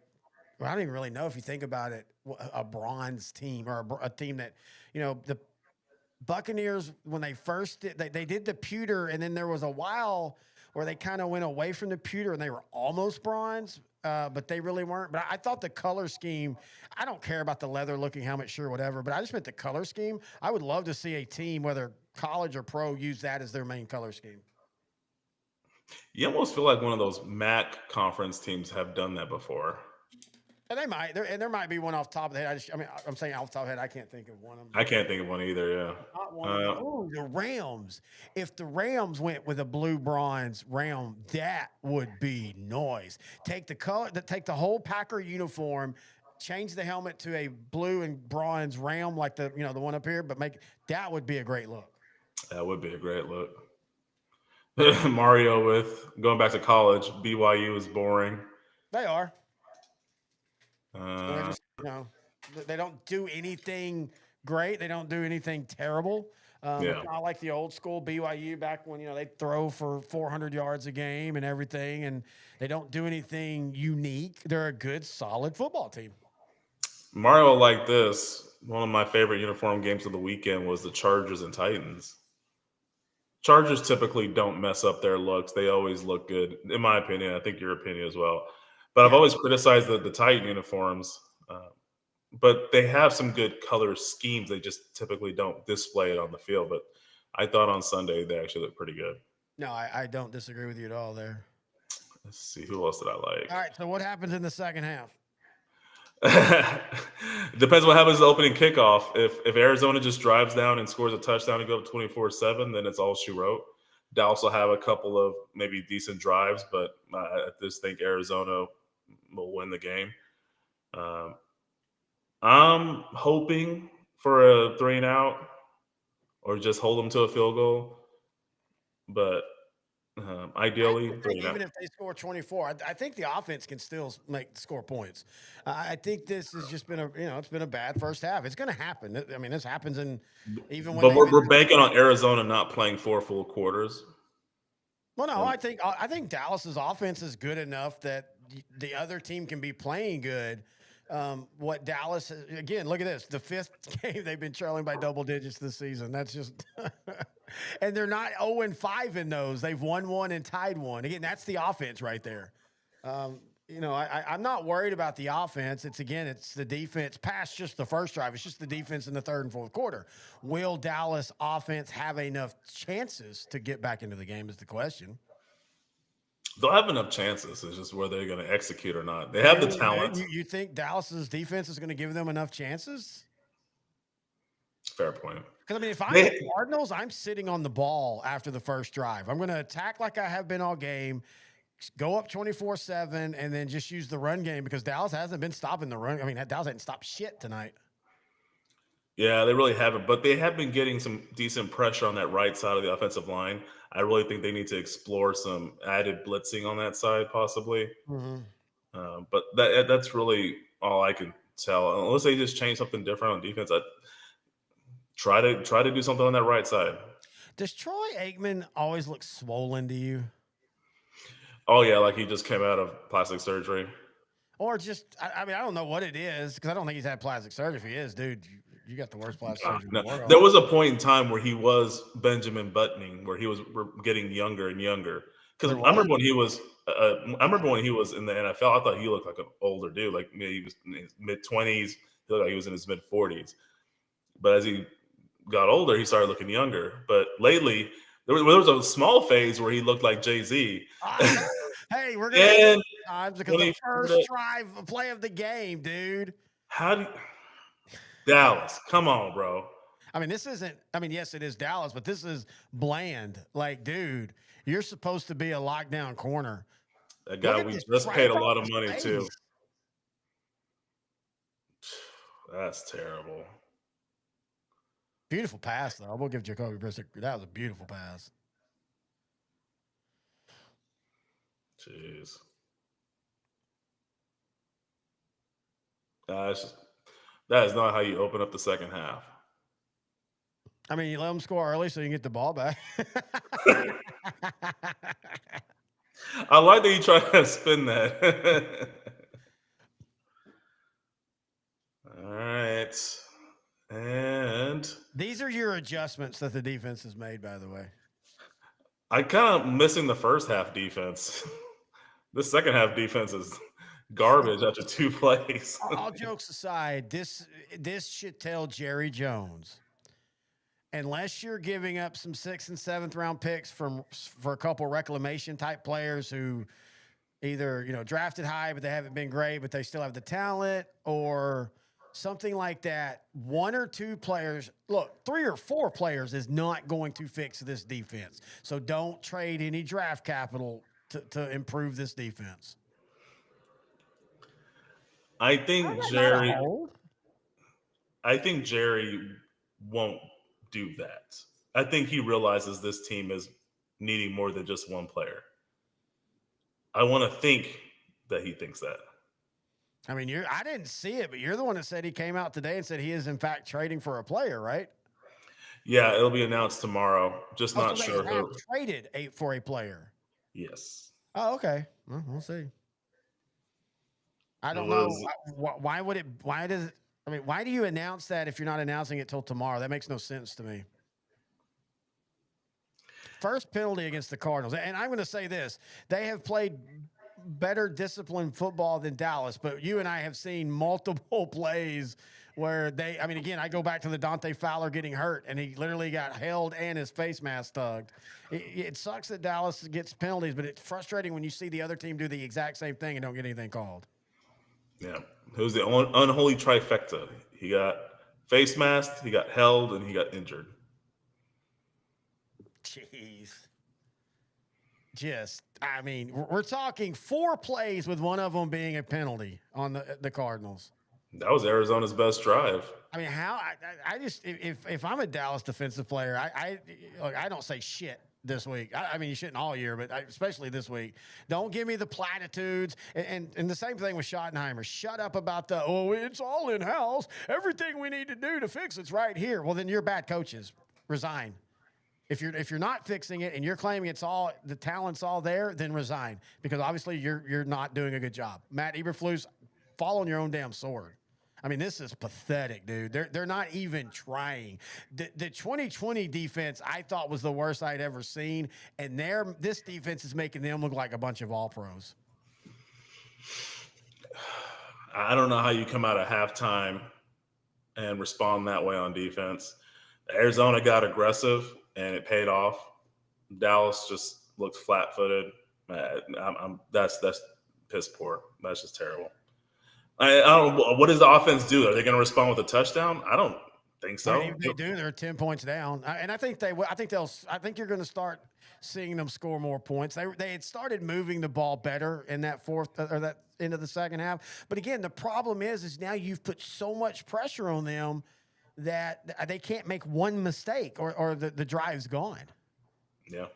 S1: well, I don't even really know if you think about it, a bronze team or a team that, the Buccaneers, when they first did, they did the pewter, and then there was a while where they kind of went away from the pewter and they were almost bronze, but they really weren't. But I thought the color scheme, I don't care about the leather looking helmet, sure, whatever, but I just meant the color scheme. I would love to see a team, whether college or pro, use that as their main color scheme.
S3: You almost feel like one of those MAC conference teams have done that before.
S1: And they might, there might be one off the top of the head. I'm saying off the top of the head, I can't think of one of them.
S3: I can't think of one either. Yeah,
S1: not one of them. Oh, the Rams. If the Rams went with a blue bronze Ram, that would be noise. Take the whole Packer uniform, change the helmet to a blue and bronze Ram like the one up here, but that would be a great look.
S3: That would be a great look. Mario with going back to college, BYU is boring.
S1: They are. They don't do anything great. They don't do anything terrible. It's not like the old school BYU back when they throw for 400 yards a game and everything, and they don't do anything unique. They're a good, solid football team.
S3: Mario like this. One of my favorite uniform games of the weekend was the Chargers and Titans. Chargers typically don't mess up their looks. They always look good, in my opinion. I think your opinion as well. But I've always criticized the Titan uniforms. but they have some good color schemes. They just typically don't display it on the field. But I thought on Sunday they actually looked pretty good.
S1: No, I don't disagree with you at all there.
S3: Let's see, who else did I
S1: All
S3: like?
S1: right, so what happens in the second half?
S3: Depends what happens at the opening kickoff. If Arizona just drives down and scores a touchdown and go up 24-7, then it's all she wrote. Dallas will have a couple of maybe decent drives, but I just think Arizona will win the game. Um, I'm hoping for a 3-and-out or just hold them to a field goal, but
S1: I
S3: ideally
S1: would think
S3: 3-and-out.
S1: even if they score 24, I think the offense can still score points. I think this has just been it's been a bad first half. It's going to happen. I mean, this happens in even when
S3: But
S1: they've
S3: we're
S1: been.
S3: banking on Arizona not playing 4 full quarters.
S1: Well, no,
S3: And
S1: I think Dallas's offense is good enough that the other team can be playing good. What Dallas again? Look at this: the fifth game they've been trailing by double digits this season. That's just, and they're not 0-5 in those. They've won one and tied one. Again, that's the offense right there. I'm not worried about the offense. It's the defense past just the first drive. It's just the defense in the third and fourth quarter. Will Dallas offense have enough chances to get back into the game is the question.
S3: they'll have enough chances. It's just whether they're going to execute or not. They have the
S1: Really, dude?
S3: talent.
S1: You think Dallas's defense is going to give them enough chances?
S3: Fair point.
S1: Because I mean, if I'm the
S3: They,
S1: Cardinals, I'm sitting on the ball after the first drive. I'm going to attack like I have been all game, go up 24-7, and then just use the run game because Dallas hasn't been stopping the run. I mean, Dallas hasn't stopped shit tonight.
S3: yeah, they really haven't, but they have been getting some decent pressure on that right side of the offensive line. I really think they need to explore some added blitzing on that side, possibly.
S1: Mm-hmm.
S3: But that's really all I can tell. Unless they just change something different on defense, I try to do something on that right side.
S1: Does Troy Aikman always look swollen to you?
S3: Oh yeah, like he just came out of plastic surgery.
S1: Or just, I mean, I don't know what it is because I don't think he's had plastic surgery. If he is, dude, you got the worst plastic surgery in
S3: No,
S1: the world.
S3: there was a point in time where he was Benjamin Buttoning, where he was getting younger and younger. Because
S1: There
S3: I
S1: was?
S3: remember when he was, I remember when he was in the NFL. I thought he looked like an older dude, like maybe he was in his mid-20s. He looked like he was in his mid-40s. But as he got older, he started looking younger. But lately, there was a small phase where he looked like Jay-Z.
S1: Hey, we're going to have
S3: And
S1: times because
S3: when
S1: the
S3: he
S1: first drive play of the game, dude.
S3: how do Dallas? Come on, bro.
S1: I mean, yes, it is Dallas, but this is bland. Like, dude, you're supposed to be a lockdown corner.
S3: That
S1: Look
S3: guy
S1: at
S3: we
S1: this.
S3: just paid a
S1: Right
S3: lot
S1: off
S3: of
S1: his
S3: money to.
S1: face.
S3: That's terrible.
S1: Beautiful pass, though. We'll give Jacoby Brissett. That was a beautiful pass.
S3: Jeez. That's that is not how you open up the second half.
S1: I mean, you let them score early so you can get the ball back.
S3: I like that you try to spin that. All right. And
S1: These are your adjustments that the defense has made, by the way.
S3: I kind of missing the first half defense. The second half defense is garbage after 2 plays.
S1: All jokes aside, this should tell Jerry Jones, unless you're giving up some 6th and 7th round picks for a couple reclamation type players who either drafted high but they haven't been great but they still have the talent or something like that. One or two players, look, 3 or 4 players is not going to fix this defense. So don't trade any draft capital to improve this defense.
S3: I
S1: How's
S3: think
S1: that not a
S3: Jerry
S1: hold?
S3: I think Jerry won't do that. I think he realizes this team is needing more than just one player. I want to think that he thinks that.
S1: I mean, I didn't see it, but you're the one that said he came out today and said he is in fact trading for a player, right?
S3: Yeah, it'll be announced tomorrow. Just
S1: Oh,
S3: not
S1: so they
S3: sure
S1: have
S3: who.
S1: traded for a player.
S3: Yes.
S1: Oh, okay. Well, we'll see. I
S3: It
S1: don't know.
S3: was
S1: Why would it? Why does? I mean, why do you announce that if you're not announcing it till tomorrow? That makes no sense to me. First penalty against the Cardinals, and I'm going to say this: they have played better disciplined football than Dallas, but you and I have seen multiple plays where I mean, again, I go back to the Dante Fowler getting hurt and he literally got held and his face mask tugged. It sucks that Dallas gets penalties, but it's frustrating when you see the other team do the exact same thing and don't get anything called.
S3: Yeah. It was the unholy trifecta. He got face masked, he got held, and he got injured.
S1: Jeez. I mean, we're talking 4 plays with one of them being a penalty on the Cardinals.
S3: That was Arizona's best drive.
S1: I mean, how I just if I'm a Dallas defensive player, I don't say shit this week. I mean, you shouldn't all year, but especially this week. Don't give me the platitudes and the same thing with Schottenheimer. Shut up about it's all in house. Everything we need to do to fix it's right here. Well, then you're bad coaches. Resign. If you're not fixing it and you're claiming the talent's all there, then resign because obviously you're not doing a good job. Matt Eberflus, fall on your own damn sword. I mean, this is pathetic, dude. They're not even trying. The 2020 defense I thought was the worst I'd ever seen, and this defense is making them look like a bunch of all pros.
S3: I don't know how you come out of halftime and respond that way on defense. Arizona got aggressive and it paid off. Dallas just looked flat-footed. That's piss poor. That's just terrible. I don't know. What does the offense do? Are they going to respond with a touchdown? I don't think so.
S1: I mean, if they do, they're 10 points down, and I think they will. I think you're going to start seeing them score more points. They had started moving the ball better in that fourth or that end of the second half. But again, the problem is now you've put so much pressure on them that they can't make one mistake or the drive's gone.
S3: Yeah.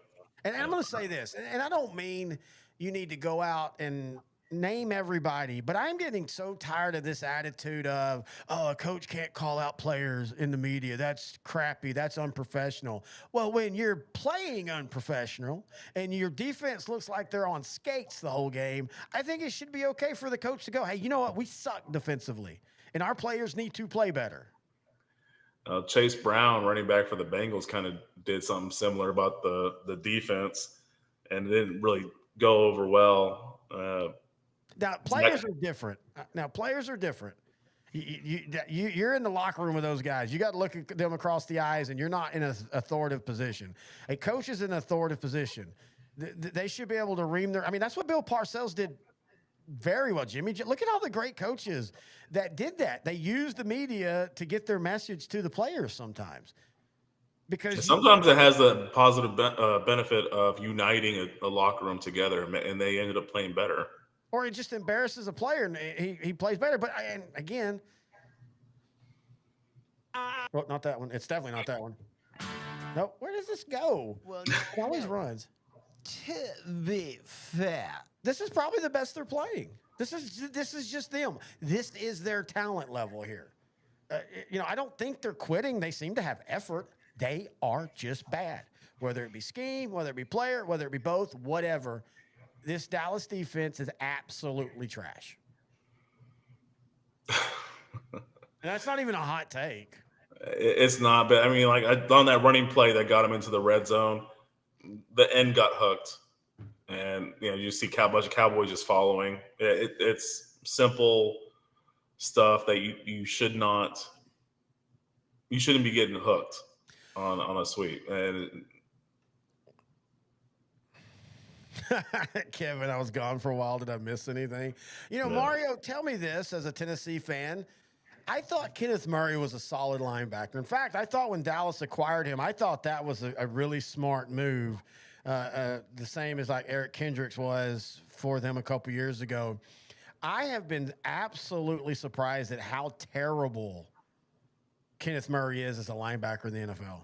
S1: And I'm going to say this, and I don't mean you need to go out and name everybody, but I'm getting so tired of this attitude of, a coach can't call out players in the media. That's crappy. That's unprofessional. Well, when you're playing unprofessional and your defense looks like they're on skates the whole game, I think it should be okay for the coach to go, hey, you know what? We suck defensively, and our players need to play better.
S3: Chase Brown, running back for the Bengals, kind of did something similar about the defense, and it didn't really go over well.
S1: Now, players are different. You're in the locker room with those guys. You got to look at them across the eyes, and you're not in an authoritative position. A coach is in an authoritative position. They should be able to ream their – I mean, that's what Bill Parcells did very well, Jimmy. Look at all the great coaches that did that. They used the media to get their message to the players sometimes. Because
S3: sometimes it has the positive benefit of uniting a locker room together, and they ended up playing better.
S1: Or it just embarrasses a player and he plays better. But again, well, not that one. It's definitely not that one. Nope. Where does this go?
S5: Well,
S1: It always runs.
S5: to be fair,
S1: This is probably the best they're playing. This is just them. This is their talent level here. I don't think they're quitting. They seem to have effort. They are just bad. Whether it be scheme, whether it be player, whether it be both, whatever. This Dallas defense is absolutely trash. And that's not even a hot take.
S3: It's not, but I mean, like on that running play that got him into the red zone, the end got hooked, and you see a bunch of Cowboys just following. It's simple stuff that you shouldn't be getting hooked on a sweep. And
S1: Kevin, I was gone for a while. Did I miss anything?
S3: No.
S1: Mario, tell me this as a Tennessee fan. I thought Kenneth Murray was a solid linebacker. In fact, I thought when Dallas acquired him, I thought that was a really smart move. The same as like Eric Kendricks was for them a couple years ago. I have been absolutely surprised at how terrible Kenneth Murray is as a linebacker in the NFL.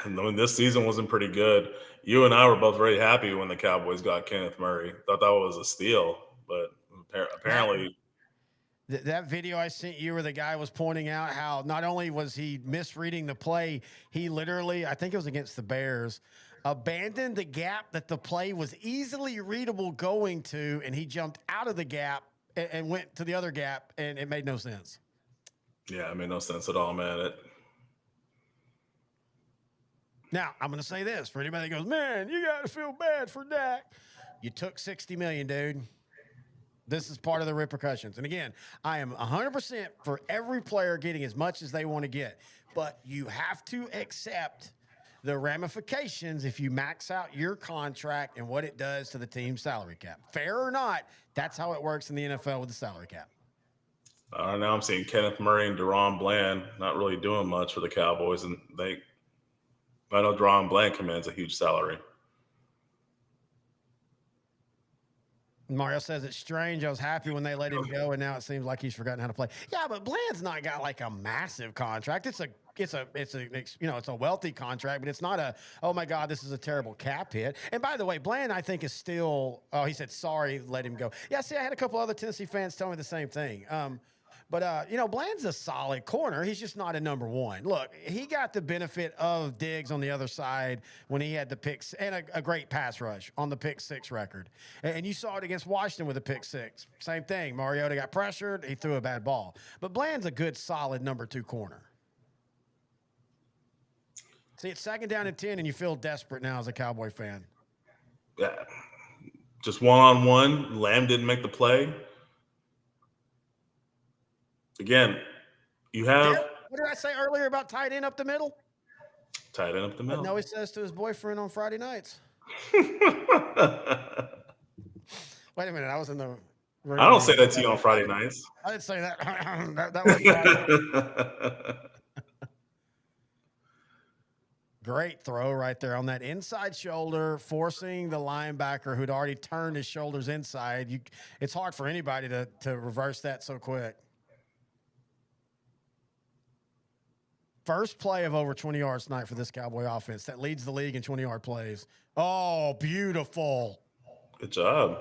S3: I mean, this season wasn't pretty good. You and I were both very happy when the Cowboys got Kenneth Murray. Thought that was a steal, but apparently
S1: that video I sent you where the guy was pointing out how not only was he misreading the play, he literally, I think it was against the Bears, abandoned the gap that the play was easily readable going to, and he jumped out of the gap and went to the other gap, and it made no sense.
S3: Yeah, it made no sense at all, man.
S1: Now, I'm going to say this for anybody that goes, man, you got to feel bad for Dak. You took $60 million, dude. This is part of the repercussions. And again, I am 100% for every player getting as much as they want to get, but you have to accept the ramifications if you max out your contract and what it does to the team's salary cap. Fair or not, that's how it works in the NFL with the salary cap.
S3: Now I'm seeing Kenneth Murray and Deron Bland not really doing much for the Cowboys, and I know Deron Bland commands a huge salary.
S1: Mario says it's strange. I was happy when they let him go, and now it seems like he's forgotten how to play. Yeah, but Bland's not got like a massive contract. It's a wealthy contract, but it's not a, oh my God, this is a terrible cap hit. And by the way, Bland, I think, is still, oh, he said, sorry, let him go. Yeah, see, I had a couple other Tennessee fans tell me the same thing. But Bland's a solid corner. He's just not a number one. Look, he got the benefit of Diggs on the other side when he had the picks and a great pass rush on the pick six record. And you saw it against Washington with a pick six. Same thing. Mariota got pressured. He threw a bad ball. But Bland's a good, solid number two corner. See, it's 2nd down and 10, and you feel desperate now as a Cowboy fan.
S3: Yeah, just one-on-one. Lamb didn't make the play. Again, you have
S1: what did I say earlier about tight end up the middle?
S3: Tight end up the middle.
S1: No, he says to his boyfriend on Friday nights. Wait a minute, I was in the room.
S3: I don't say that to you on Friday nights.
S1: I didn't say that. that was Friday. Great throw right there on that inside shoulder, forcing the linebacker who'd already turned his shoulders inside. It's hard for anybody to reverse that so quick. First play of over 20 yards tonight for this Cowboy offense. That leads the league in 20-yard plays. Oh, beautiful.
S3: Good job.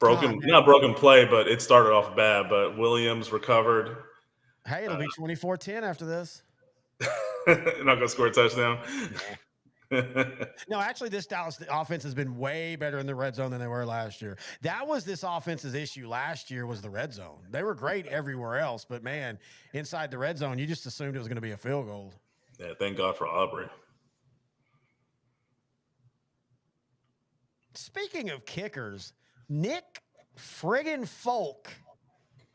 S3: Not broken play, but it started off bad. But Williams recovered.
S1: Hey, it'll be 24-10 after this.
S3: Not going to score a touchdown.
S1: No, actually, this Dallas offense has been way better in the red zone than they were last year. That was this offense's issue last year, was the red zone. They were great everywhere else, but man, inside the red zone, you just assumed it was going to be a field goal.
S3: Yeah, thank God for Aubrey.
S1: Speaking of kickers, Nick friggin' Folk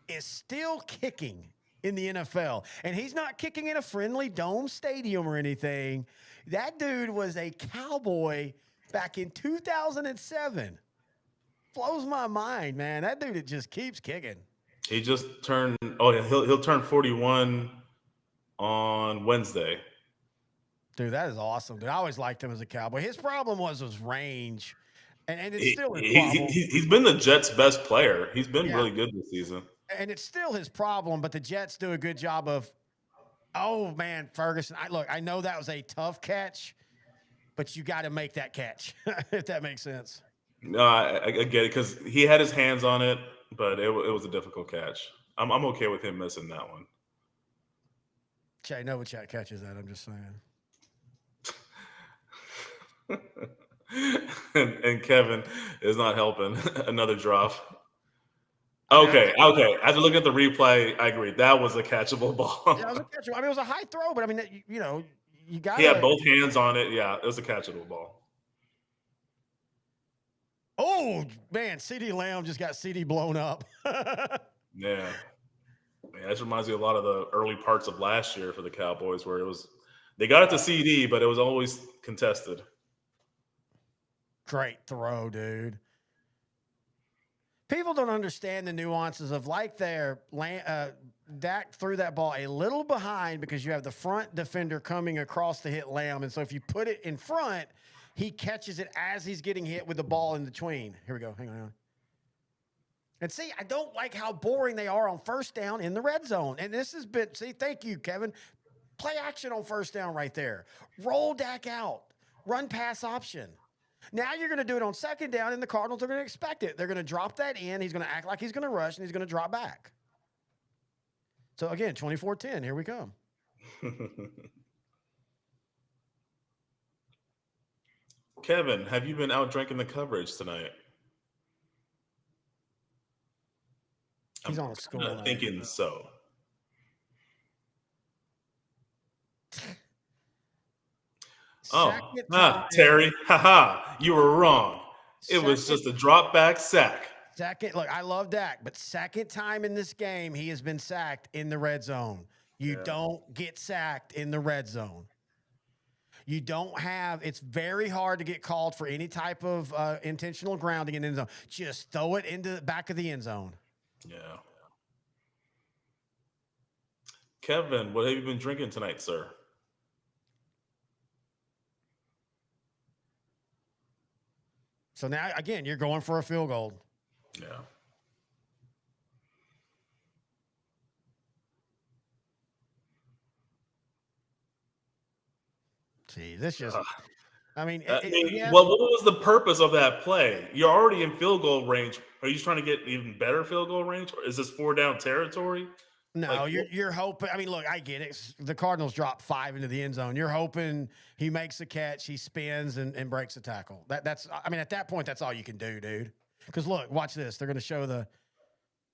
S1: is still kicking in the NFL, and he's not kicking in a friendly dome stadium or anything. That dude was a Cowboy back in 2007. Blows my mind, man. That dude, it just keeps kicking.
S3: He just turned. Oh yeah, he'll turn 41 on Wednesday.
S1: Dude, that is awesome. Dude, I always liked him as a Cowboy. His problem was his range, and it's still his problem.
S3: He's been the Jets' best player. He's been really good this season.
S1: And it's still his problem, but the Jets do a good job of, oh, man, Ferguson. I know that was a tough catch, but you got to make that catch, if that makes sense.
S3: No, I get it, because he had his hands on it, but it was a difficult catch. I'm okay with him missing that one.
S1: Jay Novacek catches that, I'm just saying.
S3: and Kevin is not helping. Another drop. Okay. After looking at the replay, I agree. That was a catchable ball.
S1: Yeah, it was a catchable. I mean, it was a high throw, but I mean, you got.
S3: He had both hands on it. Yeah, it was a catchable ball.
S1: Oh man, CeeDee Lamb just got CD blown up.
S3: Yeah, this reminds me a lot of the early parts of last year for the Cowboys, where they got it to CD, but it was always contested.
S1: Great throw, dude. People don't understand the nuances of Dak threw that ball a little behind because you have the front defender coming across to hit Lamb. And so if you put it in front, he catches it as he's getting hit with the ball in between. Here we go. Hang on. And see, I don't like how boring they are on first down in the red zone. And this has been, thank you, Kevin. Play action on first down right there. Roll Dak out. Run pass option. Now you're going to do it on second down, and the Cardinals are going to expect it. They're going to drop that in. He's going to act like he's going to rush, and he's going to drop back. So, again, 24-10. Here we come.
S3: Kevin, have you been out drinking the coverage tonight?
S1: He's on a school night.
S3: Thinking so.
S1: Second time.
S3: Terry, haha, you were wrong. It was
S1: Second-
S3: just a drop back sack.
S1: Second, look, I love Dak, but second time in this game, he has been sacked in the red zone. You don't get sacked in the red zone. You don't have, it's very hard to get called for any type of intentional grounding in the end zone. Just throw it into the back of the end zone.
S3: Yeah. Kevin, what have you been drinking tonight, sir?
S1: So now, again, you're going for a field goal.
S3: Yeah.
S1: See, this just, I mean,
S3: what was the purpose of that play? You're already in field goal range. Are you just trying to get even better field goal range? Or is this 4-down territory?
S1: No, you're hoping. I mean, look, I get it. The Cardinals dropped 5 into the end zone. You're hoping he makes a catch, he spins and breaks a tackle. That's. I mean, at that point, that's all you can do, dude. Because look, watch this. They're going to show the.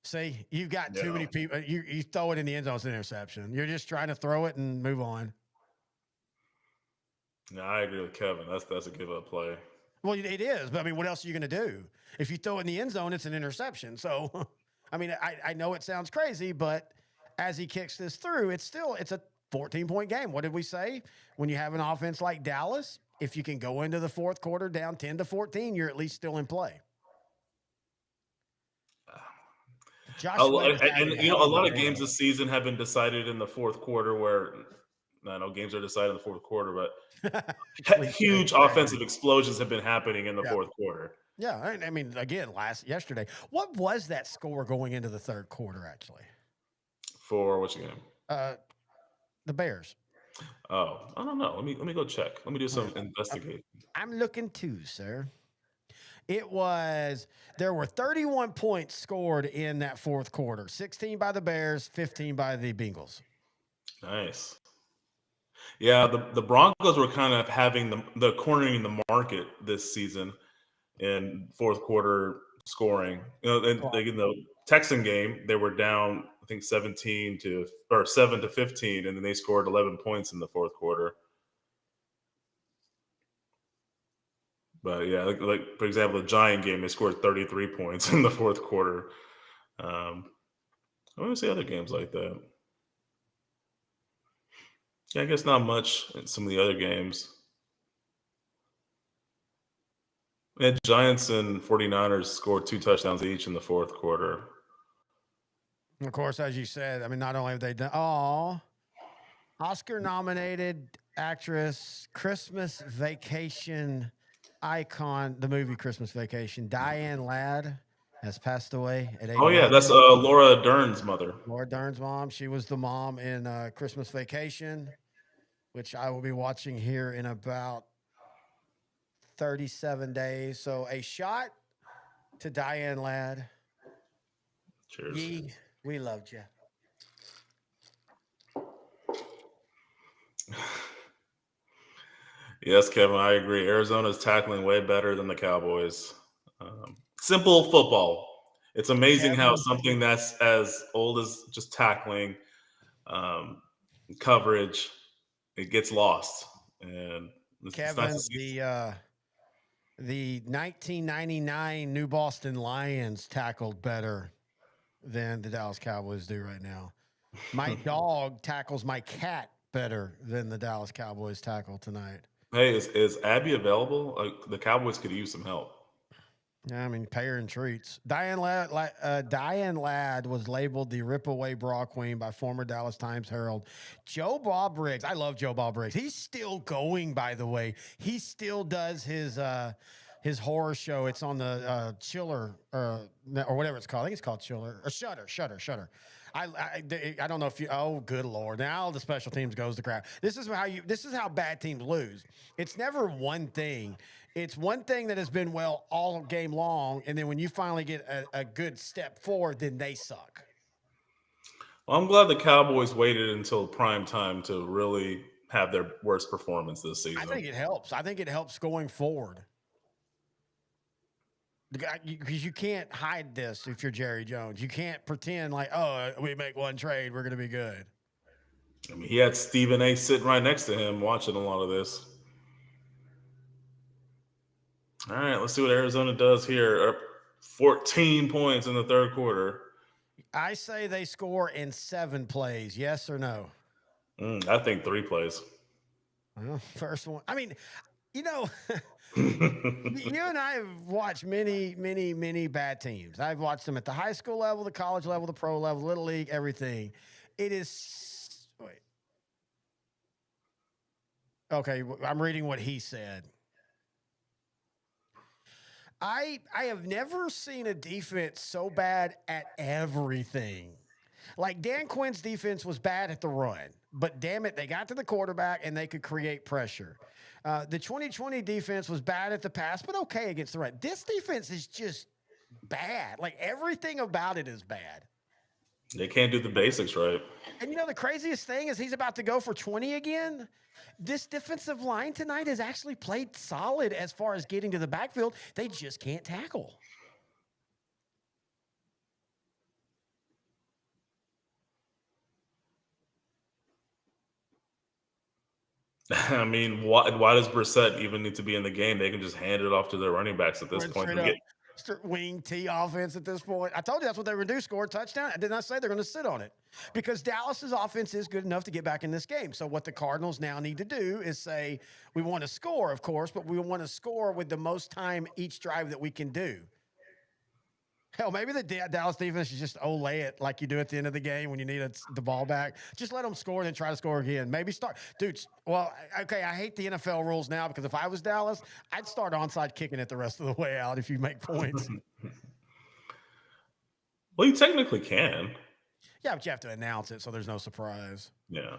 S1: See, you've got too many people. You throw it in the end zone, it's an interception. You're just trying to throw it and move on.
S3: No, I agree with Kevin. That's a give up play.
S1: Well, it is, but I mean, what else are you going to do? If you throw it in the end zone, it's an interception. So, I mean, I know it sounds crazy, but as he kicks this through, it's a 14-point game. What did we say? When you have an offense like Dallas, if you can go into the fourth quarter down 10-14, you're at least still in play.
S3: A lot of games this season have been decided in the fourth quarter where I know games are decided in the fourth quarter, but huge offensive explosions have been happening in the fourth quarter.
S1: Yeah, I mean, again, yesterday, what was that score going into the third quarter, actually?
S3: For which game?
S1: The Bears.
S3: Oh, I don't know. Let me go check. Let me do some investigating.
S1: I'm looking too, sir. There were 31 points scored in that fourth quarter. 16 by the Bears, 15 by the Bengals.
S3: Nice. Yeah, the Broncos were kind of having the cornering the market this season in fourth quarter scoring. In the Texan game, they were down, I think 7 to 15, and then they scored 11 points in the fourth quarter. But yeah, like for example, the Giant game, they scored 33 points in the fourth quarter. I want to see other games like that. Yeah, I guess not much in some of the other games. Yeah, Giants and 49ers scored 2 touchdowns each in the fourth quarter.
S1: Of course, as you said, I mean, not only have they done, Oscar-nominated actress, Christmas Vacation icon, the movie Christmas Vacation, Diane Ladd has passed away at 81.
S3: Oh yeah, that's Laura Dern's mother.
S1: Laura Dern's mom. She was the mom in Christmas Vacation, which I will be watching here in about 37 days. So a shot to Diane Ladd.
S3: Cheers.
S1: Yee, we loved you.
S3: Yes, Kevin, I agree. Arizona's tackling way better than the Cowboys. Simple football. It's amazing how something that's as old as just tackling, coverage, it gets lost. And
S1: Kevin, the 1999 New Boston Lions tackled better than the Dallas Cowboys do right now. My dog tackles my cat better than the Dallas Cowboys tackle tonight.
S3: Hey, is Abby available? The Cowboys could use some help.
S1: Yeah, I mean, pay her in treats. Diane Ladd was labeled the Rip-Away Bra Queen by former Dallas Times-Herald. Joe Bob Briggs. I love Joe Bob Briggs. He's still going, by the way. He still does his horror show. It's on the Chiller or whatever it's called. I think it's called Chiller or Shutter. I don't know if you. Oh, good Lord! Now the special teams goes to crap. This is how bad teams lose. It's never one thing. It's one thing that has been well all game long, and then when you finally get a good step forward, then they suck.
S3: Well, I'm glad the Cowboys waited until prime time to really have their worst performance this season.
S1: I think it helps. I think it helps going forward. Because you can't hide this if you're Jerry Jones. You can't pretend like, oh, we make one trade, we're going to be good.
S3: I mean, he had Stephen A. sitting right next to him watching a lot of this. All right, let's see what Arizona does here. 14 points in the third quarter.
S1: I say they score in 7 plays. Yes or no?
S3: I think 3 plays.
S1: Well, first one. I mean, you know, you and I have watched many, many, many bad teams. I've watched them at the high school level, the college level, the pro level, little league, everything. It is. Wait. Okay, I'm reading what he said. I have never seen a defense so bad at everything. Like Dan Quinn's defense was bad at the run, but damn it, they got to the quarterback and they could create pressure. The 2020 defense was bad at the pass, but okay against the run. This defense is just bad. Like everything about it is bad.
S3: They can't do the basics right.
S1: And you know, the craziest thing is he's about to go for 20 again. This defensive line tonight has actually played solid as far as getting to the backfield. They just can't tackle.
S3: I mean, why does Brissett even need to be in the game? They can just hand it off to their running backs at this
S1: Went
S3: point.
S1: straight up wing T offense at this point. I told you that's what they were going to do, score a touchdown. I did not say they're going to sit on it because Dallas's offense is good enough to get back in this game. So what the Cardinals now need to do is say, we want to score, of course, but we want to score with the most time each drive that we can do. Hell, maybe the Dallas defense should just lay it like you do at the end of the game when you need the ball back. Just let them score and then try to score again. Maybe start. Dude, well, okay, I hate the NFL rules now because if I was Dallas, I'd start onside kicking it the rest of the way out if you make points.
S3: Well, you technically can.
S1: Yeah, but you have to announce it so there's no surprise.
S3: Yeah.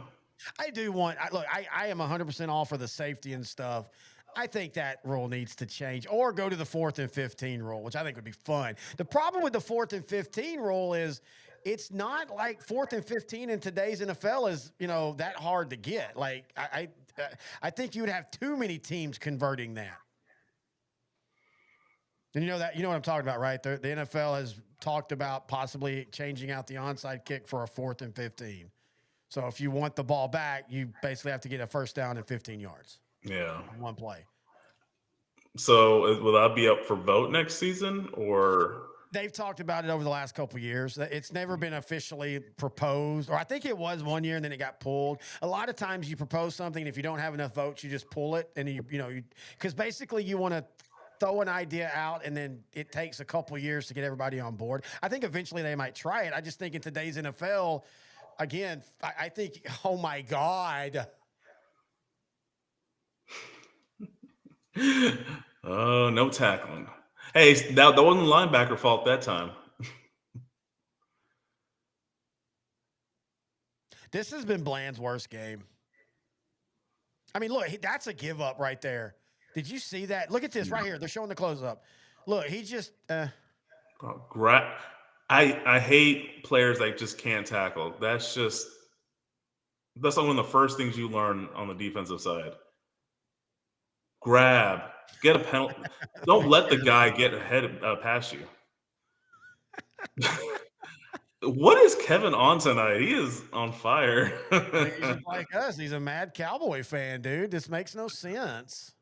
S1: I do want – look, I am 100% all for the safety and stuff. I think that rule needs to change or go to the 4th and 15 rule, which I think would be fun. The problem with the 4th and 15 rule is it's not like 4th and 15 in today's NFL is, that hard to get. Like I think you would have too many teams converting that. And you know what I'm talking about, right? The NFL has talked about possibly changing out the onside kick for a 4th and 15. So if you want the ball back, you basically have to get a first down and 15 yards.
S3: Yeah.
S1: One play.
S3: So will that be up for vote next season or?
S1: They've talked about it over the last couple of years. It's never been officially proposed, or I think it was one year and then it got pulled. A lot of times you propose something and if you don't have enough votes, you just pull it. And because basically you want to throw an idea out and then it takes a couple of years to get everybody on board. I think eventually they might try it. I just think in today's NFL, again, I think, oh my God.
S3: Oh, no tackling. Hey, that wasn't the linebacker fault that time.
S1: This has been Bland's worst game. I mean, look, that's a give up right there. Did you see that? Look at this right here. They're showing the close up. Look, he just. I
S3: hate players that just can't tackle. That's one of the first things you learn on the defensive side. Grab, get a penalty. Don't let the guy get ahead past you. What is Kevin on tonight? He is on fire.
S1: He's just like us. He's a mad Cowboy fan, dude. This makes no sense.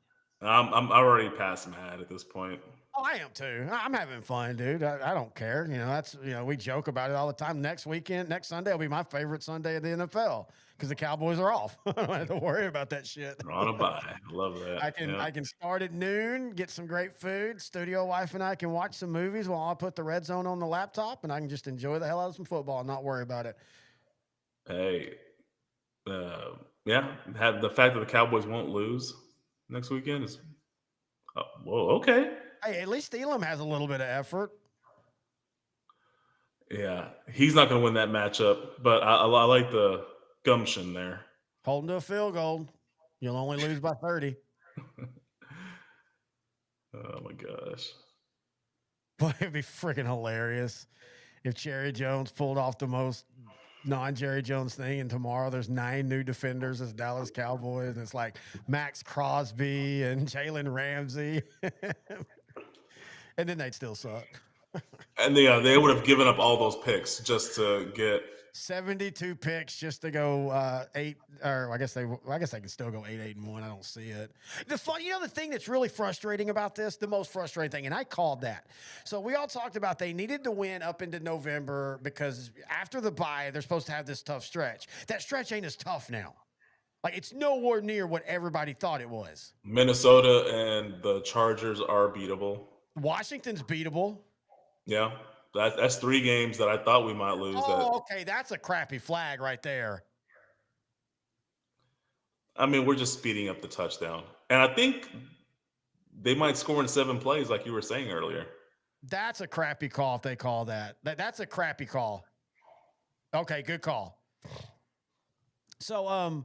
S3: I'm already past mad at this point.
S1: Oh, I am too. I'm having fun, dude. I don't care. We joke about it all the time. Next Sunday will be my favorite Sunday of the NFL because the Cowboys are off. I don't have to worry about that shit.
S3: We're on a bye. I love that.
S1: I can start at noon, get some great food. Studio wife and I can watch some movies while I put the red zone on the laptop, and I can just enjoy the hell out of some football and not worry about it.
S3: Hey, the fact that the Cowboys won't lose next weekend is, okay.
S1: Hey, at least Elam has a little bit of effort.
S3: Yeah, he's not going to win that matchup, but I like the gumption there.
S1: Hold him to a field goal. You'll only lose by 30.
S3: Oh, my gosh.
S1: But it'd be freaking hilarious if Jerry Jones pulled off the most non-Jerry Jones thing, and tomorrow there's 9 new defenders as Dallas Cowboys. It's like Max Crosby and Jalen Ramsey. And then they'd still suck.
S3: And they would have given up all those picks just to get
S1: 72 picks just to go or I guess they can still go 8-1. I don't see it. The thing that's really frustrating about this, the most frustrating thing, and I called that. So we all talked about they needed to win up into November because after the bye, they're supposed to have this tough stretch. That stretch ain't as tough now. Like it's nowhere near what everybody thought it was.
S3: Minnesota and the Chargers are beatable.
S1: Washington's beatable.
S3: Yeah, that's 3 games that I thought we might lose. That
S1: Oh, okay, that's a crappy flag right there.
S3: I mean, we're just speeding up the touchdown, and I think they might score in 7 plays, like you were saying earlier.
S1: That's a crappy call if they call that. That's a crappy call. Okay, good call. So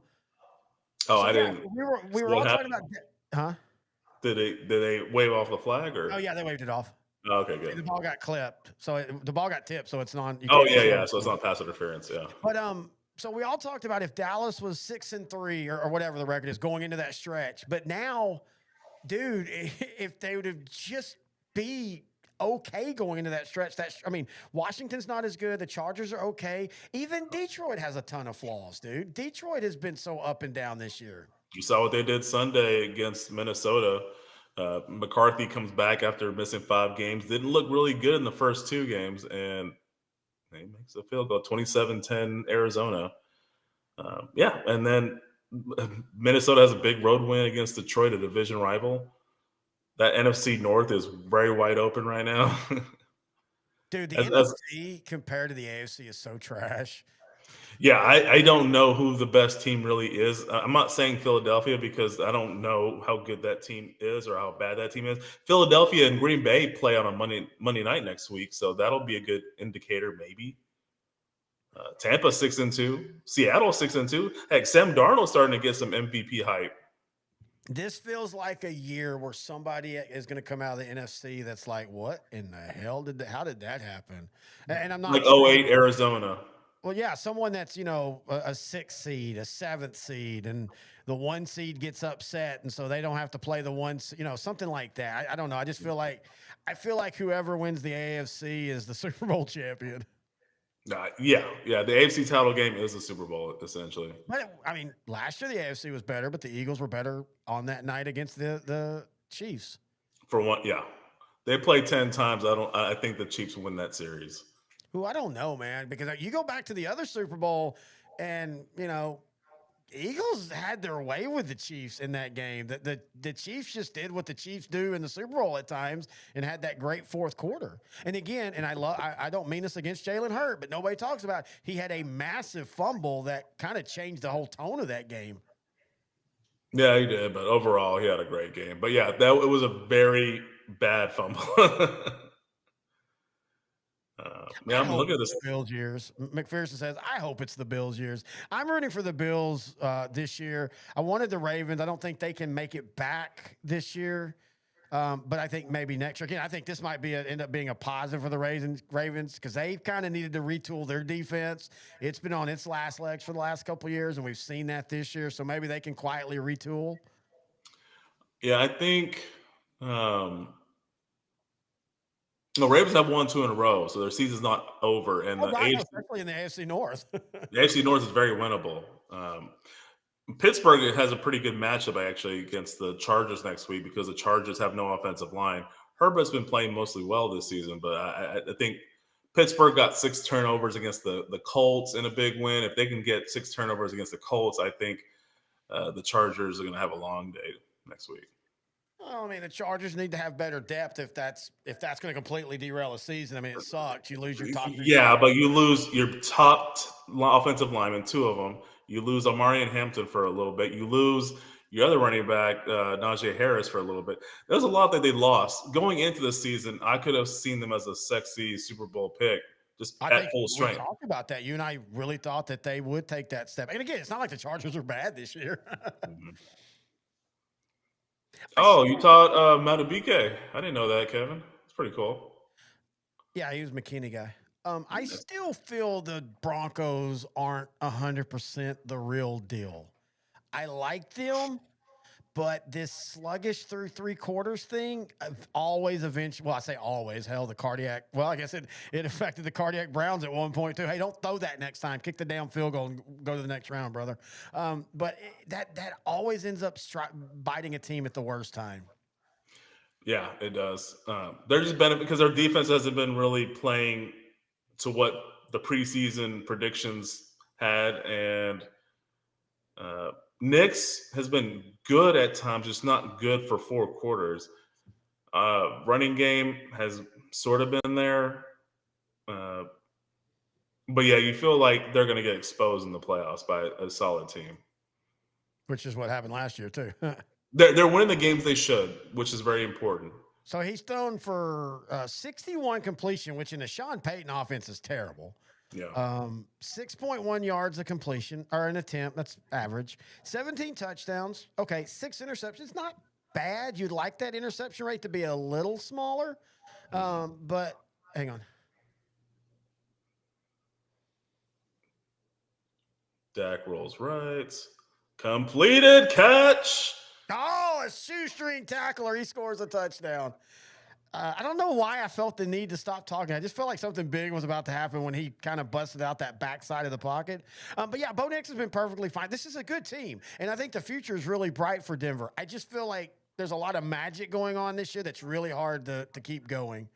S3: Oh,
S1: so
S3: I
S1: yeah,
S3: didn't.
S1: we
S3: So
S1: were
S3: what
S1: all talking
S3: happened?
S1: about huh?
S3: Did they wave off the flag or?
S1: Oh yeah, they waved it off.
S3: Oh, okay,
S1: The
S3: good.
S1: ball got clipped, so the ball got tipped, so it's non. You
S3: Oh
S1: can't
S3: yeah,
S1: say
S3: yeah. So it's
S1: anything.
S3: not pass interference. Yeah.
S1: But so we all talked about if Dallas was 6-3 or whatever the record is going into that stretch. But now, dude, if they would have just be okay going into that stretch, I mean, Washington's not as good. The Chargers are okay. Even Detroit has a ton of flaws, dude. Detroit has been so up and down this year.
S3: You saw what they did Sunday against Minnesota. McCarthy comes back after missing 5 games. Didn't look really good in the first 2 games, and he makes a field goal, 27-10 Arizona. Yeah, and then Minnesota has a big road win against Detroit, a division rival. That NFC North is very wide open right now.
S1: Dude, the
S3: As
S1: NFC compared to the AFC is so trash.
S3: Yeah, I don't know who the best team really is. I'm not saying Philadelphia because I don't know how good that team is or how bad that team is. Philadelphia and Green Bay play on a Monday night next week, so that'll be a good indicator, maybe. Tampa 6-2, Seattle 6-2. Heck, Sam Darnold's starting to get some MVP hype.
S1: This feels like a year where somebody is going to come out of the NFC that's like, what in the hell how did that happen? And I'm
S3: Like
S1: not saying,
S3: '08 Arizona.
S1: well, yeah, someone that's, a 6th seed, a 7th seed, and the 1 seed gets upset. And so they don't have to play the something like that. I don't know. I feel like whoever wins the AFC is the Super Bowl champion.
S3: Yeah. The AFC title game is a Super Bowl, essentially.
S1: But I mean, last year the AFC was better, but the Eagles were better on that night against the Chiefs.
S3: For one, yeah. They play 10 times. I think the Chiefs win that series.
S1: Who I don't know, man, because you go back to the other Super Bowl, and Eagles had their way with the Chiefs in that game. The Chiefs just did what the Chiefs do in the Super Bowl at times and had that great fourth quarter. And again, and I don't mean this against Jalen Hurts, but nobody talks about it. He had a massive fumble that kind of changed the whole tone of that game.
S3: Yeah, he did, but overall, he had a great game. But yeah, it was a very bad fumble.
S1: I
S3: I'm
S1: hope
S3: looking at
S1: it's
S3: this.
S1: the Bills years. McPherson says, I hope it's the Bills years. I'm rooting for the Bills this year. I wanted the Ravens. I don't think they can make it back this year. But I think maybe next year. Again, I think this might end up being a positive for the Ravens because they've kind of needed to retool their defense. It's been on its last legs for the last couple of years, and we've seen that this year. So maybe they can quietly retool.
S3: Yeah, I think the Ravens have won 2 in a row, so their season's not over. And
S1: Oh, right, especially in the AFC North.
S3: the AFC North is very winnable. Pittsburgh has a pretty good matchup actually against the Chargers next week because the Chargers have no offensive line. Herbert's been playing mostly well this season, but I think Pittsburgh got 6 turnovers against the Colts in a big win. If they can get 6 turnovers against the Colts, I think the Chargers are going to have a long day next week.
S1: Well, I mean, the Chargers need to have better depth if that's going to completely derail a season. I mean, it sucks. You lose your top.
S3: Yeah, but you lose your top offensive lineman, 2 of them. You lose Amari and Hampton for a little bit. You lose your other running back, Najee Harris, for a little bit. There's a lot that they lost. Going into the season, I could have seen them as a sexy Super Bowl pick, just at full strength.
S1: We talked about that. You and I really thought that they would take that step. And again, it's not like the Chargers are bad this year.
S3: Mm-hmm. Oh, you taught Madubuike. I didn't know that, Kevin. It's pretty cool.
S1: Yeah, he was a McKinney guy. I still feel the Broncos aren't 100% the real deal. I like them, But this sluggish through three quarters thing always eventually, well, I say always, hell, the cardiac, well, I guess it affected the cardiac Browns at one point too. Hey, don't throw that next time. Kick the damn field goal and go to the next round, brother. But that always ends up biting a team at the worst time.
S3: Yeah, it does. They're just better because their defense hasn't been really playing to what the preseason predictions had, and Knicks has been good at times, just not good for 4 quarters. Running game has sort of been there, uh, but yeah, you feel like they're going to get exposed in the playoffs by a solid team.
S1: Which is what happened last year too.
S3: They're winning the games they should, which is very important.
S1: So he's thrown for 61 completion, which in the Sean Payton offense is terrible.
S3: Yeah.
S1: 6.1 yards a completion or an attempt. That's average. 17 touchdowns. Okay. 6 interceptions. Not bad. You'd like that interception rate to be a little smaller. But hang on.
S3: Dak rolls right. Completed catch.
S1: Oh, a shoestring tackler. He scores a touchdown. I don't know why I felt the need to stop talking. I just felt like something big was about to happen when he kind of busted out that backside of the pocket. But yeah, Bo Nix has been perfectly fine. This is a good team, and I think the future is really bright for Denver. I just feel like there's a lot of magic going on this year that's really hard to keep going.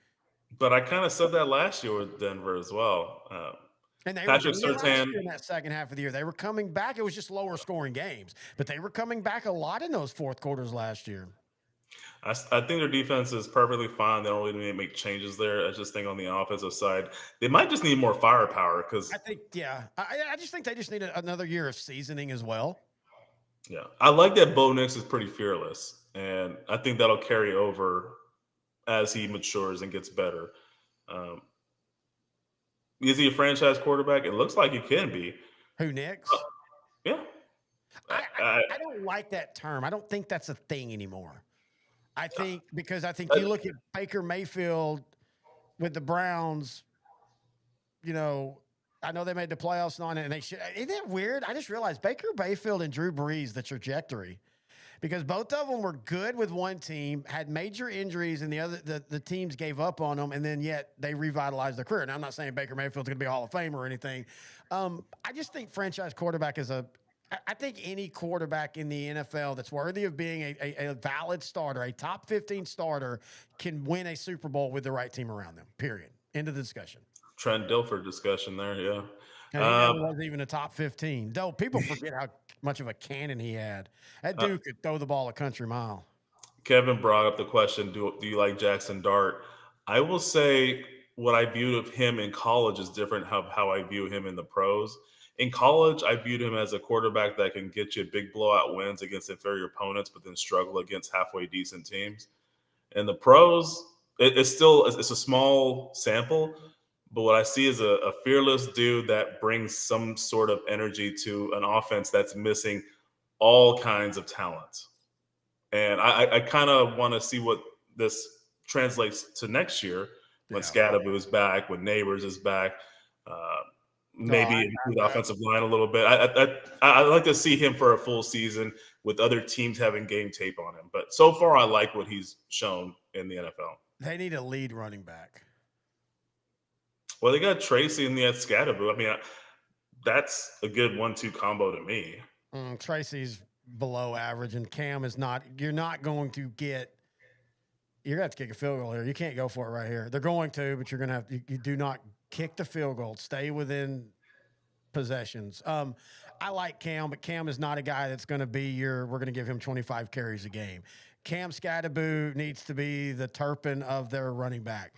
S3: But I kind of said that last year with Denver as well.
S1: And they
S3: Patrick
S1: were last
S3: Surtain
S1: year in that second half of the year. They were coming back. It was just lower scoring games, but they were coming back a lot in those fourth quarters last year.
S3: I think their defense is perfectly fine. They don't really need to make changes there. I just think on the offensive side, they might just need more firepower because
S1: I think, yeah, I just think they just need another year of seasoning as well.
S3: Yeah, I like that Bo Nix is pretty fearless, and I think that'll carry over as he matures and gets better. Is he a franchise quarterback? It looks like he can be.
S1: Who, Nix?
S3: Yeah.
S1: I don't like that term. I don't think that's a thing anymore. I think because I think you look at Baker Mayfield with the Browns, you know, I know they made the playoffs on it, and they should. Isn't that weird? I just realized Baker Mayfield and Drew Brees, the trajectory, because both of them were good with one team, had major injuries, and the teams gave up on them, and then yet they revitalized their career. Now, I'm not saying Baker Mayfield's going to be a Hall of Famer or anything. I just think franchise quarterback is I think any quarterback in the NFL that's worthy of being a valid starter, a top 15 starter, can win a Super Bowl with the right team around them, period. End of the discussion.
S3: Trent Dilfer discussion there, yeah.
S1: And he never was even a top 15. Though people forget how much of a cannon he had. That dude could throw the ball a country mile.
S3: Kevin brought up the question, do you like Jackson Dart? I will say what I viewed of him in college is different how I view him in the pros. In college, I viewed him as a quarterback that can get you big blowout wins against inferior opponents, but then struggle against halfway decent teams. In the pros, it's a small sample, but what I see is a fearless dude that brings some sort of energy to an offense that's missing all kinds of talent. And I kind of want to see what this translates to next year when Scadaboo is back, when Neighbors is back. Maybe improve the offensive line a little bit. I like to see him for a full season with other teams having game tape on him. But so far, I like what he's shown in the NFL.
S1: They need a lead running back.
S3: Well, they got Tracy and they had Scadaboo. I mean, that's a good 1-2 combo to me.
S1: Tracy's below average, and Cam is not. You're not going to get. You're going to have to kick a field goal here. You can't go for it right here. They're going to, but you're going to have. You do not kick the field goal. Stay within possessions. I like Cam, but Cam is not a guy that's going to be we're going to give him 25 carries a game. Cam Scadaboo needs to be the Turpin of their running back.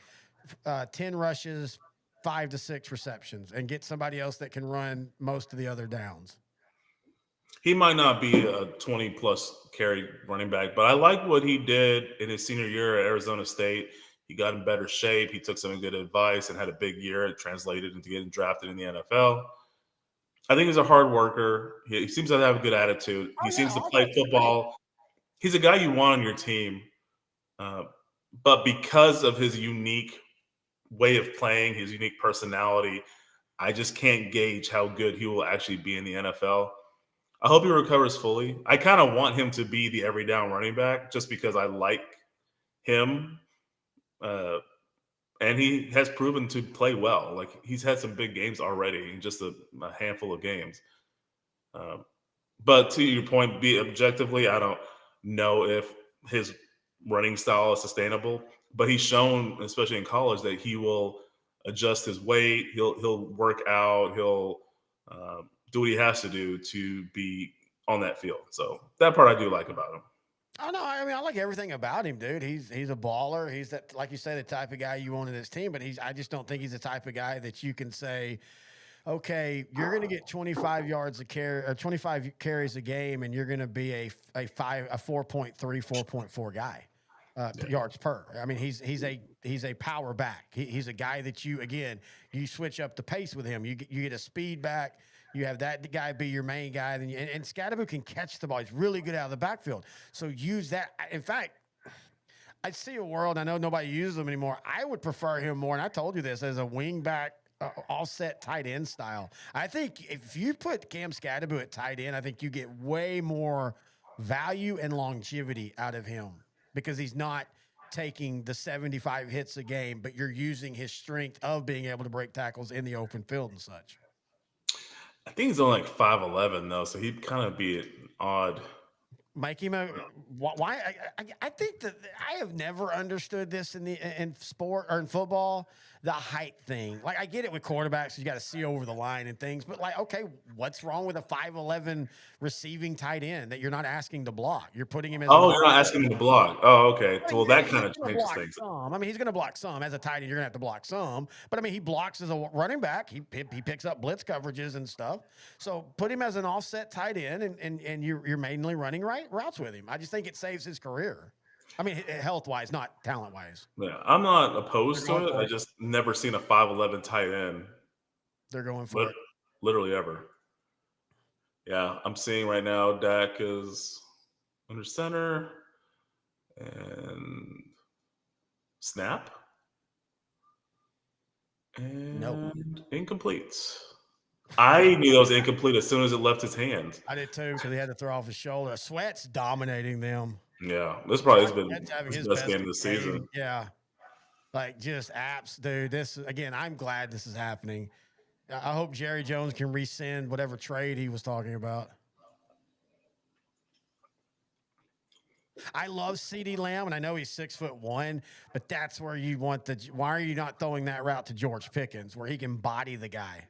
S1: 10 rushes, 5 to 6 receptions, and get somebody else that can run most of the other downs.
S3: He might not be a 20-plus carry running back, but I like what he did in his senior year at Arizona State. He got in better shape. He took some good advice and had a big year. It translated into getting drafted in the NFL. I think he's a hard worker. He seems to have a good attitude. He seems to play football. He's a guy you want on your team. But because of his unique way of playing, his unique personality, I just can't gauge how good he will actually be in the NFL. I hope he recovers fully. I kind of want him to be the every down running back just because I like him. Uh, and he has proven to play well. Like he's had some big games already in just a handful of games. Um, but to your point, be objectively, I don't know if his running style is sustainable. But he's shown, especially in college, that he will adjust his weight. He'll work out. He'll do what he has to do to be on that field. So that part I do like about him.
S1: Oh no, I mean I like everything about him, dude. He's a baller. He's that, like you say, the type of guy you want in this team. But I just don't think he's the type of guy that you can say, okay, you're going to get 25 yards a carry or 25 carries a game, and you're going to be a 4.3, 4.4 guy.
S3: Yeah.
S1: Yards per. I mean, he's a power back. He's a guy that you switch up the pace with him. You get a speed back. You have that guy be your main guy. Then and Scadaboo can catch the ball. He's really good out of the backfield. So use that. In fact, I see a world. I know nobody uses him anymore. I would prefer him more. And I told you this as a wing back. Offset tight end style. I think if you put Cam Scadaboo at tight end, I think you get way more value and longevity out of him because he's not taking the 75 hits a game, but you're using his strength of being able to break tackles in the open field and such.
S3: I think he's only like 5'11 though, so he'd kind of be an odd.
S1: Make him a why? I think that I have never understood this in sport or in football. The height thing, like I get it with quarterbacks, you got to see over the line and things, but like, okay, what's wrong with a 5'11 receiving tight end that you're not asking to block? You're putting him as
S3: Oh, you're not asking him to block. Oh, okay.
S1: I
S3: Well,
S1: mean, yeah,
S3: that
S1: he's
S3: kind of
S1: gonna
S3: changes
S1: block
S3: things.
S1: some. I mean, he's going to block some as a tight end. You're going to have to block some, but I mean, he blocks as a running back. He picks up blitz coverages and stuff. So put him as an offset tight end, and you're mainly running right routes with him. I just think it saves his career. I mean, health wise, not talent wise.
S3: Yeah, I'm not opposed
S1: They're
S3: to
S1: going
S3: it.
S1: for
S3: I
S1: it.
S3: just never seen a 5'11 tight end,
S1: They're going for
S3: lit-
S1: it.
S3: literally ever. Yeah, I'm seeing right now Dak is under center and snap
S1: No,
S3: and incomplete. I knew that was incomplete as soon as it left his hand.
S1: I did too because he had to throw off his shoulder. Sweat's dominating them.
S3: Yeah, this probably has been
S1: Sweat's having
S3: his
S1: his
S3: best
S1: best
S3: game of the
S1: game.
S3: season.
S1: Yeah, like just apps, dude. This again, I'm glad this is happening. I hope Jerry Jones can rescind whatever trade he was talking about. I love CD Lamb, and I know he's 6'1", but that's where you want the. Why are you not throwing that route to George Pickens, where he can body the guy?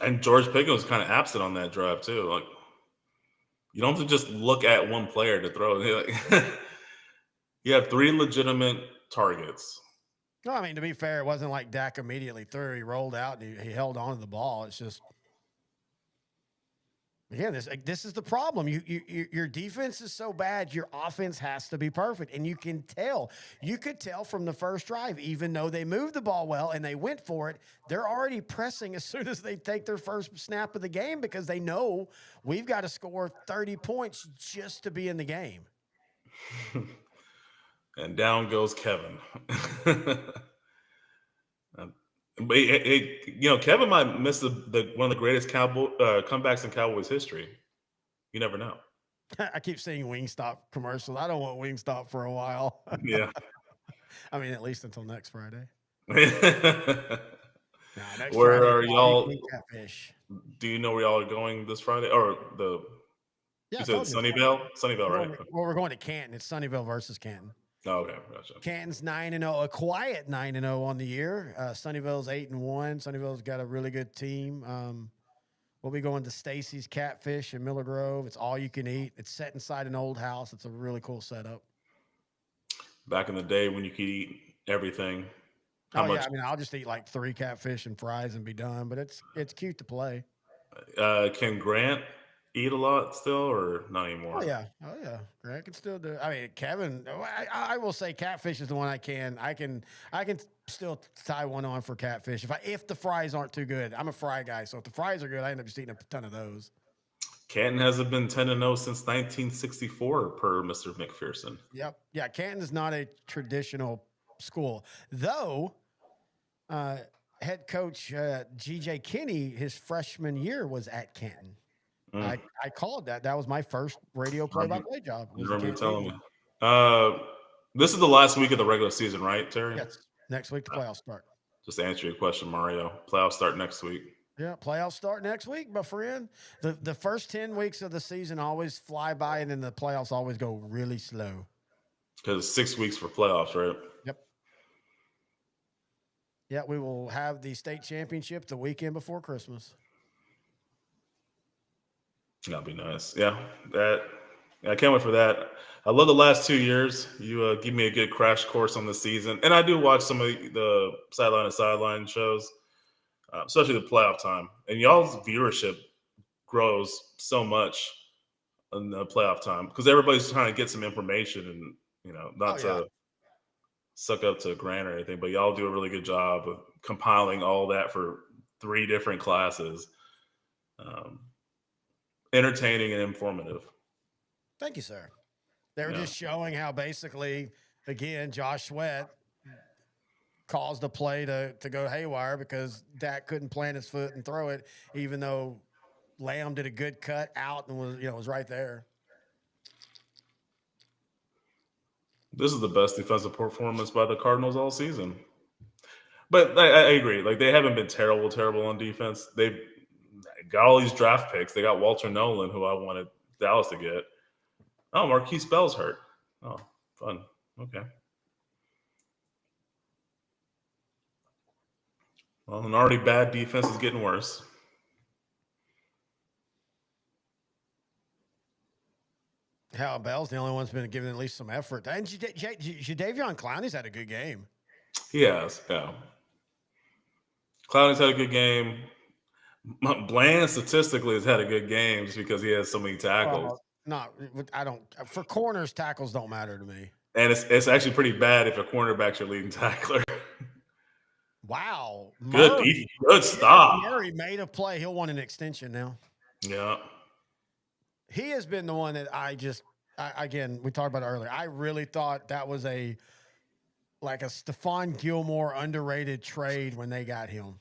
S3: And George Pickens was kind of absent on that drive too. Like you don't have to just look at one player to throw. You have three legitimate targets.
S1: No, I mean to be fair, it wasn't like Dak immediately threw. He rolled out and he held on to the ball. It's just again, this is the problem. Your defense is so bad, your offense has to be perfect, and you can tell. You could tell from the first drive, even though they moved the ball well and they went for it, they're already pressing as soon as they take their first snap of the game because they know we've got to score 30 points just to be in the game.
S3: And down goes Kevin. But Kevin might miss the one of the greatest comebacks in Cowboys history. You never know.
S1: I keep seeing Wingstop commercials. I don't want Wingstop for a while.
S3: Yeah.
S1: I mean, at least until next Friday. Nah, next
S3: Where
S1: Friday,
S3: are
S1: all you can
S3: y'all?
S1: eat catfish.
S3: Do you know where y'all are going this Friday? Or
S1: Yeah,
S3: you
S1: I
S3: said
S1: told you.
S3: Sunnyvale? Sunnyvale,
S1: Well,
S3: right?
S1: we're going to Canton. It's Sunnyvale versus Canton.
S3: Oh, okay, gotcha.
S1: Canton's 9-0, a quiet 9-0 on the year. Sunnyvale's 8-1. Sunnyvale's got a really good team. We'll be going to Stacy's Catfish in Miller Grove. It's all you can eat. It's set inside an old house. It's a really cool setup.
S3: Back in the day when you could eat everything. How much?
S1: Yeah. I mean, I'll just eat like 3 catfish and fries and be done. But it's cute to play.
S3: Can Grant eat a lot still, or not
S1: Oh
S3: anymore?
S1: yeah. Grant can still do it. I mean, Kevin. I will say catfish is the one I can still tie one on for catfish if the fries aren't too good. I'm a fry guy, so if the fries are good, I end up just eating a ton of those.
S3: Canton hasn't been 10-0 since 1964, per Mr. McPherson.
S1: Yep. Yeah. Canton is not a traditional school, though. Head coach G.J. Kinney, his freshman year was at Canton. I called that. That was my first radio play-by-play job.
S3: You
S1: Was the
S3: remember you
S1: Kansas
S3: telling
S1: City.
S3: me. This is the last week of the regular season, right, Terry?
S1: Yes, next week the playoffs start.
S3: Just to answer your question, Mario. Playoffs start next week.
S1: Yeah, playoffs start next week, my friend. The first 10 weeks of the season always fly by, and then the playoffs always go really slow.
S3: Because it's 6 weeks for playoffs, right?
S1: Yep. Yeah, we will have the state championship the weekend before Christmas.
S3: That'll be nice. Yeah, I can't wait for that. I love the last 2 years. You give me a good crash course on the season, and I do watch some of the sideline and sideline shows, especially the playoff time. And y'all's viewership grows so much in the playoff time because everybody's trying to get some information and not
S1: Oh, yeah.
S3: to suck up to Grant or anything, but y'all do a really good job of compiling all that for 3 different classes. Entertaining and informative.
S1: Thank you, sir. They were
S3: Yeah.
S1: just showing how basically, again, Josh Sweat caused a play to go haywire because Dak couldn't plant his foot and throw it, even though Lamb did a good cut out and was right there.
S3: This is the best defensive performance by the Cardinals all season. But I agree. Like, they haven't been terrible on defense. They've got all these draft picks. They got Walter Nolan, who I wanted Dallas to get. Oh, Marquise Bell's hurt. Oh, fun. Okay. Well, an already bad defense is getting worse.
S1: Hal Bell's the only one's been giving at least some effort. And Jadeveon Clowney's had a good game.
S3: He has, yeah. Clowney's had a good game. Bland statistically has had a good game just because he has so many tackles.
S1: For corners, tackles don't matter to me.
S3: And it's actually pretty bad if a cornerback's your leading tackler.
S1: Wow.
S3: Good stop.
S1: Murray made a play. He'll want an extension now.
S3: Yeah.
S1: He has been the one that again, we talked about it earlier. I really thought that was like a Stephon Gilmore underrated trade when they got him.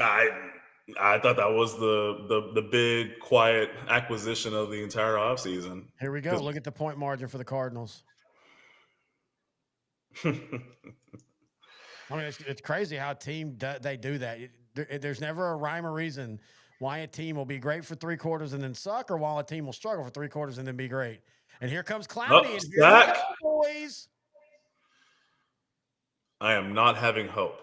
S3: I thought that was the big quiet acquisition of the entire offseason.
S1: Here we go. Look at the point margin for the Cardinals. I mean, it's crazy how they do that. There's never a rhyme or reason why a team will be great for 3 quarters and then suck, or why a team will struggle for 3 quarters and then be great. And here comes Clowney and here we go, boys.
S3: I am not having hope.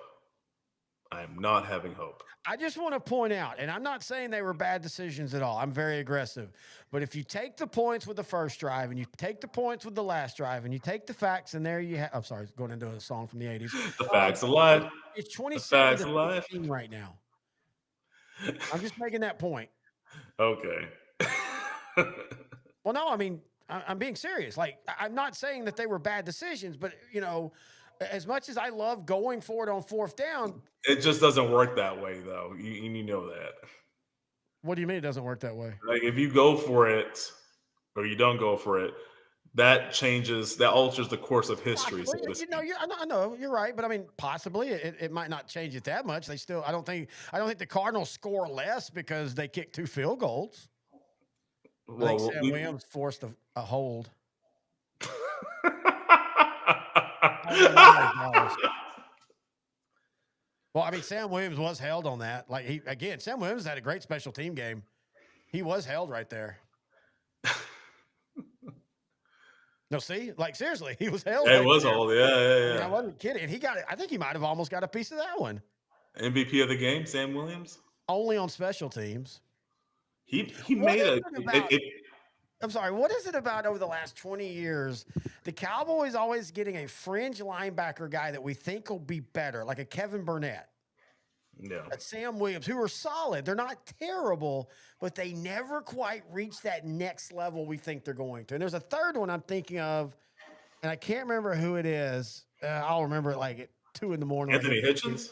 S1: I just want to point out, and I'm not saying they were bad decisions at all. I'm very aggressive. But if you take the points with the first drive and you take the points with the last drive and you take the facts, and there you have – I'm sorry, going into a song from the 80s.
S3: The facts alive.
S1: It's 27 to 15 right now. I'm just making that point.
S3: Okay.
S1: Well, no, I mean, I'm being serious. Like, I'm not saying that they were bad decisions, but, as much as I love going for it on 4th down.
S3: It just doesn't work that way, though. You know that.
S1: What do you mean it doesn't work that way?
S3: Like, if you go for it or you don't go for it, that alters the course of history. So to speak.
S1: I know you're right, but I mean, possibly it might not change it that much. They still, I don't think the Cardinals score less because they kick 2 field goals. I think Sam Williams forced a hold. Well, I mean, Sam Williams was held on that. Like, Sam Williams had a great special team game. He was held right there. No, see? Like, seriously, he was held.
S3: It was held. Yeah.
S1: I wasn't kidding. I think he might have almost got a piece of that one.
S3: MVP of the game, Sam Williams?
S1: Only on special teams.
S3: He made
S1: I'm sorry, what is it about over the last 20 years? The Cowboys always getting a fringe linebacker guy that we think will be better, like a Kevin Burnett.
S3: Yeah.
S1: A Sam Williams, who are solid. They're not terrible, but they never quite reach that next level we think they're going to. And there's a third one I'm thinking of, and I can't remember who it is. I'll remember it like at 2 a.m.
S3: Anthony Hitchens?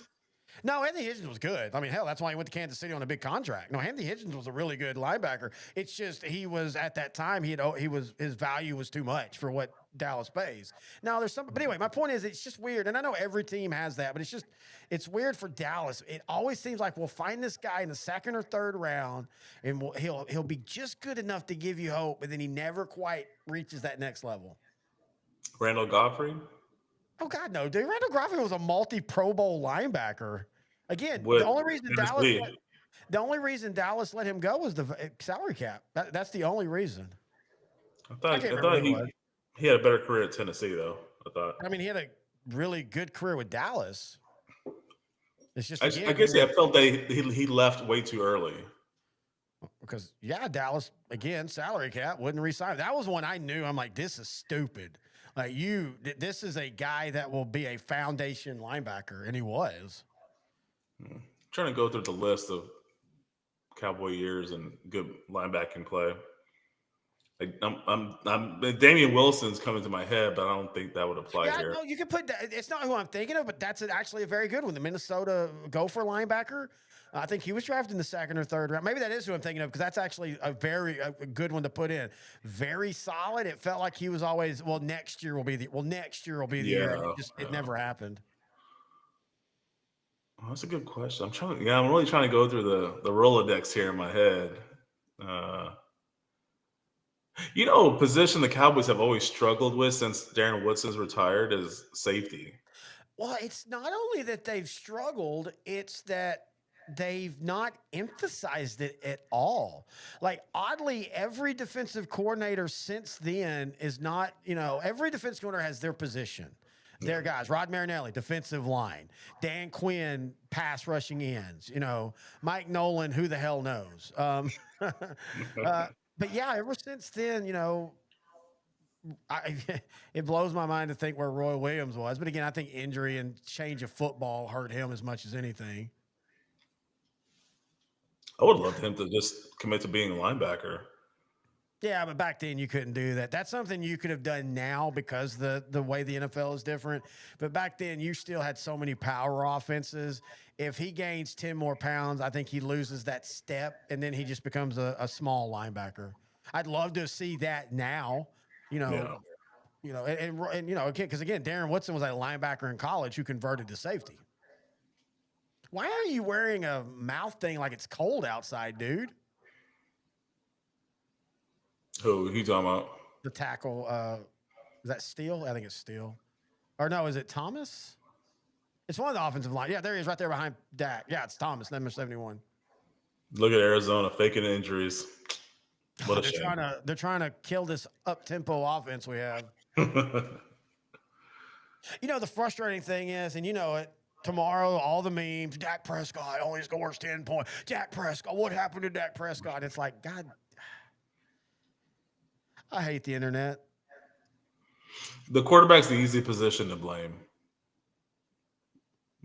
S1: No, Anthony Hitchens was good. I mean, hell, that's why he went to Kansas City on a big contract. No, Anthony Hitchens was a really good linebacker. It's just he was at that time his value was too much for what Dallas pays. Now there's some, but anyway, my point is it's just weird, and I know every team has that, but it's weird for Dallas. It always seems like we'll find this guy in the second or third round, and he'll be just good enough to give you hope, but then he never quite reaches that next level.
S3: Randall Godfrey
S1: Oh God, no, dude. Randall Griffin was a multi-Pro Bowl linebacker. Again,
S3: with
S1: Dallas
S3: Tennessee.
S1: the only reason Dallas let him go was the salary cap. That's the only reason.
S3: I
S1: can't remember
S3: thought
S1: who it was.
S3: he had a better career at Tennessee though. I thought.
S1: I mean, he had a really good career with Dallas. It's just
S3: I
S1: again
S3: guess I felt that he left way too early.
S1: because Dallas again salary cap wouldn't resign. That was one I knew. I'm like, this is stupid. Like this is a guy that will be a foundation linebacker, and he was.
S3: Trying to go through the list of Cowboy years and good linebacking play. I'm Damian Wilson's coming to my head, but I don't think that would apply
S1: Yeah,
S3: here.
S1: no, you can put that. It's not who I'm thinking of, but that's actually a very good one. The Minnesota Gopher linebacker. I think he was drafted in the second or third round. Maybe that is who I'm thinking of because that's actually a good one to put in. Very solid. It felt like he was always next year will be the year. It never happened.
S3: Well, that's a good question. I'm really trying to go through the Rolodex here in my head. Position the Cowboys have always struggled with since Darren Woodson's retired is safety.
S1: Well, it's not only that they've struggled, it's that they've not emphasized it at all. Like, oddly, every defensive coordinator since then is not, every defense coordinator has their position. Their guys, Rod Marinelli, defensive line, Dan Quinn, pass rushing ends, Mike Nolan, who the hell knows? But yeah, ever since then, it blows my mind to think where Roy Williams was. But again, I think injury and change of football hurt him as much as anything.
S3: I would love him to just commit to being a linebacker.
S1: Yeah, but back then you couldn't do that. That's something you could have done now because the way the NFL is different. But back then you still had so many power offenses. If he gains 10 more pounds, I think he loses that step, and then he just becomes a small linebacker. I'd love to see that now, again, because again, Darren Woodson was a linebacker in college who converted to safety. Why are you wearing a mouth thing like it's cold outside, dude?
S3: Who you talking about?
S1: The tackle, is that Steele? I think it's Steele. Or no, is it Thomas? It's one of the offensive line. Yeah, there he is right there behind Dak. Yeah, it's Thomas, number 71.
S3: Look at Arizona faking injuries. What a shame.
S1: They're trying to kill this up-tempo offense we have. The frustrating thing is, and tomorrow, all the memes, Dak Prescott only scores 10 points. Dak Prescott, what happened to Dak Prescott? It's like, God, I hate the internet.
S3: The quarterback's the easy position to blame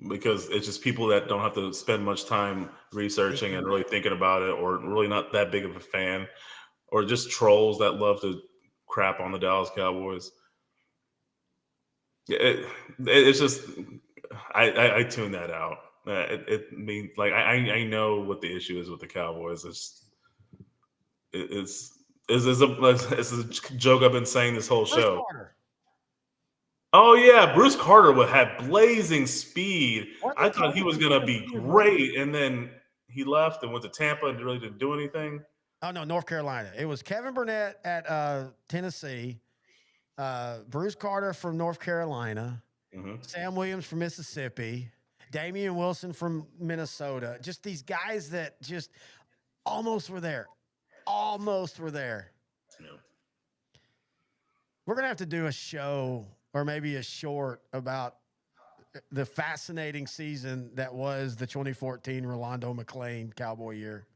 S3: because it's just people that don't have to spend much time researching and really thinking about it, or really not that big of a fan, or just trolls that love to crap on the Dallas Cowboys. It's just I tune that out. It means like I know what the issue is with the Cowboys. It's a joke I've been saying this whole show. Oh yeah, Bruce Carter had blazing speed. I thought he was gonna be great, and then he left and went to Tampa and really didn't do anything.
S1: Oh no, North Carolina. It was Kevin Burnett at Tennessee, Bruce Carter from North Carolina, Sam Williams from Mississippi, Damian Wilson from Minnesota. Just these guys that just almost were there. Almost were there.
S3: Yeah.
S1: We're going to have to do a show or maybe a short about the fascinating season that was the 2014 Rolando McClain Cowboy year.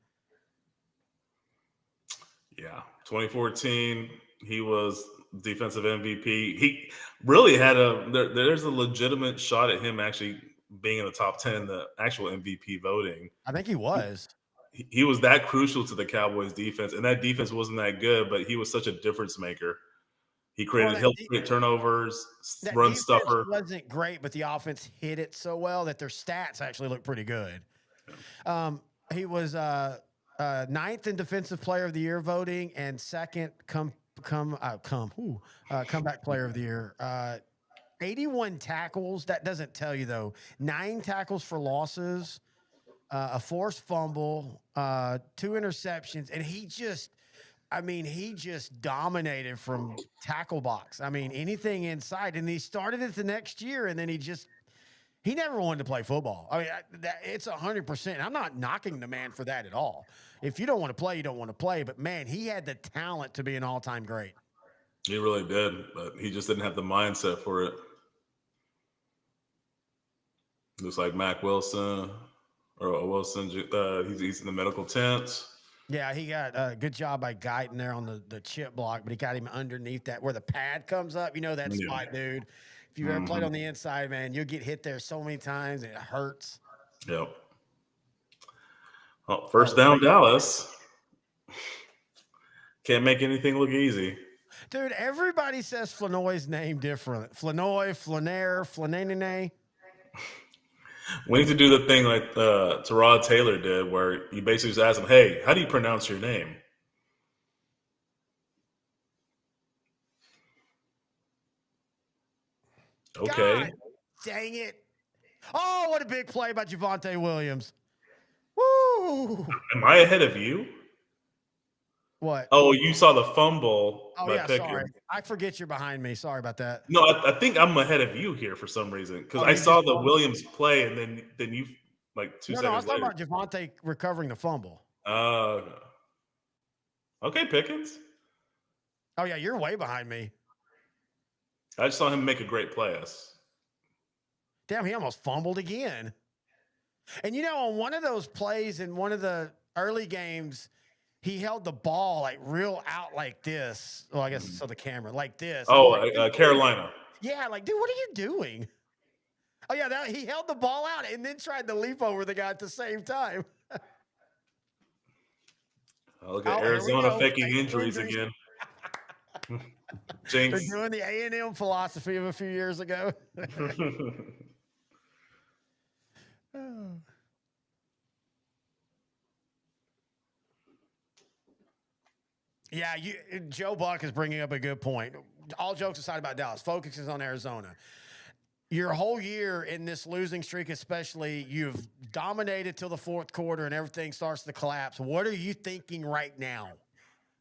S3: Yeah. 2014, he was defensive MVP. He really had there's a legitimate shot at him actually being in the top 10, the actual MVP voting.
S1: I think he was.
S3: He was that crucial to the Cowboys defense, and that defense wasn't that good, but he was such a difference maker. He created
S1: Well,
S3: he'll create turnovers,
S1: that
S3: run
S1: defense
S3: stuffer.
S1: wasn't great, but the offense hit it so well that their stats actually look pretty good. Um, he was ninth in defensive player of the year voting and second comeback player of the year. 81 tackles. That doesn't tell you though. 9 tackles for losses, a forced fumble, 2 interceptions, and he just dominated from tackle box. I mean, anything inside, and he started it the next year, and then he never wanted to play football. I mean, it's 100%. I'm not knocking the man for that at all. If you don't want to play, you don't want to play. But man, he had the talent to be an all-time great.
S3: He really did, but he just didn't have the mindset for it. Looks like Mac Wilson or Wilson. He's in the medical tent.
S1: Yeah, he got a good job by guiding there on the chip block, but he got him underneath that where the pad comes up. You know that
S3: Yeah.
S1: spot, dude. If you've ever played on the inside, man, you'll get hit there so many times and it hurts.
S3: Yep. Oh, first down, Dallas. Can't make anything look easy.
S1: Dude, everybody says Flanoy's name different. Flanoy, Flanair, Flanene.
S3: We need to do the thing like Terod Taylor did, where you basically just ask him, "Hey, how do you pronounce your name?" Okay.
S1: God dang it. Oh, what a big play by Javonte Williams. Woo!
S3: Am I ahead of you?
S1: What?
S3: Oh, you saw the fumble.
S1: Oh,
S3: by
S1: yeah,
S3: Pickens.
S1: sorry. I forget you're behind me. Sorry about that.
S3: No, I think I'm ahead of you here for some reason because
S1: Oh,
S3: I
S1: you
S3: saw
S1: just
S3: the
S1: fumbled?
S3: Williams play and then you like 2
S1: No, I
S3: seconds
S1: was talking
S3: later.
S1: about Javonte recovering the fumble.
S3: Okay, Pickens.
S1: Oh, yeah, you're way behind me.
S3: I just saw him make a great play.
S1: Damn, he almost fumbled again. And on one of those plays in one of the early games, he held the ball like real out like this. Well, I guess so the camera like this. I'm
S3: Oh,
S1: like, dude,
S3: Carolina.
S1: yeah, like, dude, what are you doing? Oh yeah, he held the ball out and then tried to leap over the guy at the same time.
S3: Look at
S1: Here we
S3: Arizona
S1: go.
S3: faking
S1: Faking
S3: injuries
S1: injuries.
S3: again.
S1: They're
S3: Jinx.
S1: doing the A&M philosophy of a few years ago. Yeah, Joe Buck is bringing up a good point. All jokes aside about Dallas, focuses on Arizona. Your whole year in this losing streak, especially, you've dominated till the fourth quarter and everything starts to collapse. What are you thinking right now?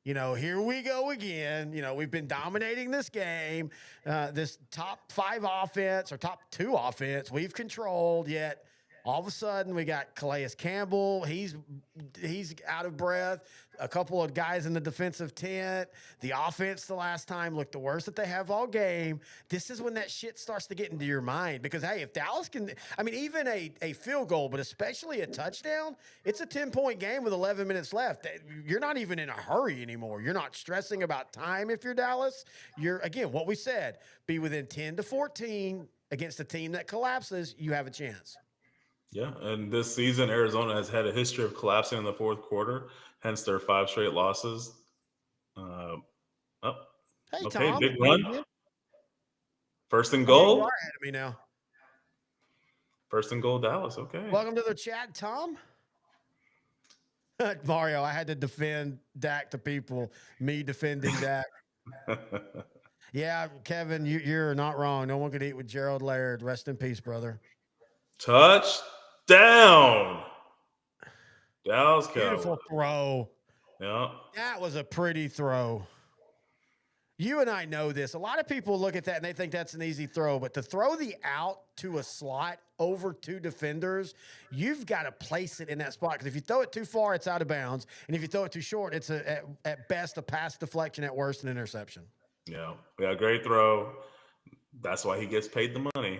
S1: Here we go again. We've been dominating this game, this top 5 offense or top 2 offense we've controlled, yet all of a sudden we got Calais Campbell. He's out of breath. A couple of guys in the defensive tent. The offense the last time looked the worst that they have all game. This is when that shit starts to get into your mind because, hey, if Dallas can, even a field goal, but especially a touchdown, it's a 10-point game with 11 minutes left. You're not even in a hurry anymore. You're not stressing about time if you're Dallas. You're, again, what we said, be within 10 to 14 against a team that collapses, you have a chance.
S3: Yeah, and this season, Arizona has had a history of collapsing in the fourth quarter, hence their 5 straight losses.
S1: Hey,
S3: Okay,
S1: Tom.
S3: big run. First and
S1: Oh, yeah, you
S3: goal.
S1: are ahead of me now.
S3: First and goal, Dallas. Okay.
S1: Welcome to the chat, Tom. Mario, I had to defend Dak to people. Me defending Dak. Yeah, Kevin, you're not wrong. No one could eat with Gerald Laird. Rest in peace, brother.
S3: Touchdown. Dallas Cowboys.
S1: Beautiful throw.
S3: Yeah.
S1: That was a pretty throw. You and I know this. A lot of people look at that and they think that's an easy throw, but to throw the out to a slot over 2 defenders, you've got to place it in that spot. Because if you throw it too far, it's out of bounds. And if you throw it too short, it's at best a pass deflection, at worst an interception.
S3: Yeah, great throw. That's why he gets paid the money.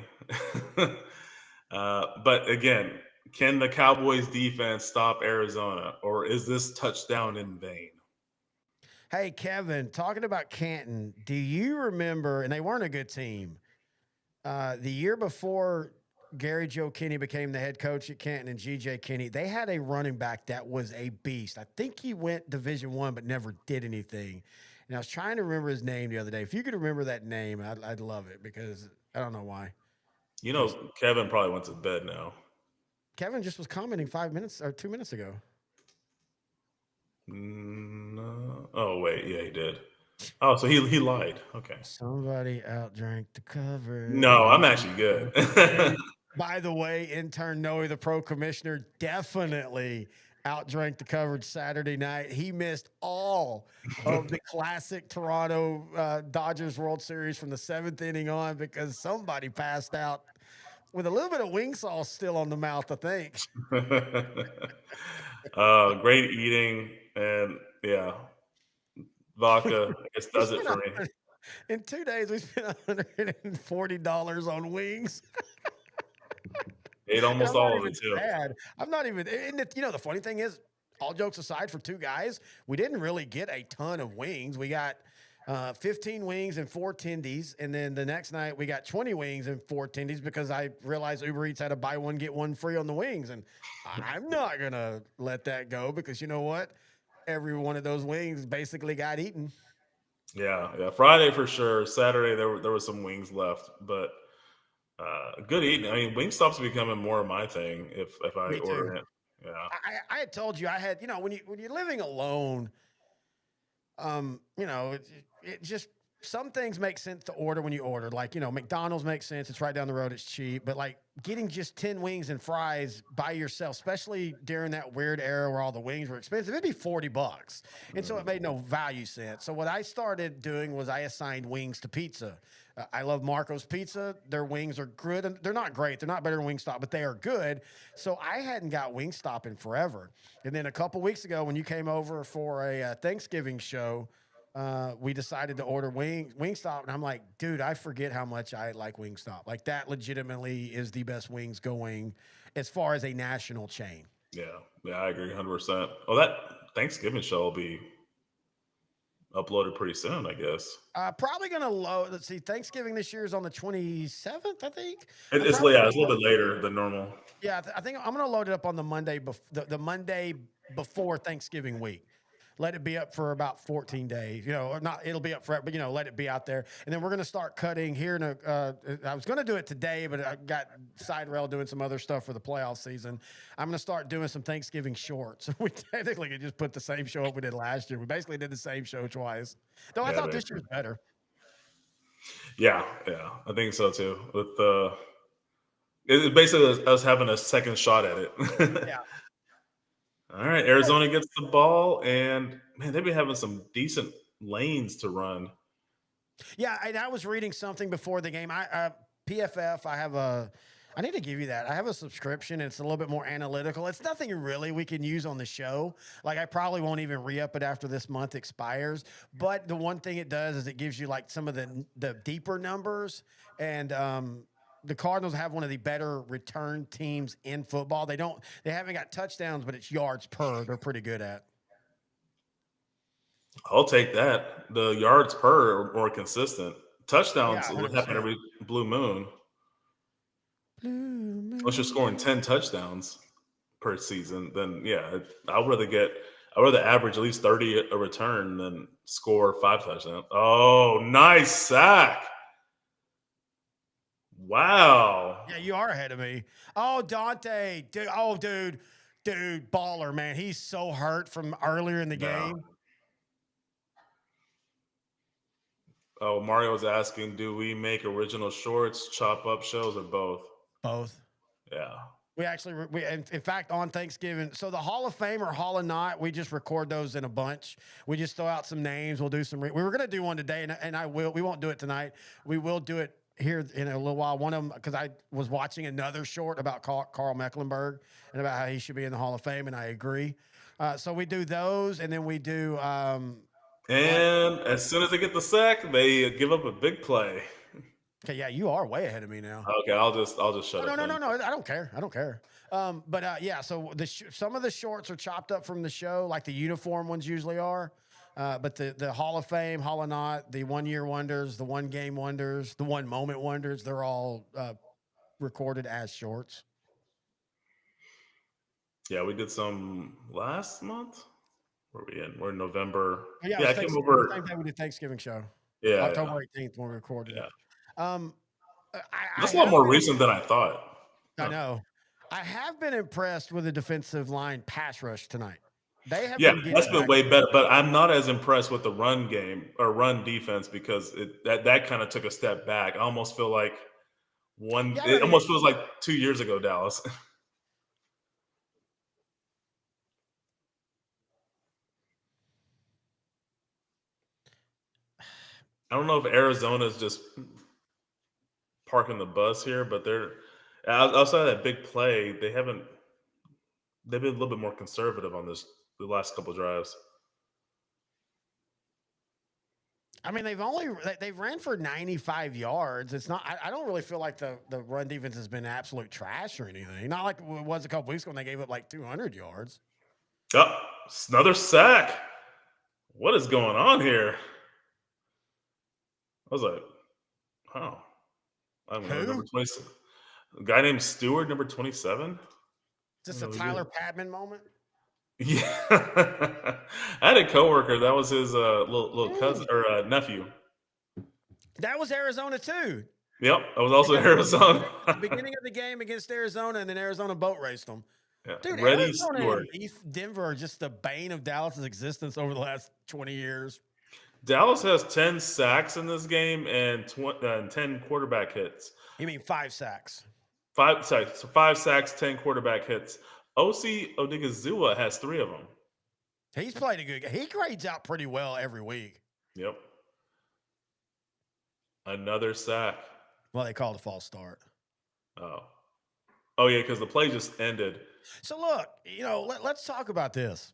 S3: But again, can the Cowboys defense stop Arizona, or is this touchdown in vain?
S1: Hey, Kevin, talking about Canton, do you remember, and they weren't a good team, the year before Gary Joe Kinney became the head coach at Canton and G.J. Kinney, they had a running back that was a beast. I think he went Division I, but never did anything. and I was trying to remember his name the other day. If you could remember that name, I'd love it because I don't know why.
S3: You know, Kevin probably went to bed now.
S1: Kevin just was commenting 5 minutes or 2 minutes ago.
S3: No. Oh wait, yeah, he did. Oh, so he lied. Okay.
S1: Somebody outdrank the cover.
S3: No, I'm actually good.
S1: And by the way, intern Noe, the pro commissioner, definitely outdrank the coverage Saturday night. He missed all of the classic Toronto Dodgers World Series from the seventh inning on because somebody passed out with a little bit of wing sauce still on the mouth, I think.
S3: Great eating and yeah, vodka. I guess
S1: We
S3: does it
S1: spent
S3: for me.
S1: in 2 days, we spent $140 on wings.
S3: Ate
S1: And
S3: almost
S1: I'm not
S3: all of
S1: even
S3: it too.
S1: sad. I'm not even. And the funny thing is, all jokes aside, for two guys, we didn't really get a ton of wings. We got 15 wings and 4 tendies, and then the next night we got 20 wings and 4 tendies because I realized Uber Eats had a buy one get one free on the wings, and I'm not gonna let that go because you know what? Every one of those wings basically got eaten.
S3: Yeah. Friday for sure. Saturday there was some wings left, but good eating. I mean, Wingstop's becoming more of my thing if I
S1: Me too.
S3: order it. Yeah.
S1: I had told you I had when you're living alone. It just some things make sense to order when you order. Like, McDonald's makes sense. It's right down the road. It's cheap. But like getting just 10 wings and fries by yourself, especially during that weird era where all the wings were expensive, it'd be $40. And so it made no value sense. So what I started doing was I assigned wings to pizza. I love Marco's Pizza. Their wings are good. And they're not great. They're not better than Wingstop, but they are good. So I hadn't got Wingstop in forever. And then a couple weeks ago, when you came over for a Thanksgiving show, we decided to order Wingstop, and I'm like, dude, I forget how much I like Wingstop. Like that legitimately is the best wings going as far as a national chain.
S3: Yeah, I agree 100%. Oh, that Thanksgiving show will be uploaded pretty soon, I guess.
S1: Probably gonna load. Let's see, Thanksgiving this year is on the 27th, I think.
S3: It,
S1: I'm
S3: it's
S1: probably
S3: yeah,
S1: gonna
S3: it's a little bit later than normal.
S1: Yeah, I think I'm gonna load it up on the Monday, the Monday before Thanksgiving week. Let it be up for about 14 days, or not. It'll be up for, but let it be out there, and then we're gonna start cutting here. I was gonna do it today, but I got side rail doing some other stuff for the playoff season. I'm gonna start doing some Thanksgiving shorts. We technically could just put the same show up we did last year. We basically did the same show twice, though I
S3: Yeah,
S1: thought this
S3: basically.
S1: year's better.
S3: Yeah, I think so too. With it's basically us having a second shot at it.
S1: Yeah.
S3: All right, Arizona gets the ball, and man, they've been having some decent lanes to run.
S1: Yeah, I was reading something before the game. PFF. I need to give you that. I have a subscription. It's a little bit more analytical. It's nothing really we can use on the show. Like I probably won't even re-up it after this month expires. But the one thing it does is it gives you like some of the deeper numbers. And the Cardinals have one of the better return teams in football. They haven't got touchdowns, but it's yards per. They're pretty good at.
S3: I'll take that. The yards per are more consistent.
S1: Oh
S3: Touchdowns
S1: yeah,
S3: would happen
S1: 100%.
S3: every blue moon.
S1: Blue
S3: Unless you're scoring
S1: moon.
S3: 10 touchdowns per season, then yeah, I'd rather average at least 30 a return than score 5 touchdowns. Oh, nice sack. Wow.
S1: Yeah, you are ahead of me. Oh, Dante. Dude, dude, baller, man. He's so hurt from earlier in the
S3: Yeah.
S1: game.
S3: Oh, Mario was asking, do we make original shorts, chop up shows, or both?
S1: Both.
S3: Yeah.
S1: We actually, in fact, on Thanksgiving, so the Hall of Fame or Hall of Not, we just record those in a bunch. We just throw out some names. We'll do some. We were gonna do one today, and we won't do it tonight. We will do it here in a little while. One of them, because I was watching another short about Carl Mecklenburg and about how he should be in the Hall of Fame, and I agree. So we do those, and then we do what?
S3: And as soon as they get the sack, they give up a big play.
S1: Okay, yeah, you are way ahead of me now.
S3: Okay, I'll just shut
S1: Oh, no,
S3: up
S1: no, no,
S3: then.
S1: no. I don't care. I don't care. But yeah, so some of the shorts are chopped up from the show, like the uniform ones usually are. But the Hall of Fame, Hall of Not, the 1 year wonders, the 1 game wonders, the 1 moment wonders, they're all recorded as shorts.
S3: Yeah, we did some last month. Where are we in? We're in November.
S1: Oh, yeah, it
S3: Yeah,
S1: was
S3: I came
S1: Thanksgiving,
S3: over.
S1: same day we did Thanksgiving show,
S3: Yeah,
S1: October 18th when we recorded
S3: yeah.
S1: it. Um, I
S3: That's a lot
S1: have
S3: more
S1: been,
S3: recent than I thought.
S1: I
S3: Huh.
S1: know, I have been impressed with the defensive line pass rush tonight. They have
S3: Yeah,
S1: been
S3: that's
S1: getting
S3: been
S1: back.
S3: way better, but I'm not as impressed with the run game or run defense because that kind of took a step back. I almost feel like
S1: Yeah, I
S3: it
S1: mean,
S3: almost feels like 2 years ago, Dallas. I don't know if Arizona's just parking the bus here, but they're outside of that big play, they've been a little bit more conservative on the last couple drives.
S1: they've ran for 95 yards. It's not. I don't really feel like the run defense has been absolute trash or anything. Not like it was a couple weeks ago when they gave up like 200 yards.
S3: Oh, it's another sack. What is going on here? I was like, oh, I don't know, number
S1: Who?
S3: 27. A guy named Stewart, number 27. I don't
S1: Just a
S3: know who he
S1: Tyler
S3: is.
S1: Padman moment.
S3: Yeah, I had a coworker that was his little cousin
S1: Mm.
S3: or nephew.
S1: That was Arizona too.
S3: Yep, I was
S1: They
S3: also
S1: got
S3: in
S1: the beginning,
S3: Arizona.
S1: the beginning of the game against Arizona, and then Arizona boat raced them.
S3: Yeah,
S1: Dude,
S3: Reddy
S1: Arizona
S3: Stewart.
S1: and Denver are just the bane of Dallas's existence over the last 20 years.
S3: Dallas has 10 sacks in this game and 10 quarterback hits.
S1: You mean 5 sacks?
S3: Five sacks, 10 quarterback hits. OC Odigizua has 3 of them.
S1: He's played a good game. He grades out pretty well every week.
S3: Yep. Another sack.
S1: Well, they called a false start.
S3: Oh. Oh, yeah, because the play just ended.
S1: So look, let's talk about this.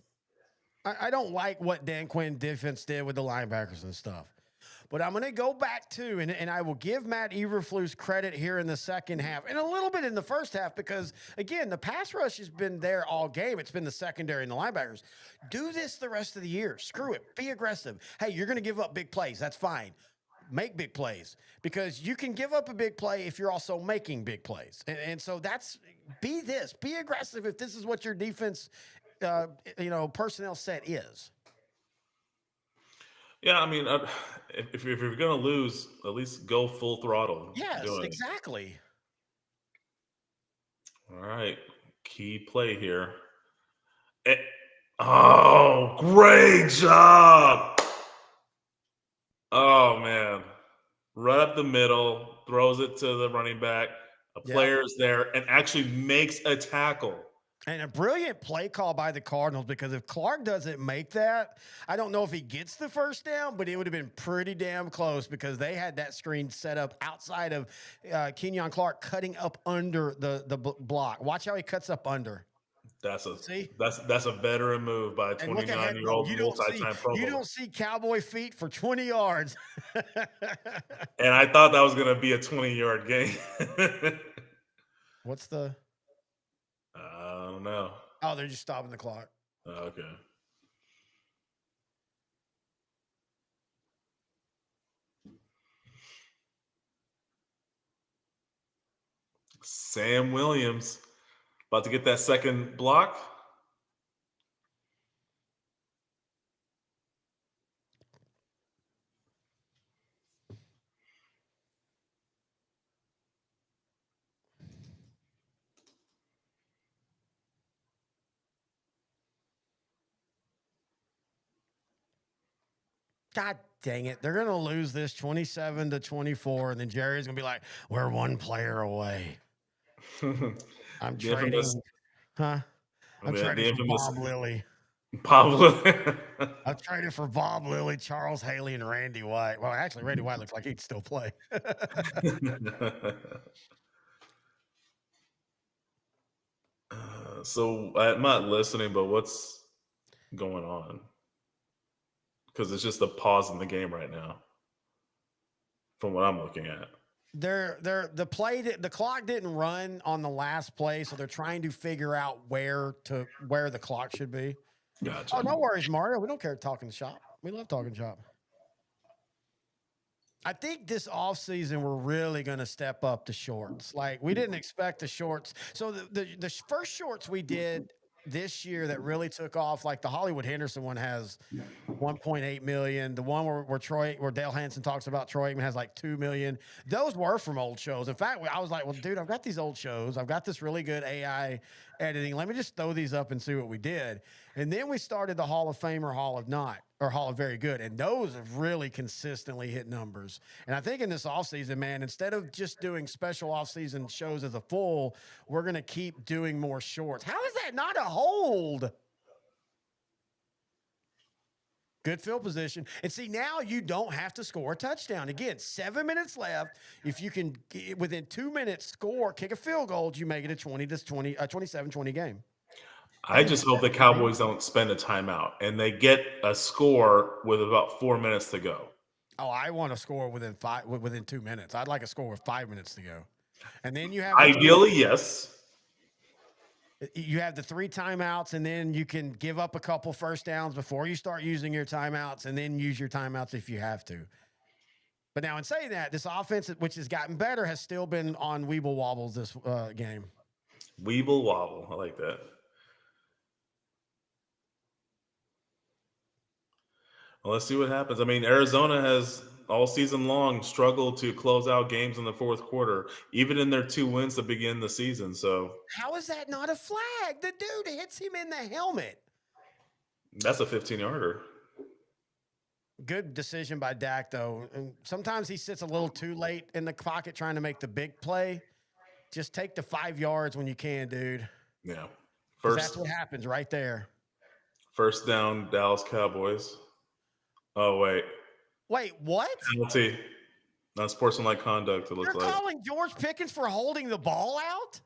S1: I don't like what Dan Quinn defense did with the linebackers and stuff. But I'm going to go back to, and I will give Matt Eberflus credit here in the second half and a little bit in the first half because, again, the pass rush has been there all game. It's been the secondary and the linebackers. Do this the rest of the year. Screw it. Be aggressive. Hey, you're going to give up big plays. That's fine. Make big plays because you can give up a big play if you're also making big plays. And so be aggressive if this is what your defense, personnel set is.
S3: Yeah, I mean, if you're going to lose, at least go full throttle.
S1: Yes,
S3: Doing it.
S1: exactly.
S3: All right. Key play here. Oh, great job. Oh, man. Right up the middle, throws it to the running back. A
S1: Yep.
S3: player's there and actually makes a tackle.
S1: And a brilliant play call by the Cardinals because if Clark doesn't make that, I don't know if he gets the first down, but it would have been pretty damn close because they had that screen set up outside of Kenyon Clark cutting up under the block. Watch how he cuts up under.
S3: That's
S1: See?
S3: a veteran move by a
S1: And look ahead, bro.
S3: 29-year-old multi-time Pro
S1: You
S3: Bowler.
S1: don't see cowboy feet for 20 yards.
S3: And I thought that was going to be a 20-yard game.
S1: What's the?
S3: I don't know.
S1: Oh, they're just stopping the clock.
S3: Okay. Sam Williams about to get that second block.
S1: God dang it. They're going to lose this 27-24. And then Jerry's going to be like, we're one player away. I'm
S3: The infamous-
S1: trading. Huh? I'm
S3: the
S1: trading for
S3: infamous-
S1: Bob Lilly.
S3: Pablo.
S1: I'm trading for Bob Lilly, Charles Haley, and Randy White. Well, actually, Randy White looks like he'd still play.
S3: So I'm not listening, but what's going on? Because it's just a pause in the game right now, from what I'm looking at.
S1: The clock didn't run on the last play, so they're trying to figure out where the clock should be.
S3: Gotcha.
S1: Oh, no worries, Mario. We don't care talking shop. We love talking shop. I think this offseason we're really going to step up the shorts. Like we didn't expect the shorts. So the first shorts we did this year that really took off. Like the Hollywood Henderson one has 1.8 million. The one where Dale Hansen talks about Troy Aikman has like 2 million. Those were from old shows. In fact, I was like, well, dude, I've got these old shows. I've got this really good AI editing. Let me just throw these up and see what we did. And then we started the Hall of Fame or Hall of Not or Hall of Very Good. And those have really consistently hit numbers. And I think in this offseason, man, instead of just doing special offseason shows as a full, we're going to keep doing more shorts. How is that not a hold? Good field position. And see, now you don't have to score a touchdown. Again, 7 minutes left. If you can, within 2 minutes, kick a field goal, you make it a 27-20 game.
S3: I just hope the Cowboys don't spend a timeout and they get a score with about 4 minutes to go.
S1: Oh, I want to score within 2 minutes. I'd like a score with 5 minutes to go. And then you have
S3: ideally, yes.
S1: You have the 3 timeouts, and then you can give up a couple first downs before you start using your timeouts, and then use your timeouts if you have to. But now, in saying that, this offense, which has gotten better, has still been on Weeble wobbles this game.
S3: Weeble wobble. I like that. Well, let's see what happens. I mean, Arizona has all season long struggled to close out games in the fourth quarter, even in their 2 wins to begin the season. So
S1: how is that not a flag? The dude hits him in the helmet.
S3: That's a 15-yarder.
S1: Good decision by Dak, though. And sometimes he sits a little too late in the pocket trying to make the big play. Just take the 5 yards when you can, dude.
S3: Yeah.
S1: That's what happens right there.
S3: First down, Dallas Cowboys. Oh, wait.
S1: Wait, what?
S3: Penalty. That's sportsmanlike conduct, it looks like.
S1: You're calling George Pickens for holding the ball out?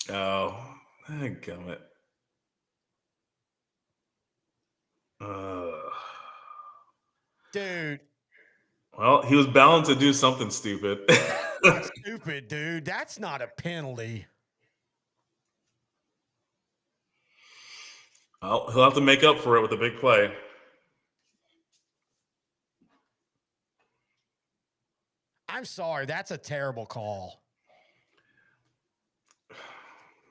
S3: Oh, gummit.
S1: Dude.
S3: Well, he was bound to do something stupid.
S1: That's stupid, dude. That's not a penalty.
S3: Well, he'll have to make up for it with a big play.
S1: I'm sorry. That's a terrible call.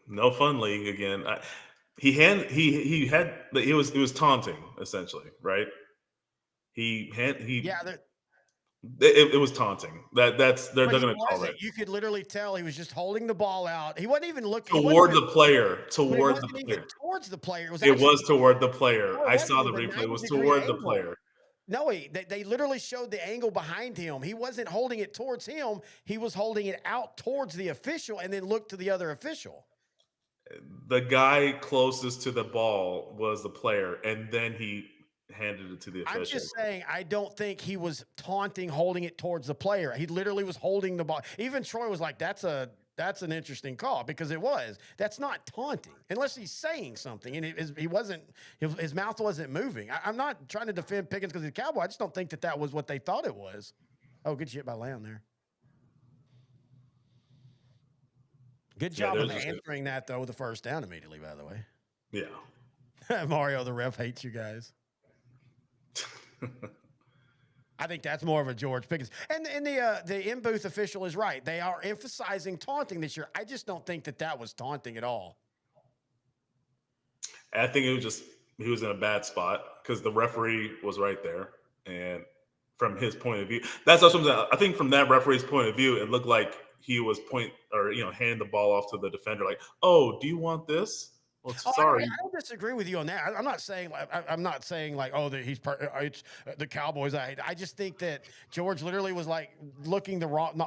S3: No fun league again. It was taunting essentially, right? It was taunting. They're going to call it.
S1: You could literally tell he was just holding the ball out. He wasn't even looking
S3: toward the player.
S1: Towards the player.
S3: It was toward the player. I saw the replay. It was toward the player.
S1: No, they literally showed the angle behind him. He wasn't holding it towards him. He was holding it out towards the official and then looked to the other official.
S3: The guy closest to the ball was the player, and then he handed it to the official.
S1: I'm just saying, I don't think he was taunting, holding it towards the player. He literally was holding the ball. Even Troy was like, that's an interesting call, because it was. That's not taunting unless he's saying something, and his mouth wasn't moving. I'm not trying to defend Pickens because he's a Cowboy. I just don't think that was what they thought it was. Oh, good shit by Lamb there. Good job of answering that, though, the first down immediately, by the way.
S3: Yeah.
S1: Mario, the ref, hates you guys. I think that's more of a George Pickens. And the in-booth official is right. They are emphasizing taunting this year. I just don't think that was taunting at all.
S3: I think he was in a bad spot because the referee was right there. And from his point of view, that's something I think from that referee's point of view, it looked like he was hand the ball off to the defender like, oh, do you want this? Well, sorry.
S1: I don't disagree with you on that. I'm not saying like it's the Cowboys. I just think that George literally was like looking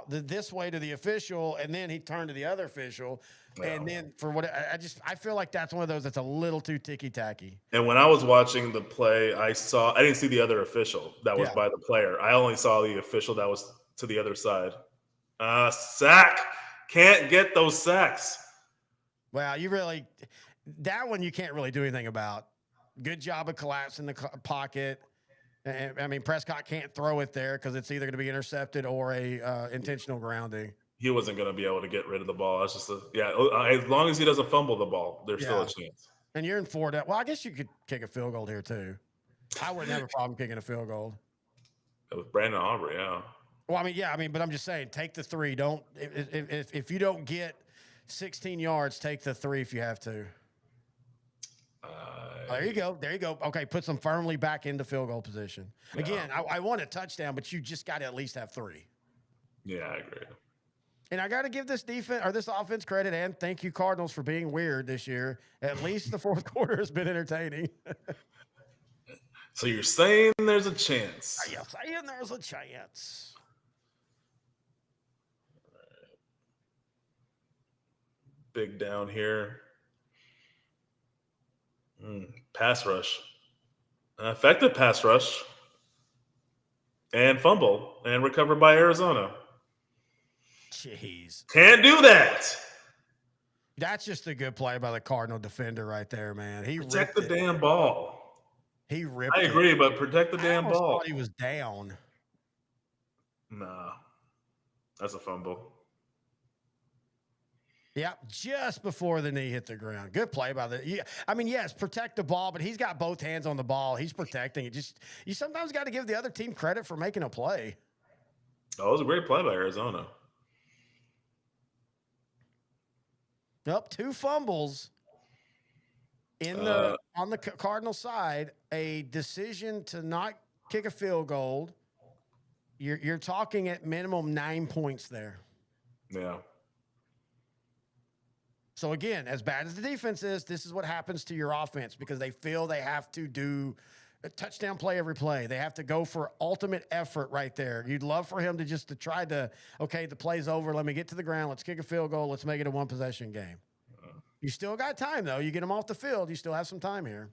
S1: this way to the official, and then he turned to the other official, and then I feel like that's one of those that's a little too ticky tacky.
S3: And when I was watching the play, I didn't see the other official that was by the player. I only saw the official that was to the other side. Sack. Can't get those sacks.
S1: Well, that one you can't really do anything about. Good job of collapsing the pocket. I mean, Prescott can't throw it there because it's either going to be intercepted or a intentional grounding.
S3: He wasn't going to be able to get rid of the ball. That's just as long as he doesn't fumble the ball, there's still a chance.
S1: And you're in 4 down. Well, I guess you could kick a field goal here too. I wouldn't have a problem kicking a field goal.
S3: It was Brandon Aubrey, yeah.
S1: Well, but I'm just saying, take the 3. Don't if you don't get 16 yards. Take the 3 if you have to. There you go. There you go. Okay, puts them firmly back into field goal position.
S3: Yeah.
S1: Again, I want a touchdown, but you just got to at least have 3.
S3: Yeah, I agree.
S1: And I got to give this defense or this offense credit, and thank you, Cardinals, for being weird this year. At least the fourth quarter has been entertaining.
S3: So you're saying there's a chance?
S1: Are you saying there's a chance?
S3: Big down here. Pass rush. Effective pass rush. And fumble. And recovered by Arizona.
S1: Jeez.
S3: Can't do that.
S1: That's just a good play by the Cardinal defender right there, man. He
S3: Protect
S1: ripped
S3: the
S1: it.
S3: damn ball.
S1: He ripped
S3: I
S1: it.
S3: agree, but protect the
S1: I
S3: damn
S1: almost
S3: ball.
S1: thought he was down.
S3: Nah. That's a fumble.
S1: Yeah, just before the knee hit the ground. Good play by the. Yeah, I mean, yes, protect the ball, but he's got both hands on the ball. He's protecting it. Just you sometimes got to give the other team credit for making a play.
S3: Oh, it was a great play by Arizona.
S1: Yep, 2 fumbles in the on the Cardinal side. A decision to not kick a field goal. You're talking at minimum 9 points there.
S3: Yeah.
S1: So again, as bad as the defense is, this is what happens to your offense because they feel they have to do a touchdown play every play. They have to go for ultimate effort right there. You'd love for him to try to, okay, the play's over. Let me get to the ground. Let's kick a field goal. Let's make it a 1-possession game. You still got time, though. You get them off the field. You still have some time here.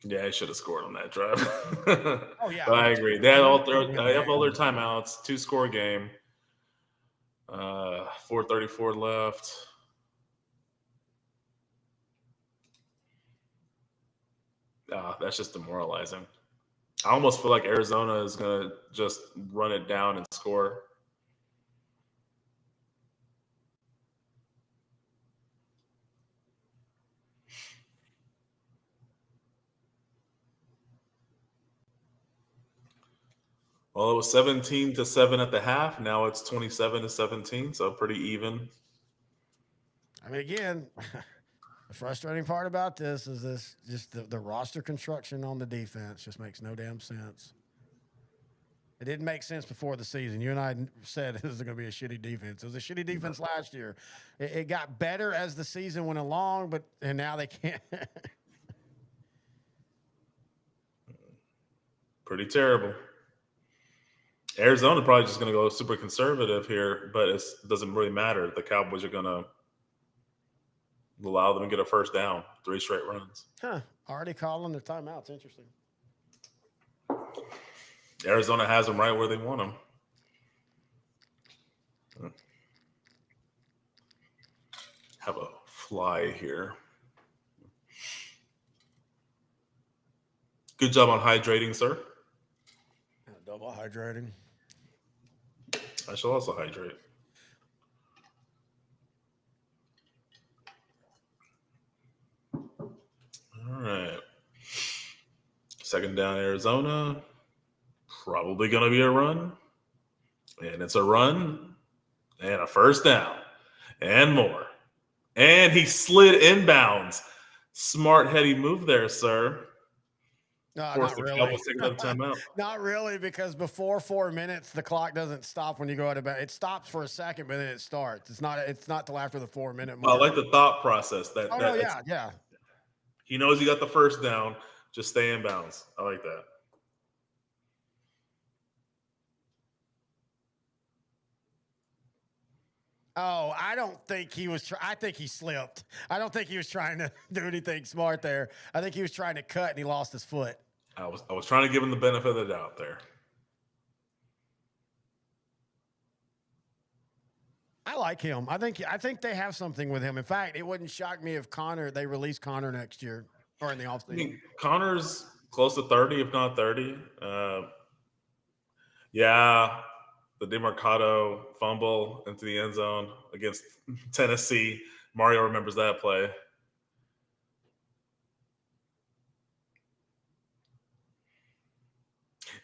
S3: Yeah, he should have scored on that drive.
S1: Oh, yeah.
S3: But I agree. They have all their timeouts, 2-score game. 4:34 left. That's just demoralizing. I almost feel like Arizona is going to just run it down and score. Well, it was 17-7 at the half. Now it's 27-17, so pretty even.
S1: I mean, again, the frustrating part about this is just the roster construction on the defense just makes no damn sense. It didn't make sense before the season. You and I said this is going to be a shitty defense. It was a shitty defense last year. It got better as the season went along, and now they can't.
S3: Pretty terrible. Arizona probably just going to go super conservative here, but it doesn't really matter. The Cowboys are going to allow them to get a first down, 3 straight runs.
S1: Already calling their timeouts. Interesting.
S3: Arizona has them right where they want them. Have a fly here. Good job on hydrating, sir.
S1: Double hydrating.
S3: I shall also hydrate. All right. Second down, Arizona. Probably going to be a run. And it's a run and a first down and more. And he slid inbounds. Smart, heady move there, sir.
S1: Not really.
S3: Timeout.
S1: Not really, because before 4 minutes, the clock doesn't stop when you go out of bed. It stops for a second, but then it starts. It's not till after the 4-minute mark.
S3: I like the thought process.
S1: Yeah.
S3: He knows he got the first down. Just stay in bounds. I like that.
S1: Oh, I don't think he was. I think he slipped. I don't think he was trying to do anything smart there. I think he was trying to cut and he lost his foot.
S3: I was trying to give him the benefit of the doubt there.
S1: I like him. I think they have something with him. In fact, it wouldn't shock me if they release Connor next year or in the offseason.
S3: I mean, Connor's close to 30, if not 30. Yeah, the DeMarcado fumble into the end zone against Tennessee. Mario remembers that play.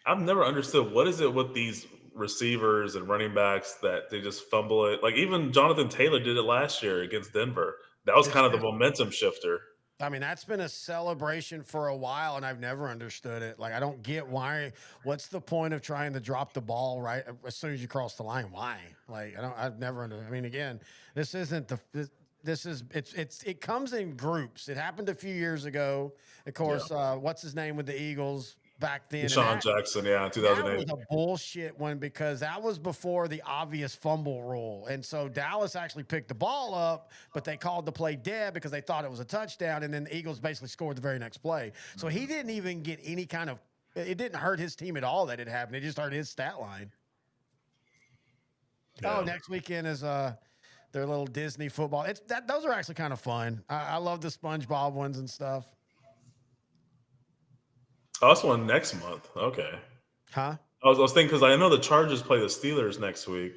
S3: I've never understood what is it with these receivers and running backs that they just fumble it. Like even Jonathan Taylor did it last year against Denver. That was
S1: It's
S3: kind of the
S1: just
S3: momentum shifter.
S1: I mean, that's been a celebration for a while, and I've never understood it. Like, I don't get why. What's the point of trying to drop the ball right as soon as you cross the line? Why? Like, I don't. I've never under. I mean, again, this isn't the. This is it comes in groups. It happened a few years ago. Of
S3: Yeah.
S1: course, what's his name with the Eagles back then, and
S3: Deshaun Jackson, yeah, in
S1: that was
S3: 2008.
S1: a bullshit one because that was before the obvious fumble rule. And so Dallas actually picked the ball up, but they called the play dead because they thought it was a touchdown. And then the Eagles basically scored the very next play. So he didn't even get any kind of, it didn't hurt his team at all that it happened. It just hurt his stat line.
S3: Yeah.
S1: Oh, next weekend is their little Disney football. Those are actually kind of fun. I love the SpongeBob ones and stuff.
S3: Oh, that's one next month. Okay.
S1: Huh?
S3: I was thinking because I know the Chargers play the Steelers next week,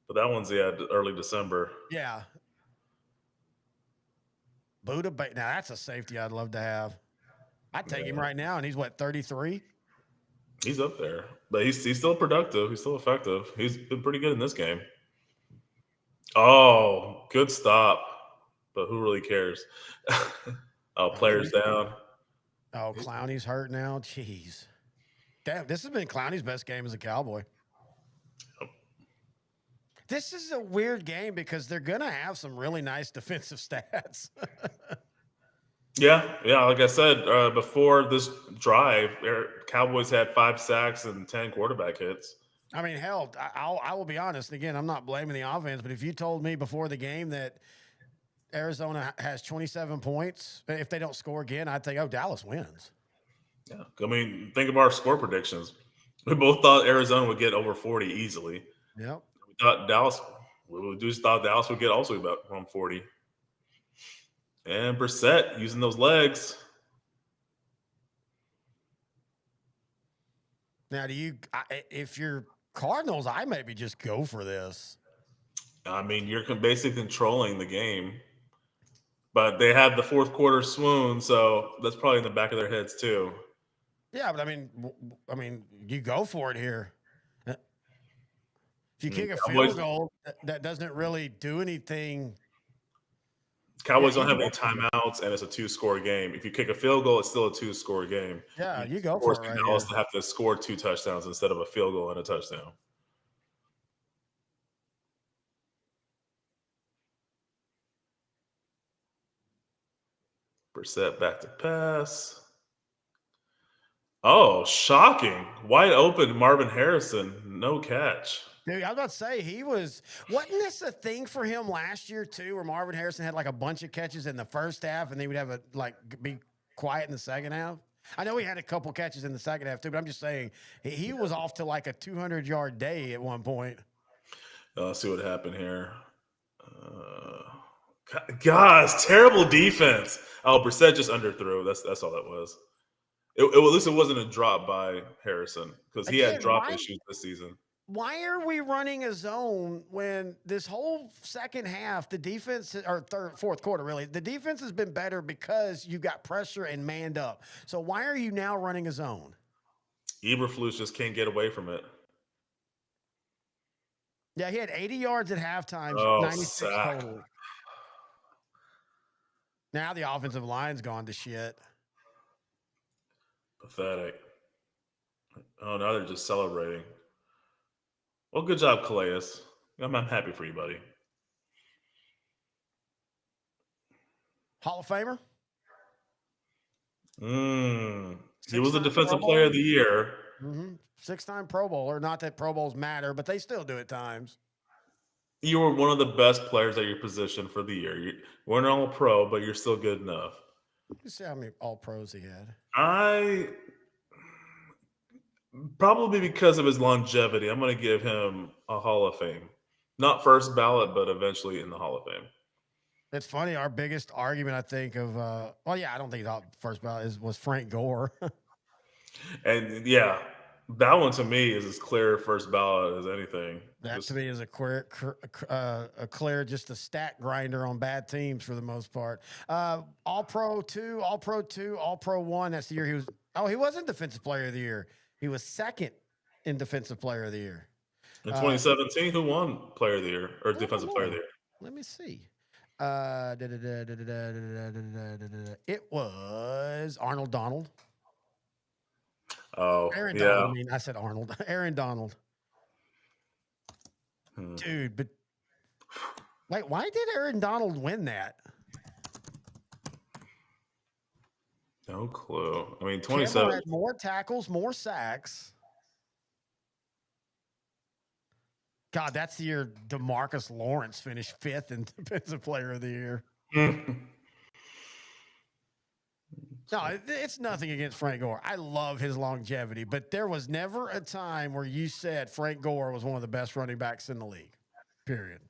S3: but that one's early December.
S1: Yeah. Buda Now that's a safety I'd love to have. I'd take him
S3: Yeah.
S1: right now, and he's what, 33?
S3: He's up there, but he's still productive. He's still effective. He's been pretty good in this game. Oh, good stop, but who really cares? Oh, players down.
S1: Oh, Clowney's hurt now. Jeez. Damn, this has been Clowney's best game as a Cowboy. This is a weird game because they're going to have some really nice defensive stats.
S3: Yeah. Like I said before this drive, Cowboys had 5 sacks and 10 quarterback hits.
S1: I mean, hell, I will be honest. Again, I'm not blaming the offense, but if you told me before the game that Arizona has 27 points, if they don't score again, I'd think, oh, Dallas wins.
S3: Yeah, I mean, think of our score predictions. We both thought Arizona would get over 40 easily.
S1: Yep.
S3: We thought Dallas. We just thought Dallas would get also about around 40. And Brissett using those legs.
S1: Now, if you're Cardinals, I maybe just go for this.
S3: I mean, you're basically controlling the game. But they have the fourth quarter swoon, so that's probably in the back of their heads too.
S1: Yeah, but I mean, you go for it here. If you kick a field goal, that doesn't really do anything.
S3: Cowboys don't have any timeouts, and it's a 2-score game. If you kick a field goal, it's still a 2-score game.
S1: Yeah, you go for it right here.
S3: To have to score 2 touchdowns instead of a field goal and a touchdown. Brissett back to pass. Oh, shocking. Wide open Marvin Harrison. No catch.
S1: Dude, I was about to say wasn't this a thing for him last year too, where Marvin Harrison had like a bunch of catches in the first half and they would have be quiet in the second half? I know he had a couple catches in the second half too, but I'm just saying he was off to like a 200-yard day at one point.
S3: Let's see what happened here. Guys, terrible defense. Oh, Brissett just underthrew. That's all that was. At least it wasn't a drop by Harrison because he had drop issues this season.
S1: Why are we running a zone when this whole second half, the defense, or fourth quarter, really, the defense has been better because you got pressure and manned up. So why are you now running a zone?
S3: Eberflus just can't get away from it.
S1: Yeah, he had 80 yards at halftime, 96 total. Now the offensive line's gone to shit.
S3: Pathetic. Oh, now they're just celebrating. Well, good job, Calais. I'm happy for you, buddy.
S1: Hall of Famer?
S3: He was a defensive player of the year.
S1: 6-time Pro Bowler. Not that Pro Bowls matter, but they still do at times.
S3: You were one of the best players at your position for the year. You weren't all pro, but you're still good enough.
S1: You see how many all pros he had?
S3: Probably because of his longevity, I'm going to give him a Hall of Fame. Not first ballot, but eventually in the Hall of Fame.
S1: It's funny. Our biggest argument, I think, I don't think the first ballot was Frank Gore.
S3: And yeah, that one to me is as clear first ballot as anything.
S1: That to me is a clear, just a stat grinder on bad teams for the most part. All Pro 2, All Pro 2, All Pro 1. That's the year he was. Oh, he wasn't Defensive Player of the Year. He was second in Defensive Player of the Year.
S3: In 2017, who won Player of the Year or Defensive Player of the Year?
S1: Let me see. It was Arnold Donald.
S3: Oh,
S1: Aaron
S3: yeah.
S1: Donald. I mean, I said Arnold. Aaron Donald. Dude, but wait, why did Aaron Donald win that?
S3: No clue. I mean,
S1: Campbell
S3: 27.
S1: had more tackles, more sacks. God, that's the year DeMarcus Lawrence finished 5th in Defensive Player of the Year. No, it's nothing against Frank Gore. I love his longevity, but there was never a time where you said Frank Gore was one of the best running backs in the league. Period.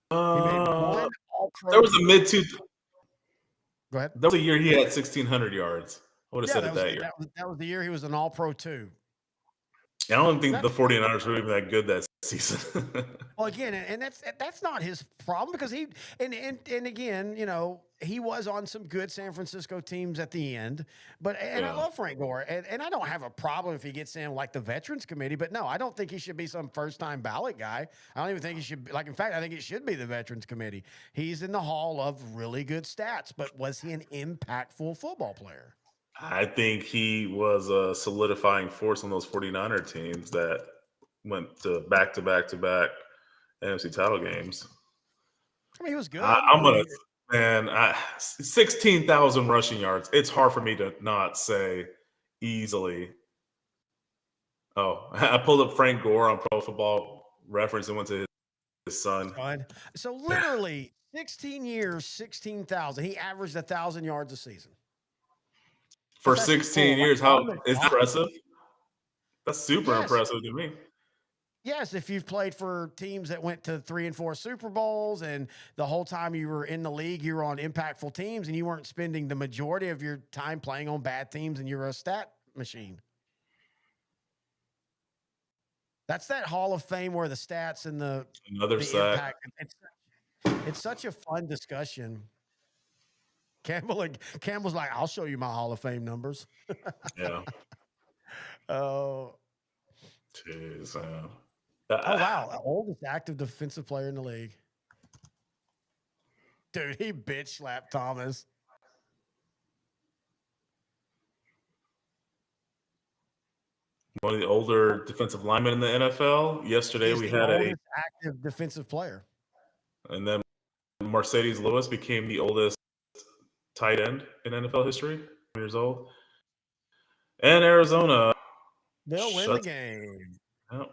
S1: He made one All-Pro.
S3: There was a mid two.
S1: Go ahead.
S3: That was a year he had 1,600 yards. I would have said it that year.
S1: That was the year he was an All-Pro too.
S3: I don't think the 49ers were even that good that season.
S1: Well, again, and that's not his problem because he and again, you know, he was on some good San Francisco teams at the end. But I love Frank Gore, and I don't have a problem if he gets in like the Veterans Committee. But no, I don't think he should be some first-time ballot guy. I don't even think he should. Like, in fact, I think it should be the Veterans Committee. He's in the Hall of really good stats, but was he an impactful football player?
S3: I think he was a solidifying force on those 49er teams that went to back NFC title games.
S1: I mean, he was good.
S3: I'm going to, 16,000 rushing yards. It's hard for me to not say easily. Oh, I pulled up Frank Gore on Pro Football Reference and went to his son.
S1: So literally 16 years, 16,000. He averaged 1,000 yards a season.
S3: For 16 years, how is that impressive? That's super impressive to me.
S1: Yes, if you've played for teams that went to 3 and 4 Super Bowls, and the whole time you were in the league, you were on impactful teams, and you weren't spending the majority of your time playing on bad teams, and you're a stat machine. That's that Hall of Fame where the stats and the impact. It's such a fun discussion. Campbell's like, I'll show you my Hall of Fame numbers.
S3: Yeah.
S1: Oh.
S3: Jeez.
S1: Oh, wow. Oldest active defensive player in the league. Dude, he bitch slapped Thomas.
S3: One of the older defensive linemen in the NFL. Yesterday we had a
S1: active defensive player.
S3: And then Mercedes Lewis became the oldest tight end in NFL history, years old. And Arizona.
S1: They'll win the game.
S3: Yep.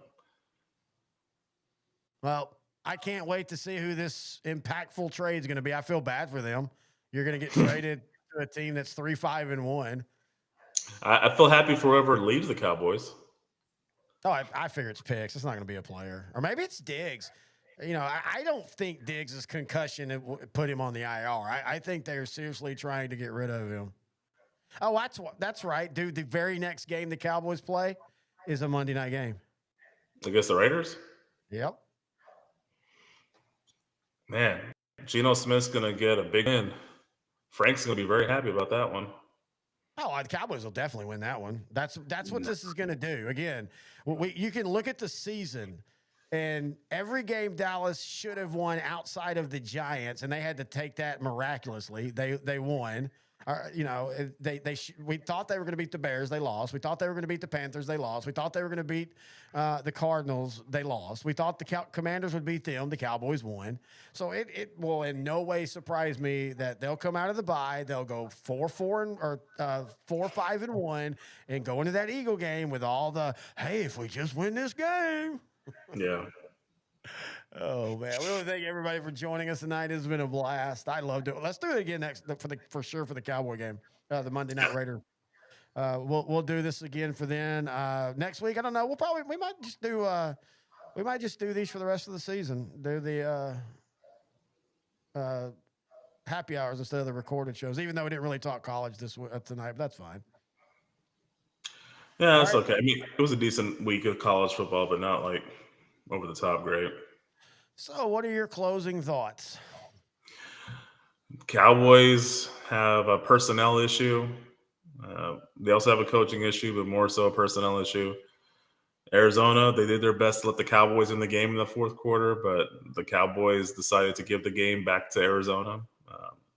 S1: Well, I can't wait to see who this impactful trade is going to be. I feel bad for them. You're going to get traded to a team that's 3-5-1.
S3: I feel happy for whoever leaves the Cowboys.
S1: Oh, I figure it's Picks. It's not going to be a player. Or maybe it's Diggs. You know, I don't think Diggs' concussion put him on the IR. I think they're seriously trying to get rid of him. Oh, that's right, dude. The very next game the Cowboys play is a Monday night game.
S3: Against the Raiders?
S1: Yep.
S3: Man, Geno Smith's going to get a big win. Frank's going to be very happy about that one.
S1: Oh, the Cowboys will definitely win that one. That's what this is going to do. Again, you can look at the season, and every game Dallas should have won outside of the Giants, and they had to take that miraculously. They won. You know, we thought they were going to beat the Bears. They lost. We thought they were going to beat the Panthers. They lost. We thought they were going to beat the Cardinals. They lost. We thought the Commanders would beat them. The Cowboys won. So it will in no way surprise me that they'll come out of the bye. They'll go 4-5-1 and go into that Eagle game with all the, hey, if we just win this game.
S3: Yeah.
S1: Oh man, we want to thank everybody for joining us tonight. It's been a blast. I loved it. Let's do it again for sure for the Cowboy game, the Monday Night Raider. We'll do this again for then. Next week, I don't know. We might just do these for the rest of the season. Do the happy hours instead of the recorded shows. Even though we didn't really talk college tonight, but that's fine.
S3: Yeah, that's okay. I mean, it was a decent week of college football, but not like over the top great.
S1: So, what are your closing thoughts?
S3: Cowboys have a personnel issue. They also have a coaching issue, but more so a personnel issue. Arizona, they did their best to let the Cowboys in the game in the fourth quarter, but the Cowboys decided to give the game back to Arizona.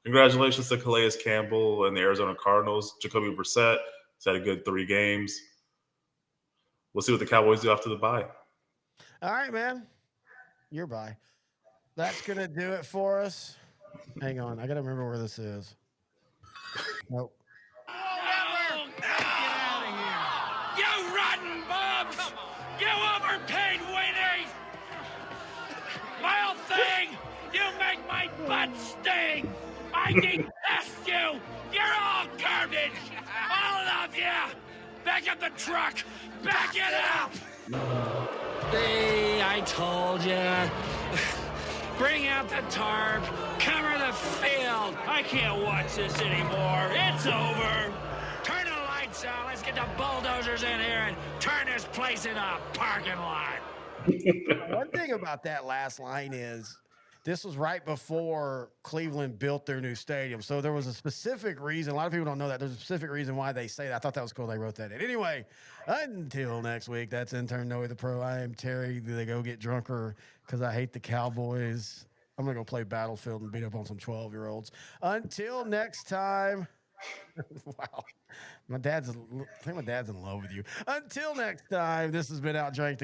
S3: Congratulations to Calais Campbell and the Arizona Cardinals. Jacoby Brissett has had a good 3 games. We'll see what the Cowboys do after the bye.
S1: All right, man. You're bye. That's going to do it for us. Hang on. I got to remember where this is. Nope.
S2: You rotten bums! You overpaid Winnie! Vile thing! You make my butt sting! I detest you! You're all garbage! All of you! Back up the truck! Back it up! See, I told you. Bring out the tarp. Cover the field. I can't watch this anymore. It's over. Turn the lights out. Let's get the bulldozers in here and turn this place into a parking lot.
S1: One thing about that last line is this was right before Cleveland built their new stadium. So there was a specific reason. A lot of people don't know that. There's a specific reason why they say that. I thought that was cool. They wrote that in. Anyway, until next week, that's intern Noe the Pro. I am Terry. Do they go get drunker because I hate the Cowboys? I'm going to go play Battlefield and beat up on some 12-year-olds. Until next time. Wow. I think my dad's in love with you. Until next time, this has been Outdrank the